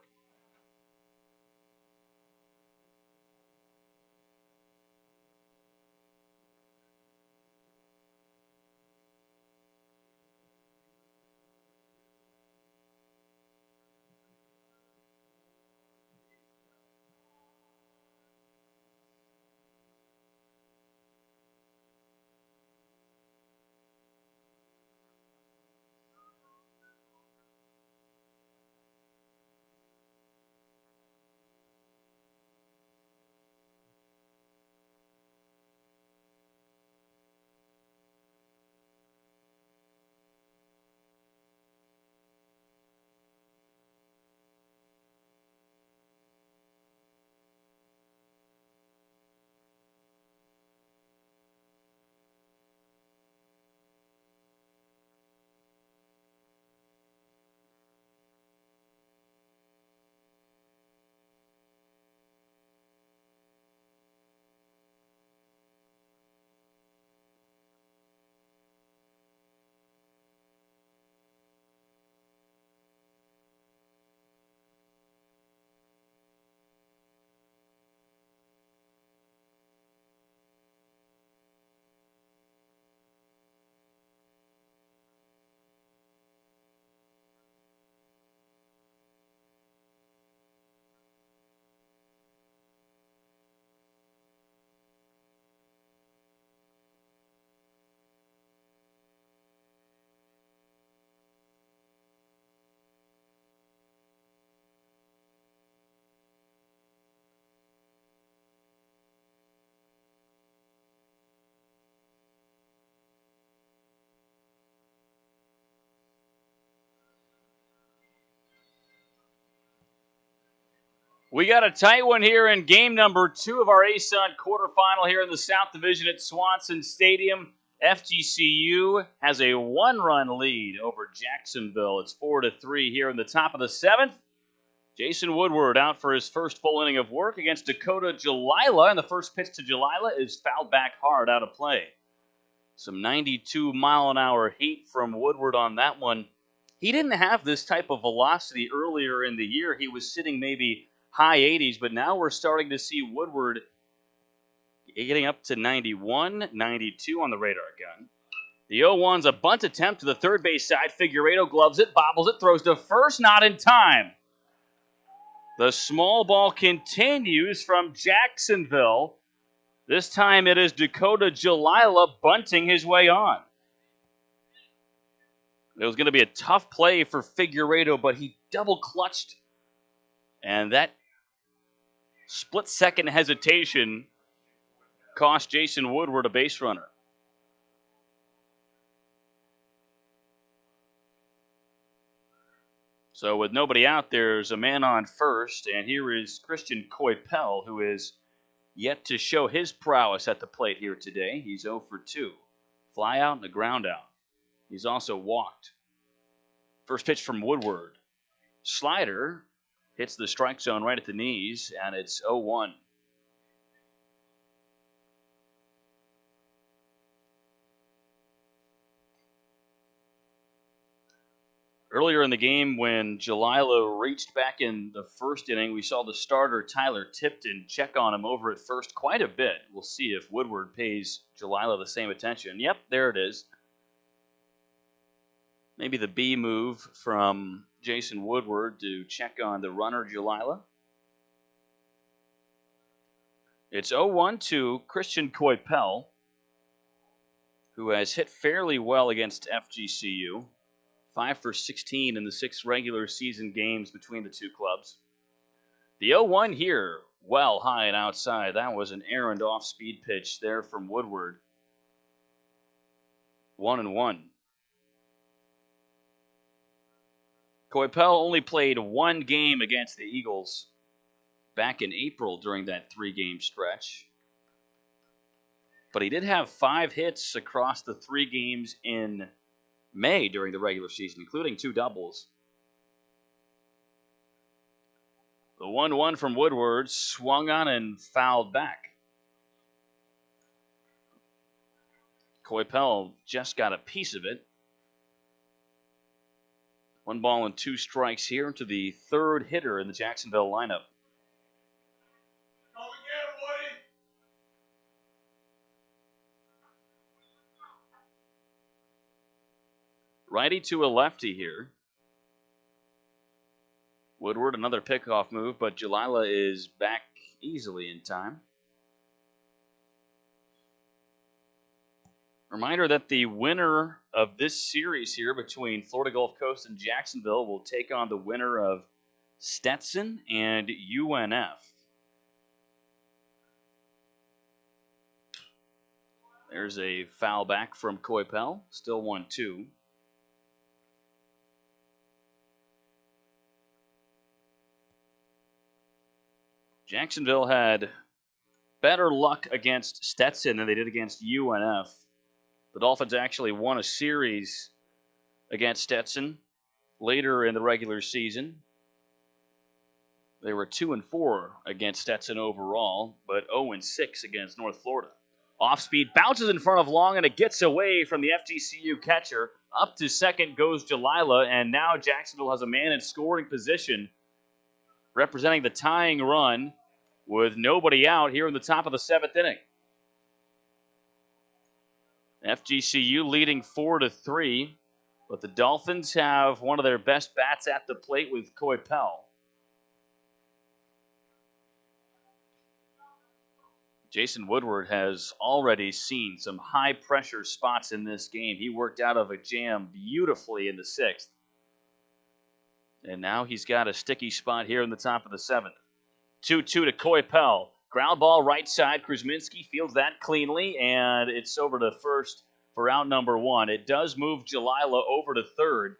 We got a tight one here in game number 2 of our ASUN quarterfinal here in the South Division at Swanson Stadium. FGCU has a 1-run lead over Jacksonville. It's 4-3 here in the top of the 7th. Jason Woodward out for his first full inning of work against Dakota Jalila, and the first pitch to Jalila is fouled back hard out of play. Some 92-mile-an-hour heat from Woodward on that one. He didn't have this type of velocity earlier in the year. He was sitting maybe high 80s, but now we're starting to see Woodward getting up to 91, 92 on the radar gun. The 0-1's a bunt attempt to the third base side. Figueredo gloves it, bobbles it, throws to first, not in time. The small ball continues from Jacksonville. This time it is Dakota Jalila bunting his way on. It was going to be a tough play for Figueredo, but he double clutched. And that split-second hesitation cost Jason Woodward a base runner. So with nobody out, there's a man on first, and here is Christian Coypel, who is yet to show his prowess at the plate here today. He's 0 for 2. Fly out and a ground out. He's also walked. First pitch from Woodward. Slider hits the strike zone right at the knees, and it's 0-1. Earlier in the game, when Jalila reached back in the first inning, we saw the starter Tyler Tipton check on him over at first quite a bit. We'll see if Woodward pays Jalila the same attention. Yep, there it is. Maybe the B move from Jason Woodward to check on the runner Jalila. It's 0-1 to Christian Coypel, who has hit fairly well against FGCU. 5 for 16 in the 6 regular season games between the two clubs. The 0-1 here, well high and outside. That was an errand off-speed pitch there from Woodward. 1-1. Coypel only played 1 game against the Eagles back in April during that 3-game stretch. But he did have 5 hits across the 3 games in May during the regular season, including 2 doubles. The 1-1 from Woodward swung on and fouled back. Coypel just got a piece of it. 1 ball and 2 strikes here to the 3rd hitter in the Jacksonville lineup. Come again, Woody. Righty to a lefty here. Woodward, another pickoff move, but Jalila is back easily in time. Reminder that the winner of this series here between Florida Gulf Coast and Jacksonville will take on the winner of Stetson and UNF. There's a foul back from Coypel, still 1-2. Jacksonville had better luck against Stetson than they did against UNF. The Dolphins actually won a series against Stetson later in the regular season. They were 2-4 against Stetson overall, but 0-6 against North Florida. Off-speed bounces in front of Long, and it gets away from the FGCU catcher. Up to second goes Jalila, and now Jacksonville has a man in scoring position representing the tying run with nobody out here in the top of the 7th inning. FGCU leading 4-3, but the Dolphins have one of their best bats at the plate with Coypel. Jason Woodward has already seen some high-pressure spots in this game. He worked out of a jam beautifully in the 6th. And now he's got a sticky spot here in the top of the 7th. 2-2 to Coypel. Ground ball right side. Krazminski fields that cleanly, and it's over to first for out number 1. It does move Jalila over to third.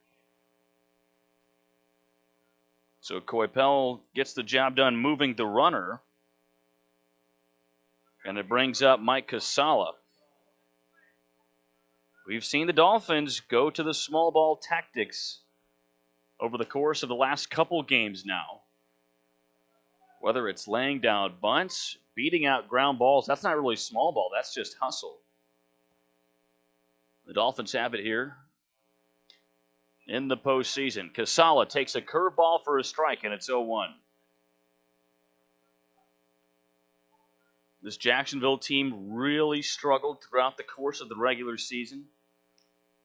So Coypel gets the job done moving the runner. And it brings up Mike Casala. We've seen the Dolphins go to the small ball tactics over the course of the last couple games now. Whether it's laying down bunts, beating out ground balls, that's not really small ball, that's just hustle. The Dolphins have it here in the postseason. Casala takes a curveball for a strike, and it's 0-1. This Jacksonville team really struggled throughout the course of the regular season,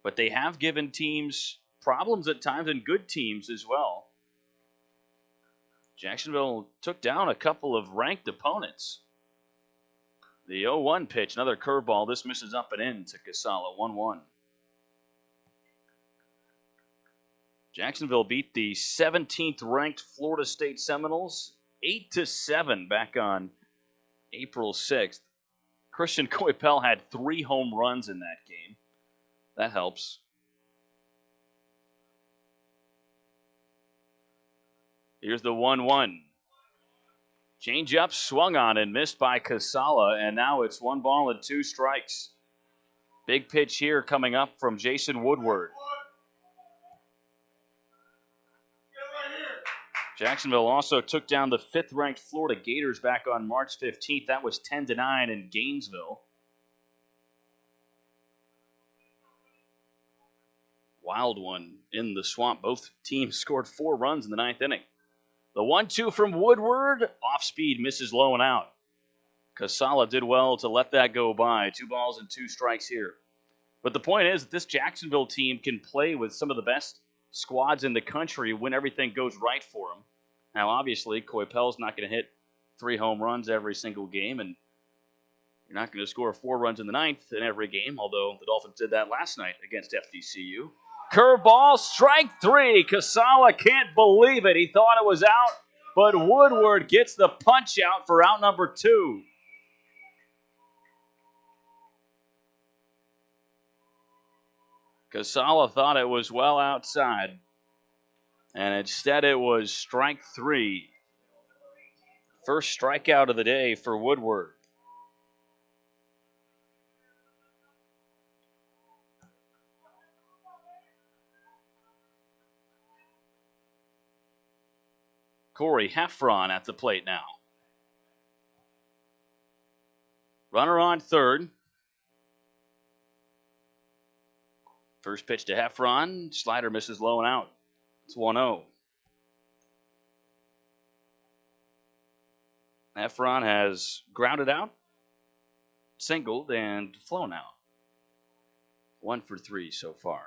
but they have given teams problems at times and good teams as well. Jacksonville took down a couple of ranked opponents. The 0-1 pitch, another curveball. This misses up and in to Casala, 1-1. Jacksonville beat the 17th ranked Florida State Seminoles 8-7 back on April 6th. Christian Coypel had 3 home runs in that game. That helps. Here's the 1-1. Change-up swung on and missed by Casala, and now it's 1 ball and 2 strikes. Big pitch here coming up from Jason Woodward. Jacksonville also took down the 5th-ranked Florida Gators back on March 15th. That was 10-9 in Gainesville. wild one in the swamp. Both teams scored 4 runs in the 9th inning. The 1-2 from Woodward, off speed, misses low and out. Casala did well to let that go by. 2 balls and 2 strikes here. But the point is that this Jacksonville team can play with some of the best squads in the country when everything goes right for them. Now, obviously, Coypel's not going to hit 3 home runs every single game, and you're not going to score 4 runs in the 9th in every game, although the Dolphins did that last night against FGCU. Curveball, strike 3. Casala can't believe it. He thought it was out, but Woodward gets the punch out for out number 2. Casala thought it was well outside, and instead it was strike 3. First strikeout of the day for Woodward. Corey Heffron at the plate now. Runner on third. First pitch to Heffron. Slider misses low and out. It's 1-0. Heffron has grounded out, singled, and flown out. 1 for 3 so far.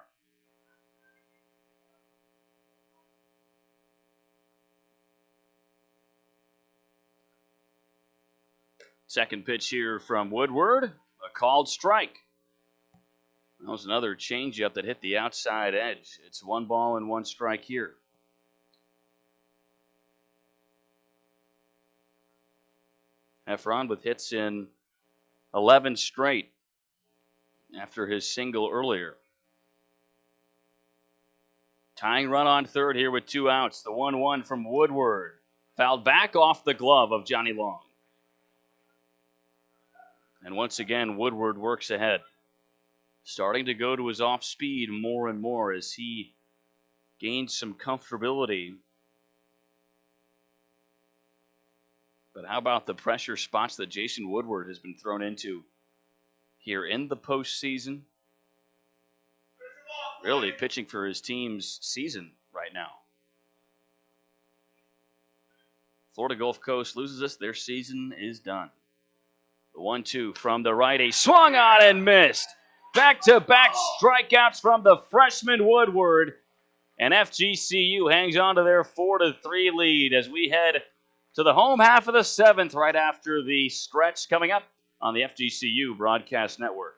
Second pitch here from Woodward, a called strike. That was another changeup that hit the outside edge. It's 1 ball and 1 strike here. Heffron with hits in 11 straight after his single earlier. Tying run on third here with 2 outs. The 1-1 from Woodward. Fouled back off the glove of Johnny Long. And once again, Woodward works ahead. Starting to go to his off speed more and more as he gains some comfortability. But how about the pressure spots that Jason Woodward has been thrown into here in the postseason? Really pitching for his team's season right now. Florida Gulf Coast loses this. Their season is done. The 1-2 from the right. He swung on and missed. Back-to-back strikeouts from the freshman Woodward. And FGCU hangs on to their 4-3 lead as we head to the home half of the 7th right after the stretch coming up on the FGCU Broadcast Network.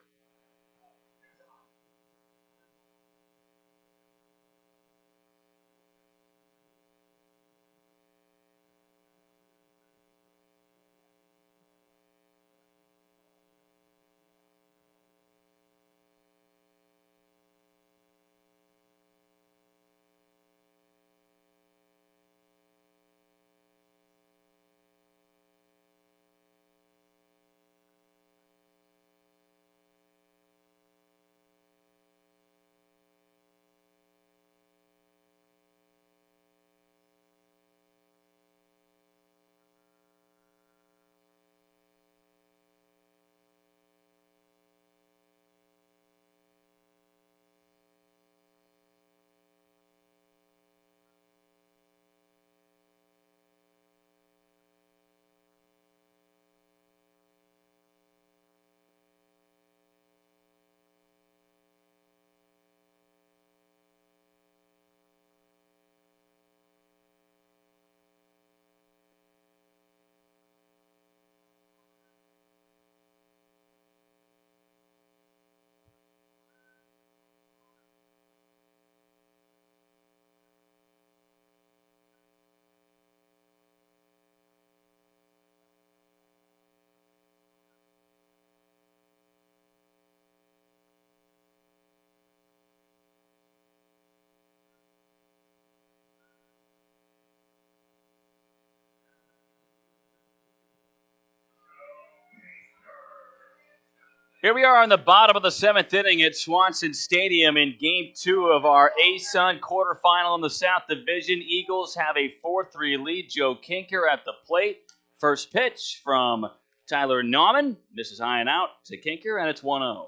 Here we are on the bottom of the 7th inning at Swanson Stadium in Game 2 of our A-Sun quarterfinal in the South Division. Eagles have a 4-3 lead. Joe Kinker at the plate. First pitch from Tyler Nauman. Misses high and out to Kinker, and it's 1-0.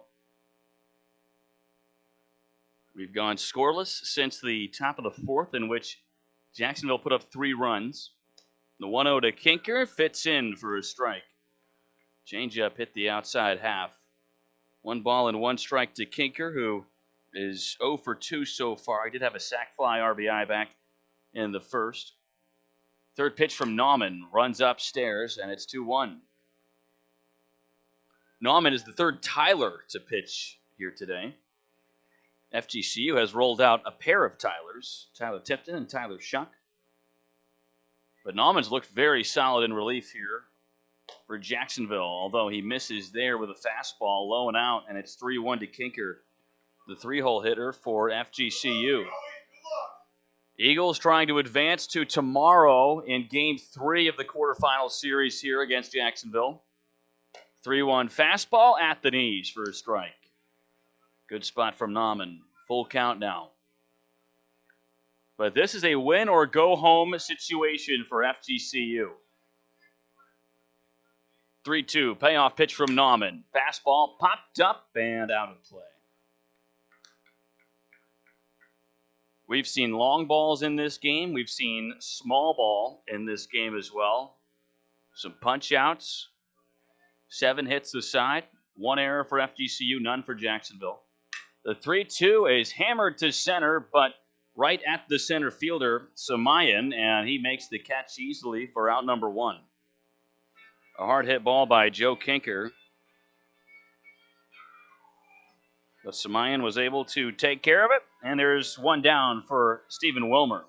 We've gone scoreless since the top of the fourth, in which Jacksonville put up 3 runs. The 1-0 to Kinker fits in for a strike. Changeup hit the outside half. 1 ball and 1 strike to Kinker, who is 0 for 2 so far. He did have a sac fly RBI back in the first. Third pitch from Nauman runs upstairs, and it's 2-1. Nauman is the third Tyler to pitch here today. FGCU has rolled out a pair of Tylers, Tyler Tipton and Tyler Shuck. But Nauman's looked very solid in relief here for Jacksonville, although he misses there with a fastball low and out, and it's 3-1 to Kinker, the 3-hole hitter for FGCU. Eagles trying to advance to tomorrow in Game 3 of the quarterfinal series here against Jacksonville. 3-1 fastball at the knees for a strike. Good spot from Nauman. Full count now. But this is a win or go home situation for FGCU. 3-2, payoff pitch from Nauman. Fastball popped up and out of play. We've seen long balls in this game. We've seen small ball in this game as well. Some punch outs. 7 hits aside. 1 error for FGCU, none for Jacksonville. The 3-2 is hammered to center, but right at the center fielder, Samayan, and he makes the catch easily for out number 1. A hard hit ball by Joe Kinker. But Samayan was able to take care of it, and there's 1 down for Stephen Wilmer.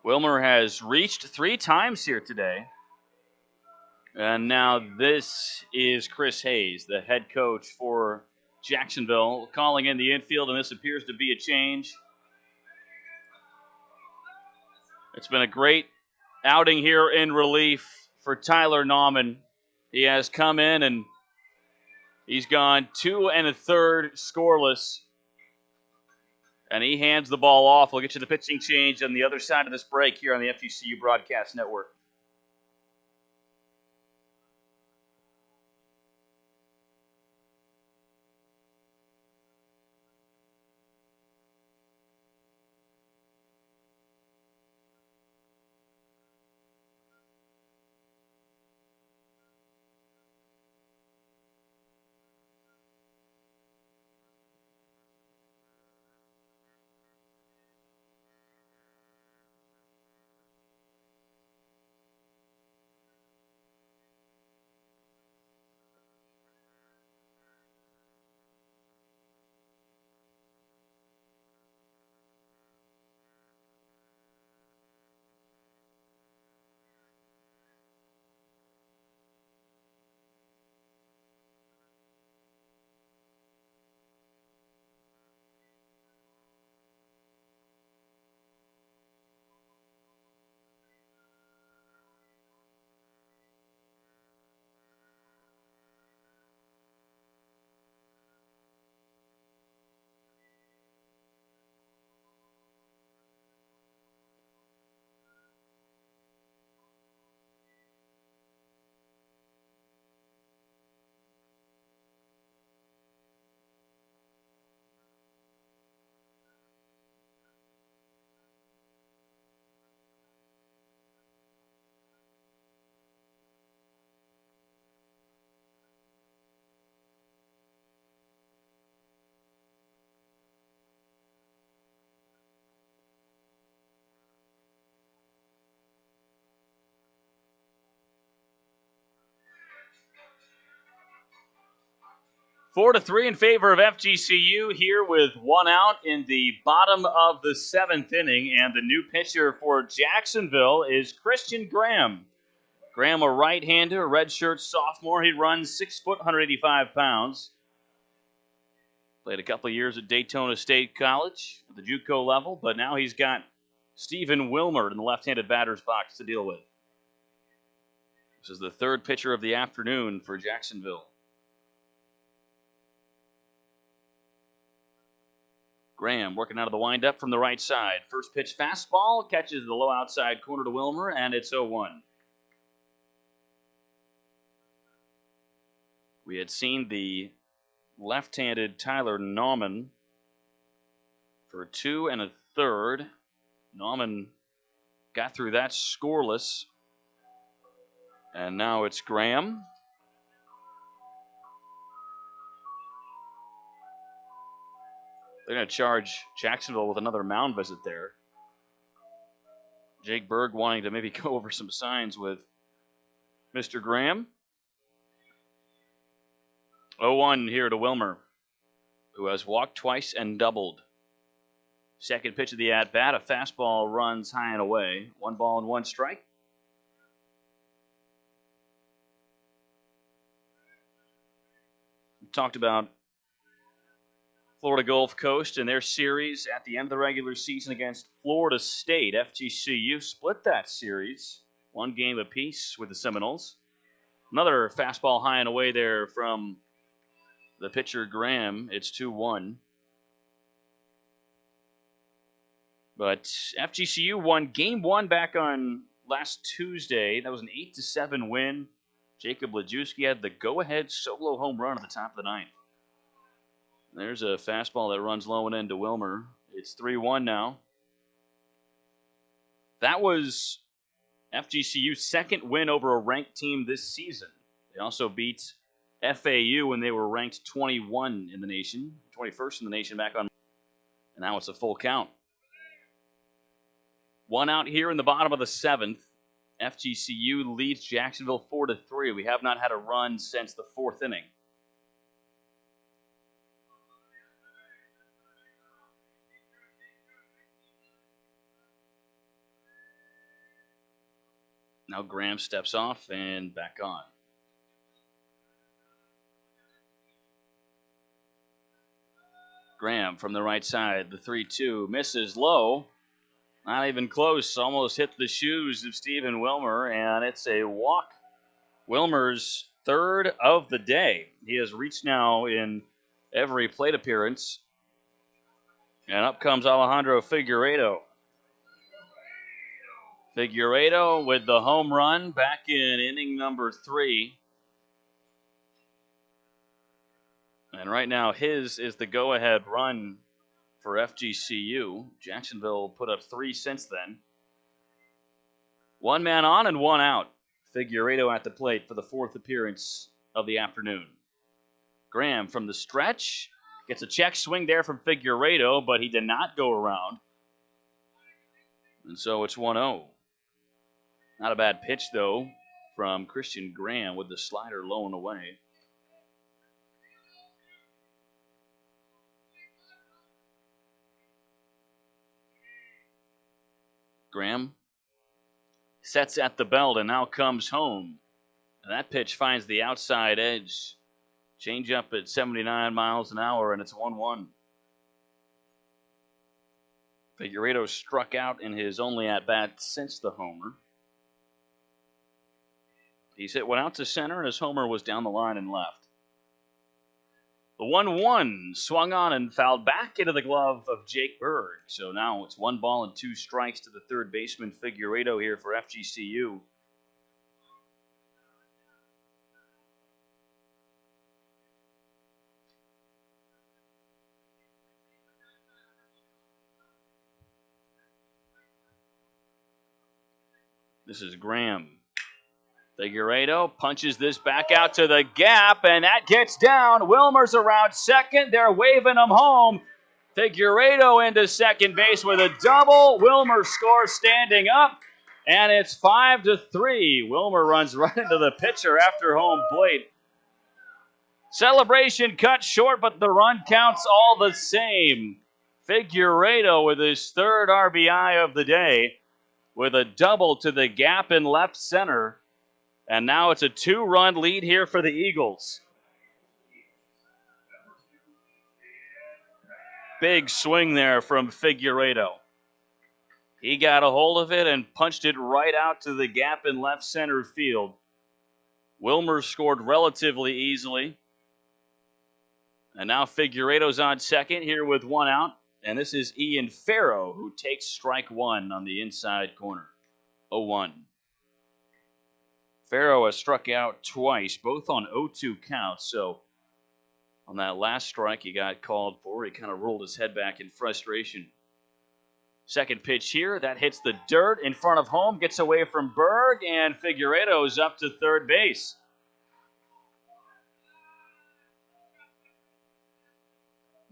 Wilmer has reached 3 times here today. And now this is Chris Hayes, the head coach for Jacksonville, calling in the infield, and this appears to be a change. It's been a great outing here in relief for Tyler Nauman. He has come in and he's gone 2 1/3 scoreless. And he hands the ball off. We'll get you the pitching change on the other side of this break here on the FGCU Broadcast Network. Four to 3 in favor of FGCU here with 1 out in the bottom of the 7th inning. And the new pitcher for Jacksonville is Christian Graham. Graham, a right-hander, a redshirt sophomore. He runs 6 foot, 185 pounds. Played a couple of years at Daytona State College at the JUCO level, but now he's got Stephen Wilmer in the left-handed batter's box to deal with. This is the 3rd pitcher of the afternoon for Jacksonville. Graham working out of the windup from the right side. First pitch fastball, catches the low outside corner to Wilmer, and it's 0-1. We had seen the left-handed Tyler Nauman for 2 1/3. Nauman got through that scoreless. And now it's Graham. They're going to charge Jacksonville with another mound visit there. Jake Berg wanting to maybe go over some signs with Mr. Graham. 0-1 here to Wilmer, who has walked twice and doubled. Second pitch of the at-bat, a fastball runs high and away. 1 ball and 1 strike. We talked about Florida Gulf Coast and their series at the end of the regular season against Florida State. FGCU split that series, 1 game apiece with the Seminoles. Another fastball high and away there from the pitcher Graham. It's 2-1. But FGCU won Game 1 back on last Tuesday. That was an 8-7 win. Jacob Lajewski had the go-ahead solo home run at the top of the 9th. There's a fastball that runs low and into Wilmer. It's 3-1 now. That was FGCU's second win over a ranked team this season. They also beat FAU when they were ranked 21 in the nation, 21st in the nation back on. And now it's a full count. 1 out here in the bottom of the 7th. FGCU leads Jacksonville 4-3. We have not had a run since the 4th inning. Now Graham steps off and back on. Graham from the right side, the 3-2 misses low. Not even close, almost hit the shoes of Stephen Wilmer, and it's a walk. Wilmer's 3rd of the day. He has reached now in every plate appearance. And up comes Alejandro Figueredo. Figueredo with the home run back in inning number 3. And right now his is the go-ahead run for FGCU. Jacksonville put up 3 since then. 1 man on and 1 out. Figueredo at the plate for the 4th appearance of the afternoon. Graham from the stretch. Gets a check swing there from Figueredo, but he did not go around. And so it's 1-0. Not a bad pitch, though, from Christian Graham with the slider low and away. Graham sets at the belt and now comes home. And that pitch finds the outside edge. Change up at 79 miles an hour, and it's 1-1. Figueredo struck out in his only at-bat since the homer. He's hit one out to center, and his homer was down the line and left. The 1-1 swung on and fouled back into the glove of Jake Berg. So now it's 1 ball and 2 strikes to the third baseman, Figueredo, here for FGCU. This is Graham. Figueredo punches this back out to the gap, and that gets down. Wilmer's around second. They're waving him home. Figueredo into second base with a double. Wilmer scores standing up, and it's 5-3. Wilmer runs right into the pitcher after home plate. Celebration cut short, but the run counts all the same. Figueredo with his 3rd RBI of the day with a double to the gap in left center. And now it's a 2-run lead here for the Eagles. Big swing there from Figueredo. He got a hold of it and punched it right out to the gap in left center field. Wilmer scored relatively easily. And now Figueredo's on second here with 1 out. And this is Ian Farrow who takes strike 1 on the inside corner. 0-1. Farrow has struck out twice, both on 0-2 counts. So on that last strike he got called for, he kind of rolled his head back in frustration. Second pitch here, that hits the dirt in front of home, gets away from Berg, and Figueredo's up to third base.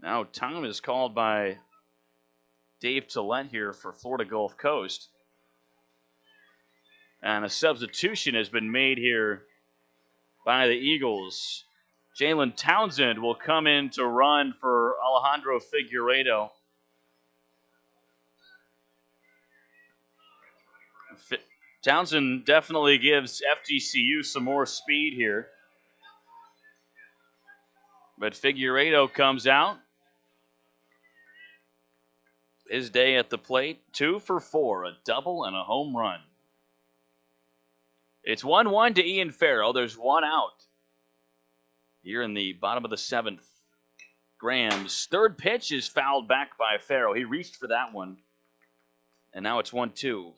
Now time is called by Dave Tillett here for Florida Gulf Coast. And a substitution has been made here by the Eagles. Jalen Townsend will come in to run for Alejandro Figueredo. Townsend definitely gives FGCU some more speed here. But Figueredo comes out. His day at the plate, 2 for 4, a double and a home run. It's 1-1 to Ian Farrow. There's one out here in the bottom of the 7th. Graham's third pitch is fouled back by Farrow. He reached for that one. And now it's 1-2.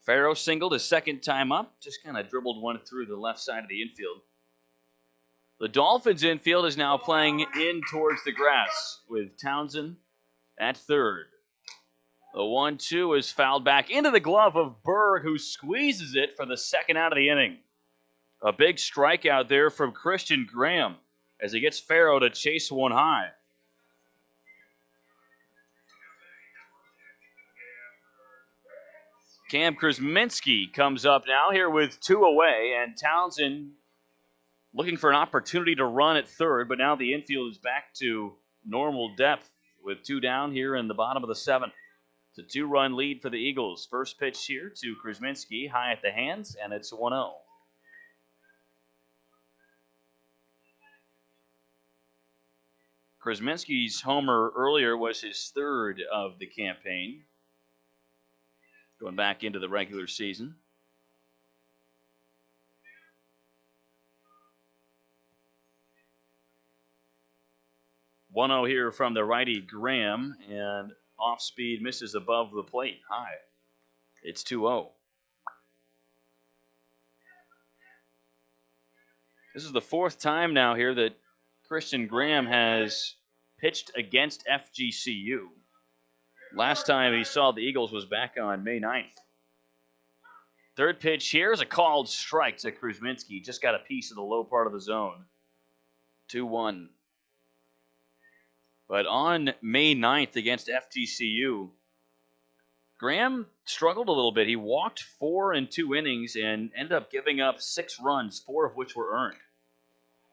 Farrow singled his second time up. Just kind of dribbled one through the left side of the infield. The Dolphins infield is now playing in towards the grass with Townsend at third. The 1-2 is fouled back into the glove of Berg, who squeezes it for the second out of the inning. A big strikeout there from Christian Graham as he gets Farrow to chase one high. Cam Krazminski comes up now here with 2 away, and Townsend looking for an opportunity to run at third, but now the infield is back to normal depth with 2 down here in the bottom of the 7th. It's a 2-run lead for the Eagles. First pitch here to Krazminski, high at the hands, and it's 1-0. Krazminski's homer earlier was his third of the campaign, going back into the regular season. One-0 here from the righty Graham, and off speed misses above the plate, high. It's 2-0. This is the 4th time now here that Christian Graham has pitched against FGCU. Last time he saw the Eagles was back on May 9th. Third pitch here is a called strike to Krazminski. Just got a piece of the low part of the zone. 2-1. But on May 9th against FGCU, Graham struggled a little bit. He walked 4 in 2 innings and ended up giving up 6 runs, 4 of which were earned.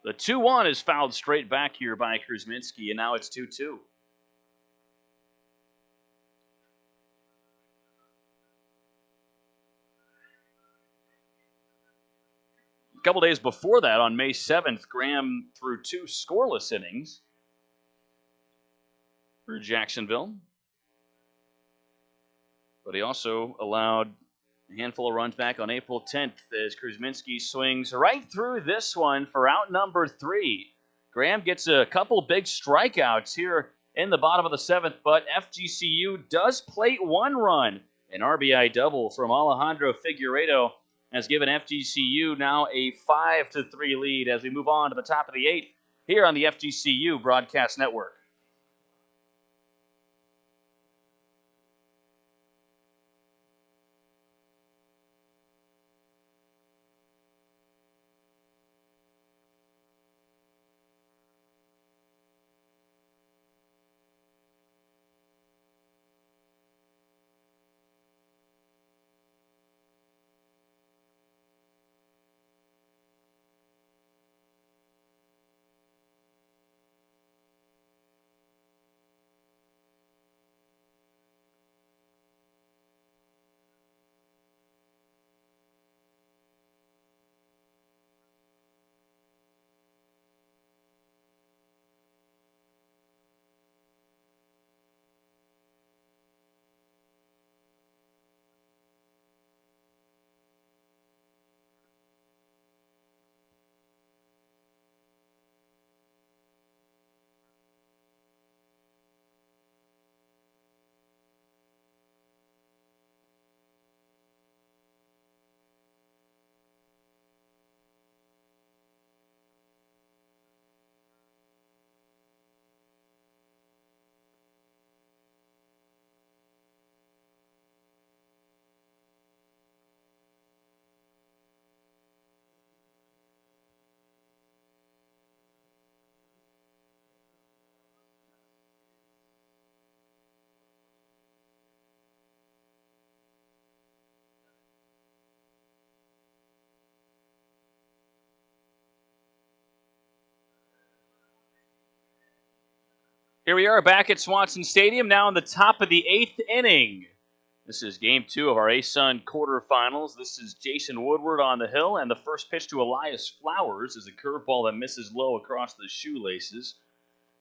The 2-1 is fouled straight back here by Krazminski, and now it's 2-2. A couple days before that, on May 7th, Graham threw 2 scoreless innings for Jacksonville. But he also allowed a handful of runs back on April 10th as Krazminski swings right through this one for out number 3. Graham gets a couple big strikeouts here in the bottom of the 7th, but FGCU does plate 1 run. An RBI double from Alejandro Figueredo has given FGCU now a 5-3 lead as we move on to the top of the 8th here on the FGCU Broadcast Network. Here we are back at Swanson Stadium, now in the top of the 8th inning. This is game 2 of our A-Sun quarterfinals. This is Jason Woodward on the hill, and the first pitch to Elias Flowers is a curveball that misses low across the shoelaces,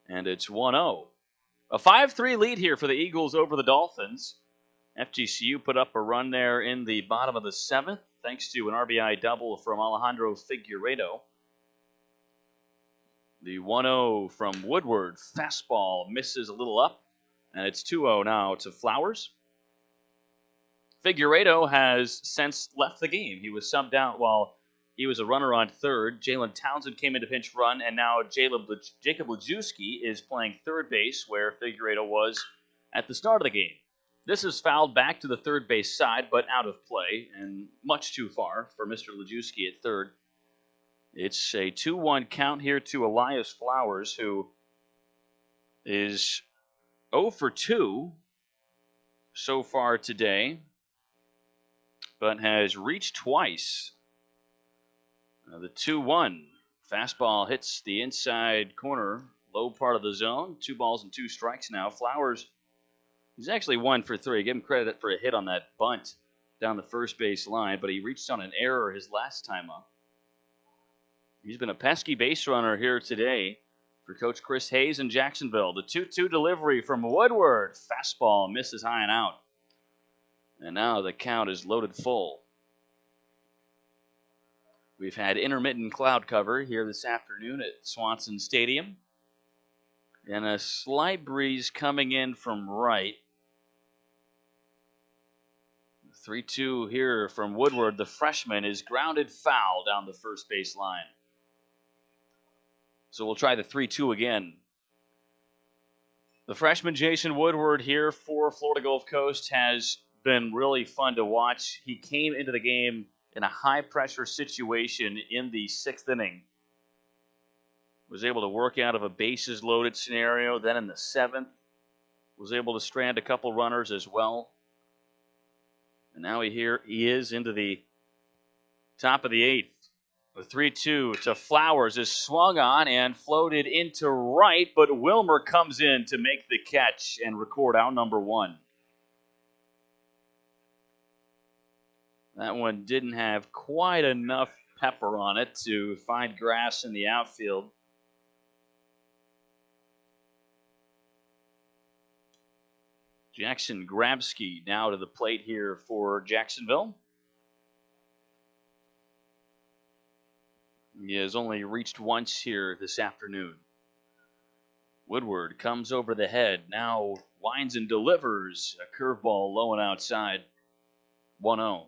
and it's 1-0. A 5-3 lead here for the Eagles over the Dolphins. FGCU put up a run there in the bottom of the 7th, thanks to an RBI double from Alejandro Figuerado. The 1-0 from Woodward. Fastball misses a little up, and it's 2-0 now to Flowers. Figueredo has since left the game. He was subbed out while he was a runner on third. Jalen Townsend came in to pinch run, and now Jacob Lajewski is playing third base where Figueredo was at the start of the game. This is fouled back to the third base side, but out of play, and much too far for Mr. Lajewski at third. It's a 2-1 count here to Elias Flowers, who is 0 for 2 so far today, but has reached twice. The 2-1 fastball hits the inside corner, low part of the zone. 2 balls and 2 strikes now. Flowers, he's actually 1 for 3. Give him credit for a hit on that bunt down the first base line, but he reached on an error his last time up. He's been a pesky base runner here today for Coach Chris Hayes in Jacksonville. The 2-2 delivery from Woodward. Fastball misses high and out. And now the count is loaded full. We've had intermittent cloud cover here this afternoon at Swanson Stadium. And a slight breeze coming in from right. 3-2 here from Woodward. The freshman is grounded foul down the first base line. So we'll try the 3-2 again. The freshman Jason Woodward here for Florida Gulf Coast has been really fun to watch. He came into the game in a high-pressure situation in the 6th inning. Was able to work out of a bases-loaded scenario. Then in the 7th, was able to strand a couple runners as well. And now he is into the top of the 8th. The 3-2 to Flowers is swung on and floated into right, but Wilmer comes in to make the catch and record out number 1. That one didn't have quite enough pepper on it to find grass in the outfield. Jackson Gratsky now to the plate here for Jacksonville. He has only reached once here this afternoon. Woodward comes over the head, now winds and delivers a curveball low and outside. 1-0.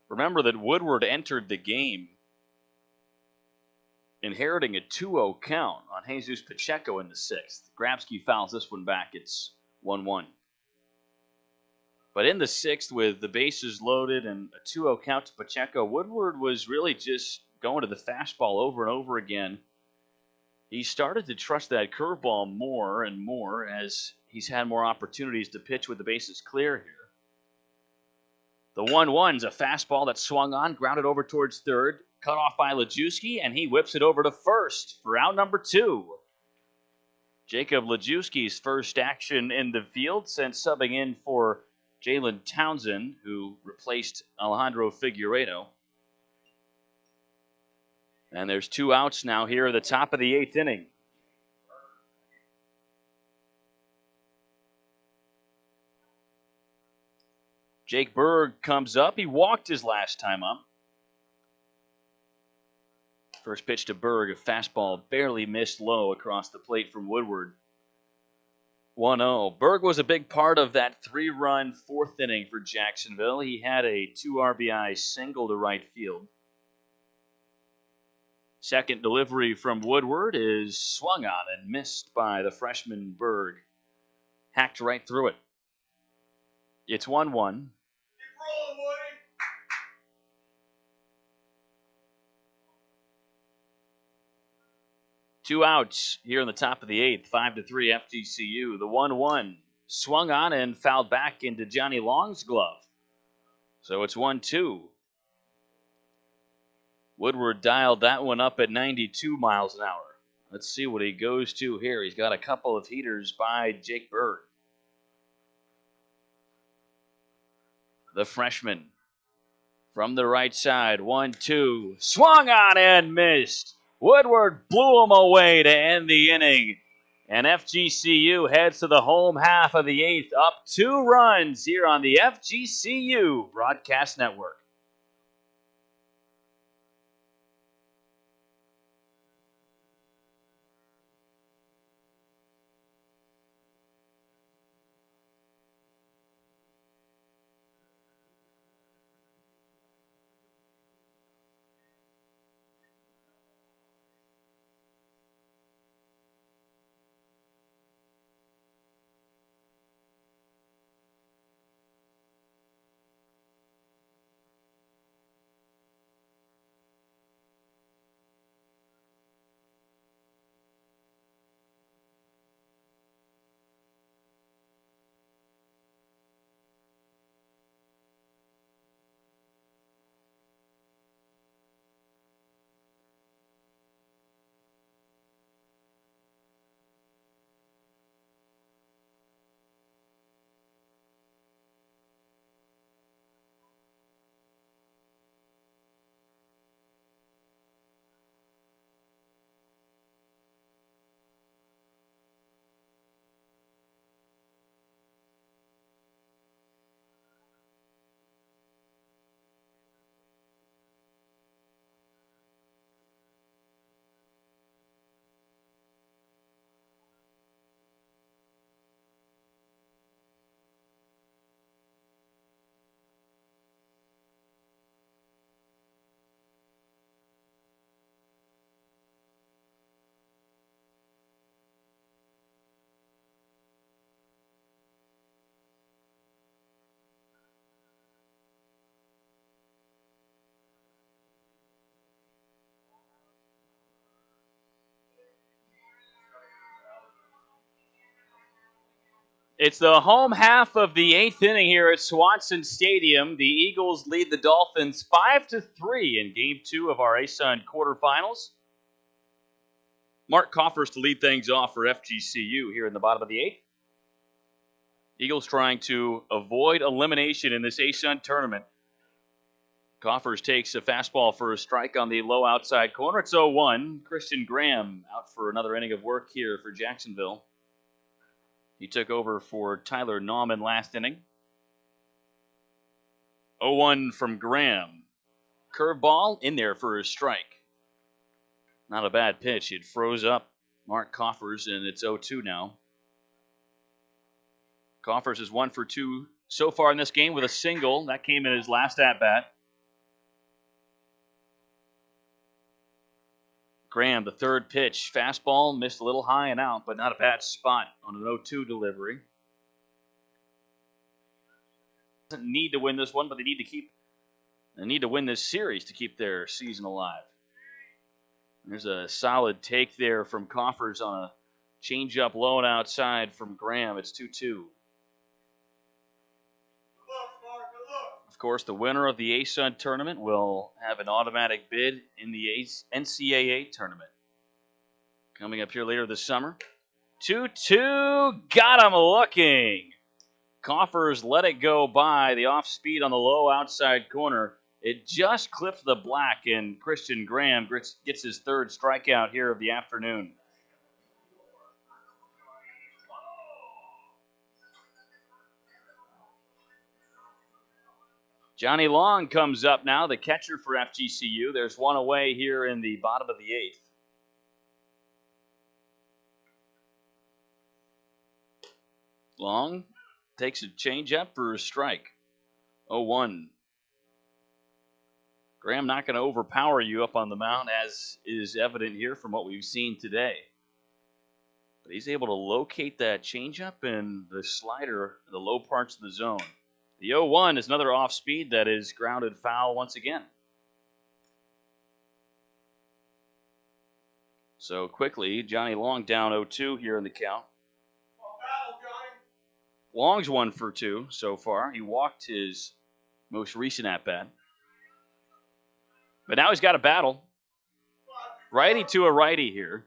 Remember that Woodward entered the game inheriting a 2-0 count on Jesus Pacheco in the 6th. Gratsky fouls this one back. It's 1-1. But in the 6th, with the bases loaded and a 2-0 count to Pacheco, Woodward was really just going to the fastball over and over again. He started to trust that curveball more and more as he's had more opportunities to pitch with the bases clear here. The 1-1's a fastball that swung on, grounded over towards third, cut off by Lajewski, and he whips it over to first for out number 2. Jacob Lajewski's first action in the field since subbing in for Jalen Townsend, who replaced Alejandro Figueredo. And there's 2 outs now here at the top of the 8th inning. Jake Berg comes up. He walked his last time up. First pitch to Berg, a fastball barely missed low across the plate from Woodward. 1-0. Berg was a big part of that 3-run 4th inning for Jacksonville. He had a 2 RBI single to right field. Second delivery from Woodward is swung on and missed by the freshman Berg. Hacked right through it. It's 1-1. Keep rolling, Woody. 2 outs here in the top of the 8th, 5-3 FGCU. The 1-1 swung on and fouled back into Johnny Long's glove. So it's 1-2. Woodward dialed that one up at 92 miles an hour. Let's see what he goes to here. He's got a couple of heaters by Jake Bird. The freshman from the right side. 1-2. Swung on and missed. Woodward blew him away to end the inning. And FGCU heads to the home half of the eighth, up 2 runs here on the FGCU Broadcast Network. It's the home half of the eighth inning here at Swanson Stadium. The Eagles lead the Dolphins 5-3 in Game 2 of our ASUN quarterfinals. Mark Coffers to lead things off for FGCU here in the bottom of the eighth. Eagles trying to avoid elimination in this ASUN tournament. Coffers takes a fastball for a strike on the low outside corner. It's 0-1. Christian Graham out for another inning of work here for Jacksonville. He took over for Tyler Nauman last inning. 0-1 from Graham. Curveball in there for a strike. Not a bad pitch. It froze up Mark Coffers, and it's 0-2 now. Coffers is 1 for 2 so far in this game with a single. That came in his last at-bat. Graham, the third pitch. Fastball, missed a little high and out, but not a bad spot on an 0-2 delivery. Doesn't need to win this one, but they need to win this series to keep their season alive. There's a solid take there from Coffers on a changeup low and outside from Graham. It's 2-2. Of course, the winner of the ASUN tournament will have an automatic bid in the NCAA tournament. Coming up here later this summer. 2-2, got him looking. Coffers let it go by. The off speed on the low outside corner. It just clipped the black, and Christian Graham gets his third strikeout here of the afternoon. Johnny Long comes up now, the catcher for FGCU. There's one away here in the bottom of the eighth. Long takes a changeup for a strike. 0-1. Graham not going to overpower you up on the mound, as is evident here from what we've seen today. But he's able to locate that changeup and the slider in the low parts of the zone. The 0-1 is another off speed that is grounded foul once again. So quickly, Johnny Long down 0-2 here in the count. Long's 1 for 2 so far. He walked his most recent at-bat. But now he's got a battle. Righty to a righty here.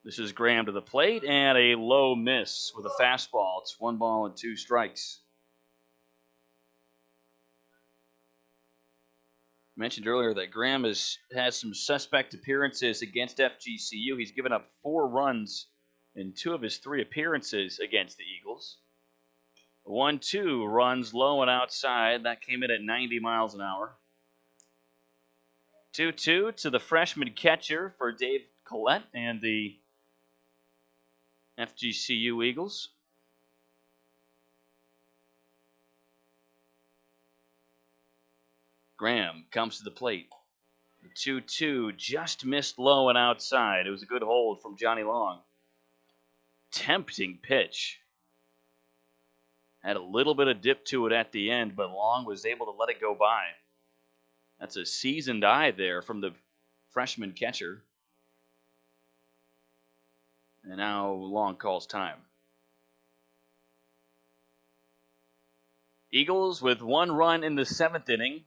This is Graham to the plate, and a low miss with a fastball. It's 1 ball and 2 strikes. Mentioned earlier that Graham has some suspect appearances against FGCU. He's given up 4 runs in 2 of his 3 appearances against the Eagles. 1-2 runs low and outside. That came in at 90 miles an hour. 2-2 to the freshman catcher for Dave Collette and the FGCU Eagles. Graham comes to the plate. The 2-2 just missed low and outside. It was a good hold from Johnny Long. Tempting pitch. Had a little bit of dip to it at the end, but Long was able to let it go by. That's a seasoned eye there from the freshman catcher. And now Long calls time. Eagles with 1 run in the 7th inning.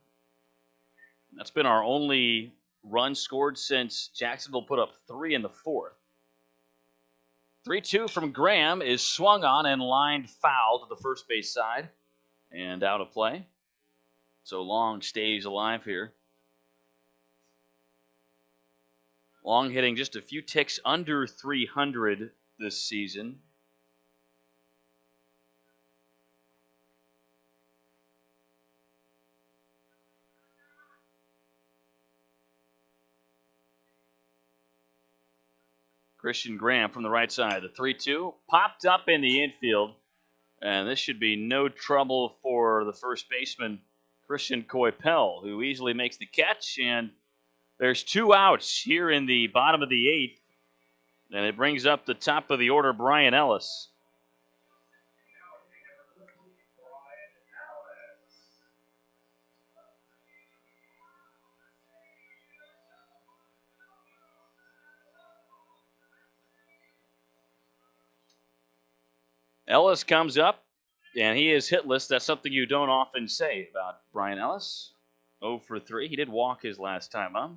That's been our only run scored since Jacksonville put up 3 in the 4th. 3-2 from Graham is swung on and lined foul to the first base side and out of play. So Long stays alive here. Long hitting just a few ticks under 300 this season. Christian Graham from the right side. The 3-2 popped up in the infield. And this should be no trouble for the first baseman, Christian Coypel, who easily makes the catch. And there's 2 outs here in the bottom of the 8th. And it brings up the top of the order, Brian Ellis. Ellis comes up, and he is hitless. That's something you don't often say about Brian Ellis. 0 for 3. He did walk his last time up.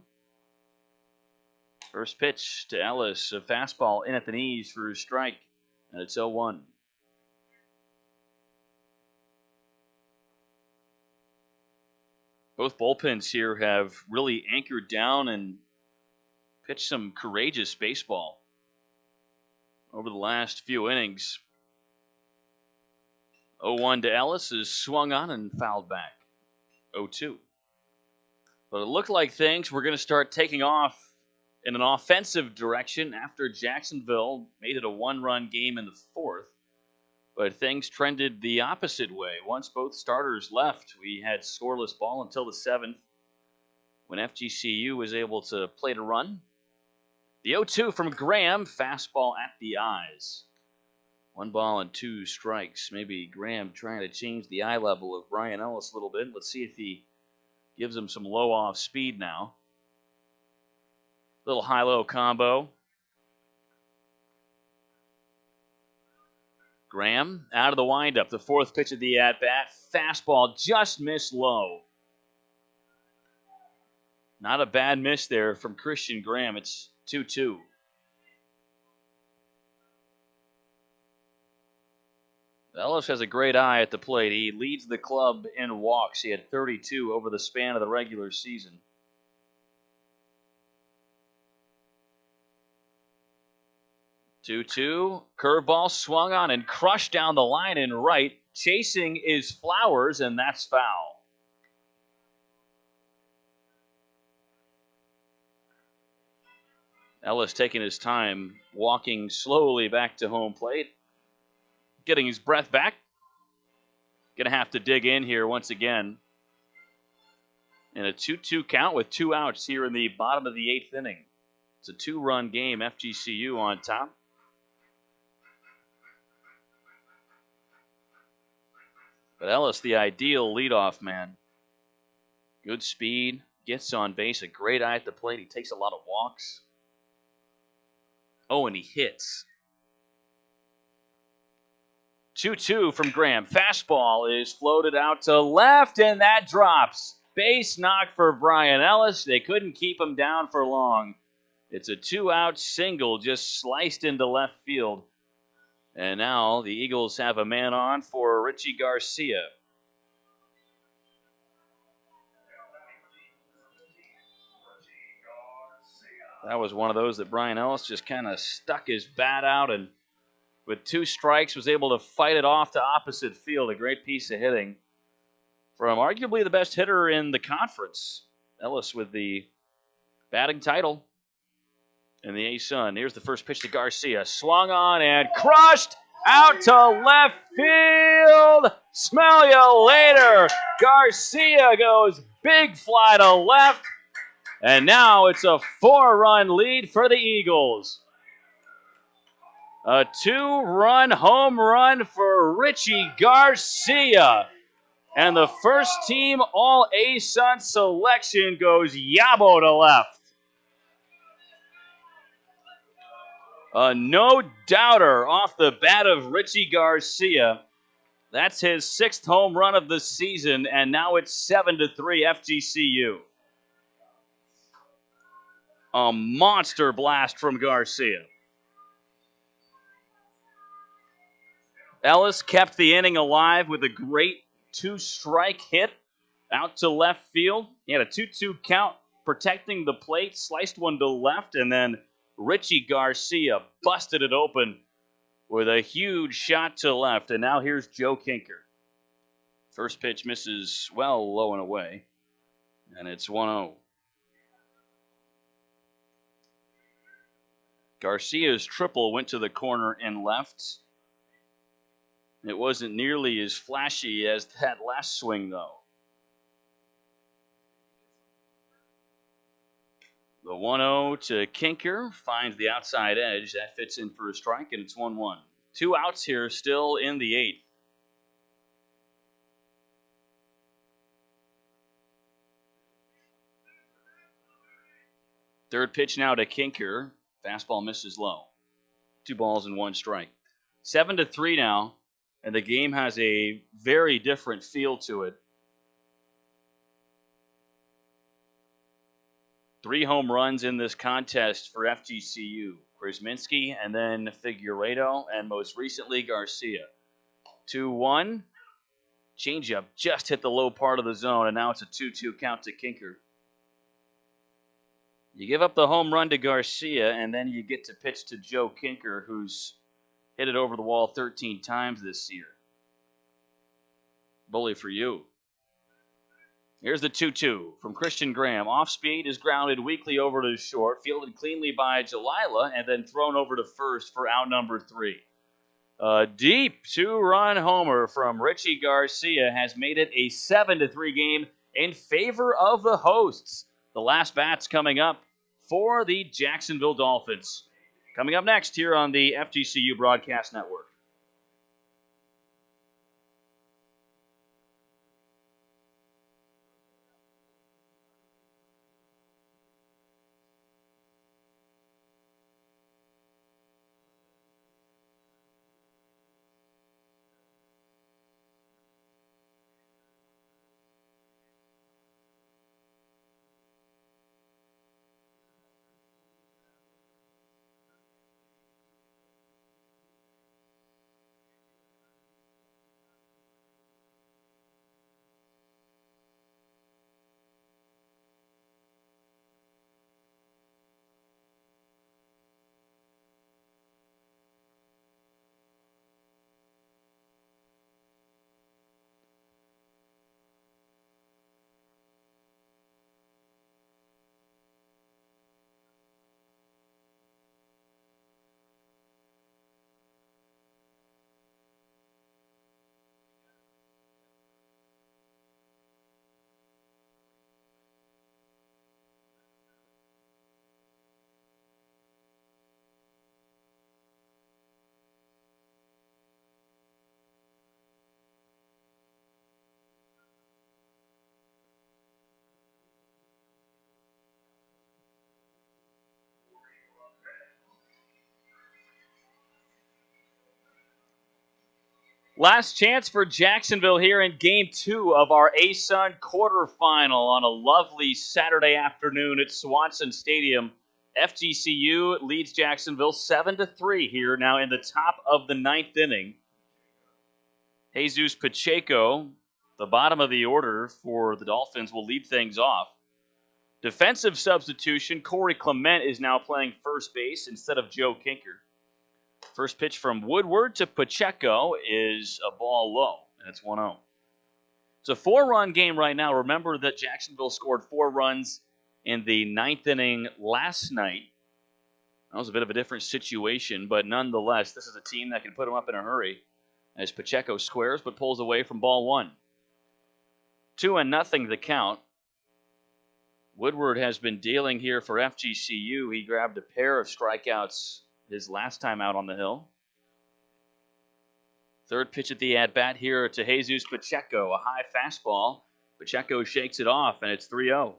First pitch to Ellis, a fastball in at the knees for a strike, and it's 0-1. Both bullpens here have really anchored down and pitched some courageous baseball over the last few innings. 0-1 to Ellis is swung on and fouled back. 0-2. But it looked like things were going to start taking off in an offensive direction after Jacksonville made it a 1-run game in the 4th. But things trended the opposite way. Once both starters left, we had scoreless ball until the 7th when FGCU was able to plate a run. The 0-2 from Graham, fastball at the eyes. 1 ball and 2 strikes. Maybe Graham trying to change the eye level of Brian Ellis a little bit. Let's see if he gives him some low off speed now. Little high-low combo. Graham out of the windup. The 4th pitch of the at-bat. Fastball just missed low. Not a bad miss there from Christian Graham. It's 2-2. Ellis has a great eye at the plate. He leads the club in walks. He had 32 over the span of the regular season. 2-2. Curveball swung on and crushed down the line in right. Chasing is Flowers, and that's foul. Ellis taking his time, walking slowly back to home plate. Getting his breath back. Going to have to dig in here once again. And a 2-2 count with 2 outs here in the bottom of the 8th inning. It's a 2-run game. FGCU on top. But Ellis, the ideal leadoff man. Good speed. Gets on base. A great eye at the plate. He takes a lot of walks. Oh, and he hits. 2-2 from Graham. Fastball is floated out to left, and that drops. base knock for Brian Ellis. They couldn't keep him down for long. It's a 2-out single just sliced into left field. And now the Eagles have a man on for Richie Garcia. That was one of those that Brian Ellis just kind of stuck his bat out and with 2 strikes was able to fight it off to opposite field. A great piece of hitting from arguably the best hitter in the conference. Ellis with the batting title in the A-Sun. Here's the first pitch to Garcia. Swung on and crushed out to left field. Smell you later. Garcia goes big fly to left. And now it's a 4-run lead for the Eagles. A 2-run home run for Richie Garcia. And the first team All A-Sun selection goes Yabo to left. A no-doubter off the bat of Richie Garcia. That's his 6th home run of the season, and now it's 7-3 FGCU. A monster blast from Garcia. Ellis kept the inning alive with a great 2-strike hit out to left field. He had a 2-2 count protecting the plate, sliced one to left, and then Richie Garcia busted it open with a huge shot to left. And now here's Joe Kinker. First pitch misses well low and away, and it's 1-0. Garcia's triple went to the corner and left. It wasn't nearly as flashy as that last swing, though. The 1-0 to Kinker finds the outside edge. That fits in for a strike, and it's 1-1. 2 outs here still in the 8th. Third pitch now to Kinker. Fastball misses low. 2 balls and 1 strike. 7-3 now, and the game has a very different feel to it. 3 home runs in this contest for FGCU. Krazminski and then Figueredo, and most recently Garcia. 2-1. Changeup just hit the low part of the zone, and now it's a 2-2 count to Kinker. You give up the home run to Garcia, and then you get to pitch to Joe Kinker, who's hit it over the wall 13 times this year. Bully for you. Here's the 2-2 from Christian Graham. Off speed is grounded weakly over to short, fielded cleanly by Jalila, and then thrown over to first for out number 3. A deep 2-run homer from Richie Garcia has made it a 7-3 game in favor of the hosts. The last bat's coming up for the Jacksonville Dolphins. Coming up next here on the FGCU Broadcast Network. Last chance for Jacksonville here in Game 2 of our ASUN quarterfinal on a lovely Saturday afternoon at Swanson Stadium. FGCU leads Jacksonville 7-3 here now in the top of the 9th inning. Jesus Pacheco, the bottom of the order for the Dolphins, will lead things off. Defensive substitution, Corey Clement is now playing first base instead of Joe Kinker. First pitch from Woodward to Pacheco is a ball low, and it's 1-0. It's a 4-run game right now. Remember that Jacksonville scored 4 runs in the 9th inning last night. That was a bit of a different situation, but nonetheless, this is a team that can put them up in a hurry as Pacheco squares but pulls away from ball 1. 2-0 the count. Woodward has been dealing here for FGCU. He grabbed a pair of strikeouts his last time out on the hill. Third pitch at the at-bat here to Jesus Pacheco. A high fastball. Pacheco shakes it off, and it's 3-0.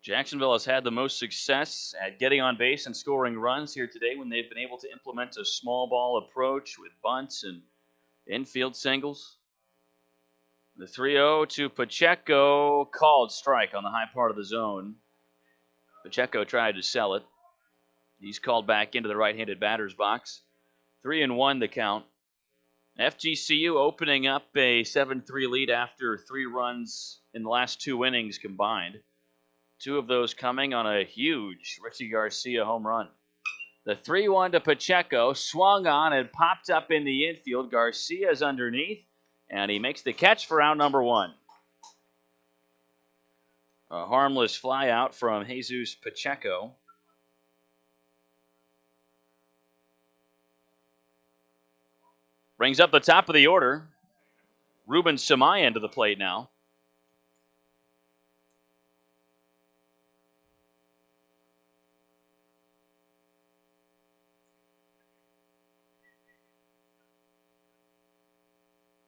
Jacksonville has had the most success at getting on base and scoring runs here today when they've been able to implement a small ball approach with bunts and infield singles. The 3-0 to Pacheco, called strike on the high part of the zone. Pacheco tried to sell it. He's called back into the right-handed batter's box. 3-1 the count. FGCU opening up a 7-3 lead after 3 runs in the last 2 innings combined. 2 of those coming on a huge Richie Garcia home run. The 3-1 to Pacheco, swung on and popped up in the infield. Garcia's underneath, and he makes the catch for out number 1. A harmless fly out from Jesus Pacheco. Brings up the top of the order. Ruben Samayan to the plate now.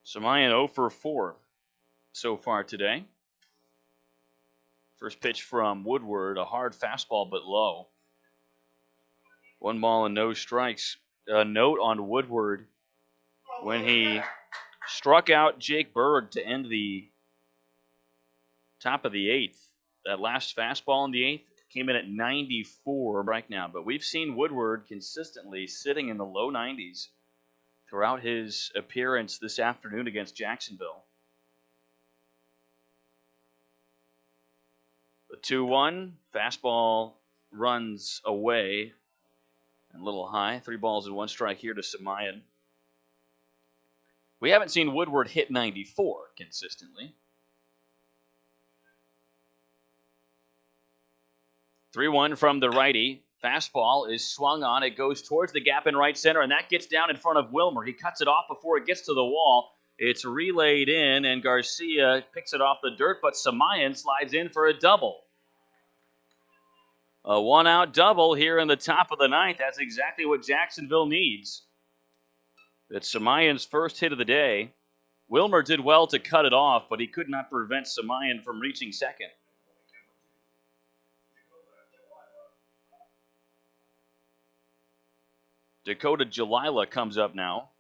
Samayan 0 for 4 so far today. First pitch from Woodward, a hard fastball but low. 1 ball and no strikes. A note on Woodward when he struck out Jake Berg to end the top of the 8th. That last fastball in the 8th came in at 94 right now, but we've seen Woodward consistently sitting in the low 90s throughout his appearance this afternoon against Jacksonville. The 2-1, fastball runs away and a little high. 3 balls and 1 strike here to Samayan. We haven't seen Woodward hit 94 consistently. 3-1 from the righty. Fastball is swung on. It goes towards the gap in right center, and that gets down in front of Wilmer. He cuts it off before it gets to the wall. It's relayed in, and Garcia picks it off the dirt, but Samayan slides in for a double. A 1-out double here in the top of the 9th. That's exactly what Jacksonville needs. It's Samayan's first hit of the day. Wilmer did well to cut it off, but he could not prevent Samayan from reaching second. Dakota Jalila comes up now.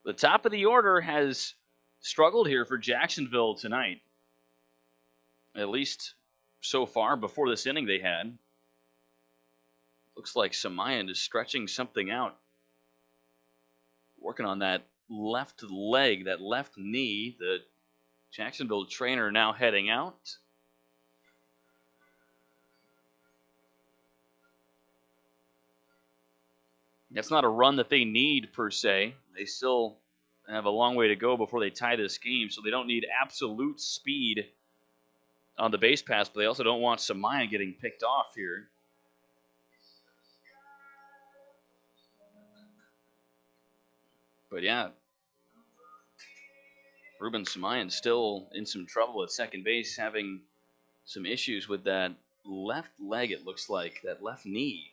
The top of the order has struggled here for Jacksonville tonight. At least so far before this inning they had. Looks like Samayan is stretching something out. Working on that left leg, that left knee. The Jacksonville trainer now heading out. That's not a run that they need, per se. They still have a long way to go before they tie this game, so they don't need absolute speed on the base pass, but they also don't want Samayan getting picked off here. But yeah, Ruben Samayan still in some trouble at second base, having some issues with that left leg, it looks like. That left knee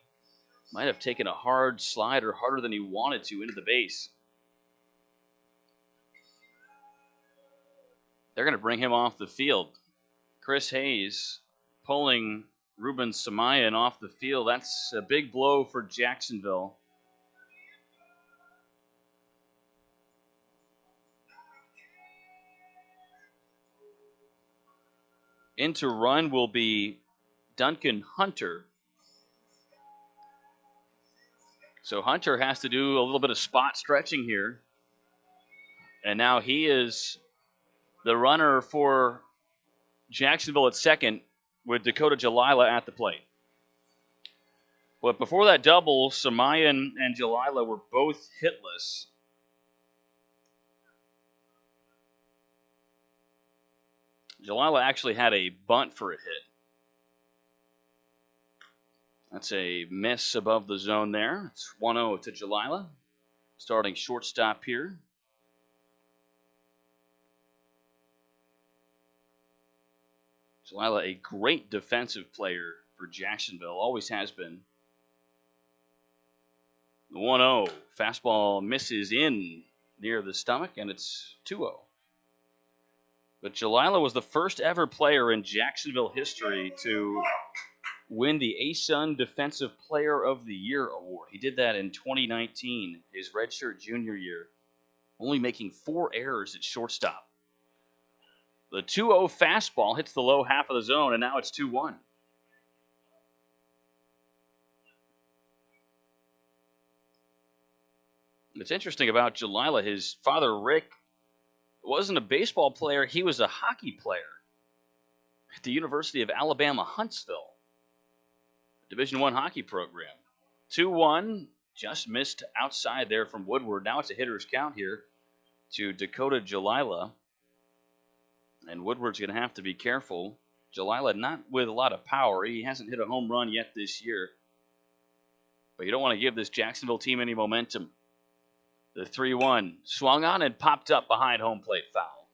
might have taken a hard slider, harder than he wanted to, into the base. They're going to bring him off the field. Chris Hayes pulling Ruben Samayan off the field. That's a big blow for Jacksonville. In to run will be Duncan Hunter. So Hunter has to do a little bit of spot stretching here. And now he is the runner for Jacksonville at second with Dakota Jalila at the plate. But before that double, Samayan and Jalila were both hitless. Jalila actually had a bunt for a hit. That's a miss above the zone there. It's 1-0 to Jalila. Starting shortstop here. Jalila, a great defensive player for Jacksonville, always has been. The 1-0. Fastball misses in near the stomach, and it's 2-0. But Jalila was the first ever player in Jacksonville history to win the ASUN Defensive Player of the Year award. He did that in 2019, his redshirt junior year, only making 4 errors at shortstop. The 2-0 fastball hits the low half of the zone, and now it's 2-1. What's interesting about Jalila, his father, Rick, wasn't a baseball player. He was a hockey player at the University of Alabama, Huntsville. Division I hockey program. 2-1, just missed outside there from Woodward. Now it's a hitter's count here to Dakota Jalila. And Woodward's going to have to be careful. Jalila not with a lot of power. He hasn't hit a home run yet this year. But you don't want to give this Jacksonville team any momentum. The 3-1 swung on and popped up behind home plate, foul.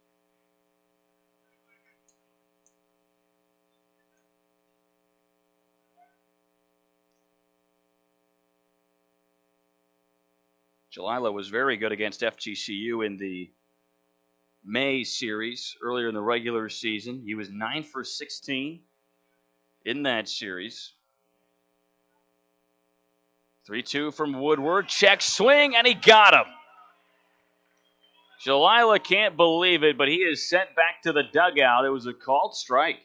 Jalila was very good against FGCU in the May series earlier in the regular season. He was 9 for 16 in that series. 3-2 from Woodward. Check swing, and he got him. Jalila can't believe it, but he is sent back to the dugout. It was a called strike.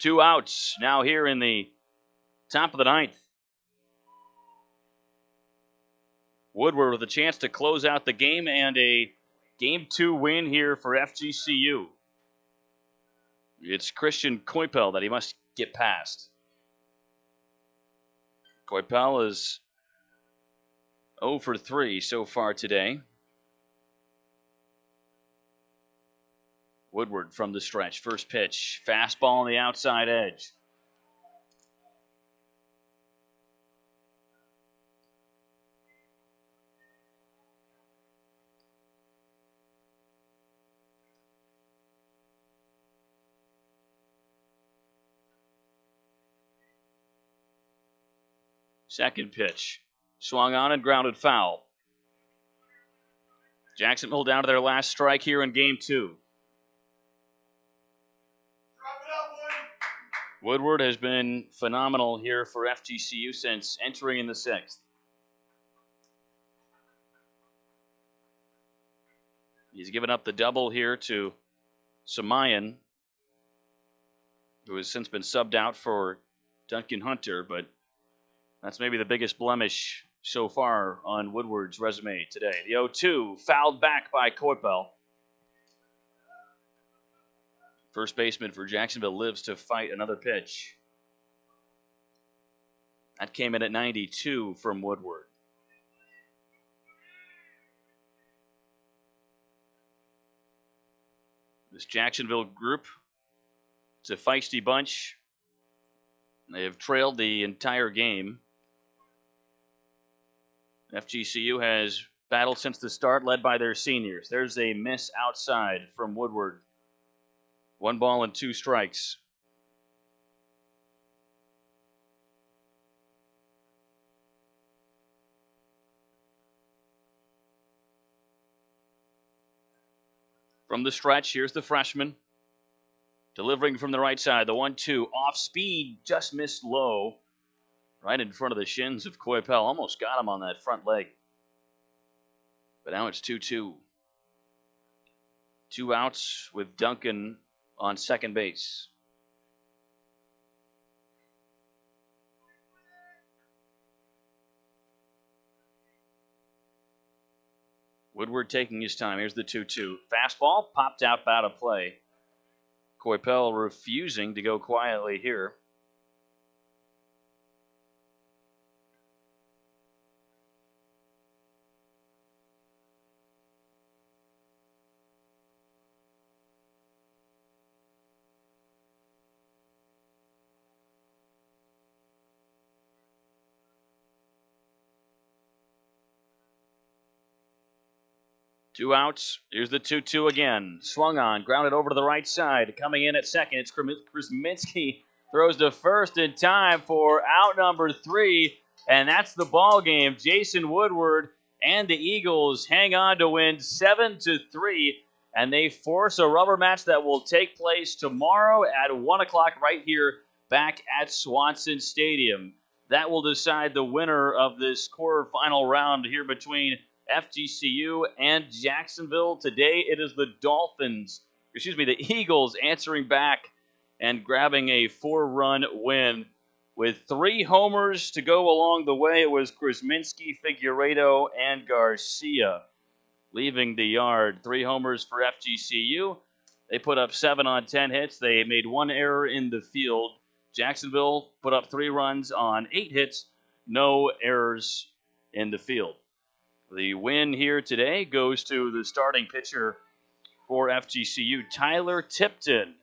Two outs now here in the top of the ninth. Woodward with a chance to close out the game and a Game 2 win here for FGCU. It's Christian Koipel that he must get past. Koipel is 0 for 3 so far today. Woodward from the stretch. First pitch. Fastball on the outside edge. Second pitch. Swung on and grounded foul. Jacksonville down to their last strike here in Game 2. Woodward has been phenomenal here for FGCU since entering in the 6th. He's given up the double here to Samayan, who has since been subbed out for Duncan Hunter, but that's maybe the biggest blemish so far on Woodward's resume today. The 0-2 fouled back by Koipel. First baseman for Jacksonville lives to fight another pitch. That came in at 92 from Woodward. This Jacksonville group, it's a feisty bunch. They have trailed the entire game. FGCU has battled since the start, led by their seniors. There's a miss outside from Woodward. 1 ball and 2 strikes. From the stretch, here's the freshman. Delivering from the right side, the 1-2. Off speed, just missed low. Right in front of the shins of Koipel. Almost got him on that front leg. But now it's 2-2. 2 outs with Duncan on second base. Woodward taking his time. Here's the 2-2. Fastball popped out of play. Coipel refusing to go quietly here. Two outs. Here's the 2-2 again. Swung on, grounded over to the right side. Coming in at second, it's Krazminski. Throws to first in time for out number 3, and that's the ball game. Jason Woodward and the Eagles hang on to win 7-3, and they force a rubber match that will take place tomorrow at 1 o'clock right here back at Swanson Stadium. That will decide the winner of this quarterfinal round here between FGCU and Jacksonville. Today it is the Eagles answering back and grabbing a 4-run win. With 3 homers to go along the way, it was Krazminski, Figueredo, and Garcia leaving the yard. 3 homers for FGCU. They put up 7 on 10 hits. They made 1 error in the field. Jacksonville put up 3 runs on 8 hits. No errors in the field. The win here today goes to the starting pitcher for FGCU, Tyler Tipton.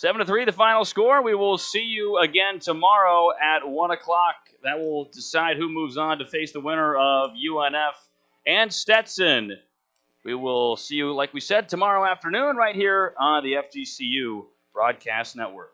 7-3 the final score. We will see you again tomorrow at 1 o'clock. That will decide who moves on to face the winner of UNF and Stetson. We will see you, like we said, tomorrow afternoon right here on the FGCU Broadcast Network.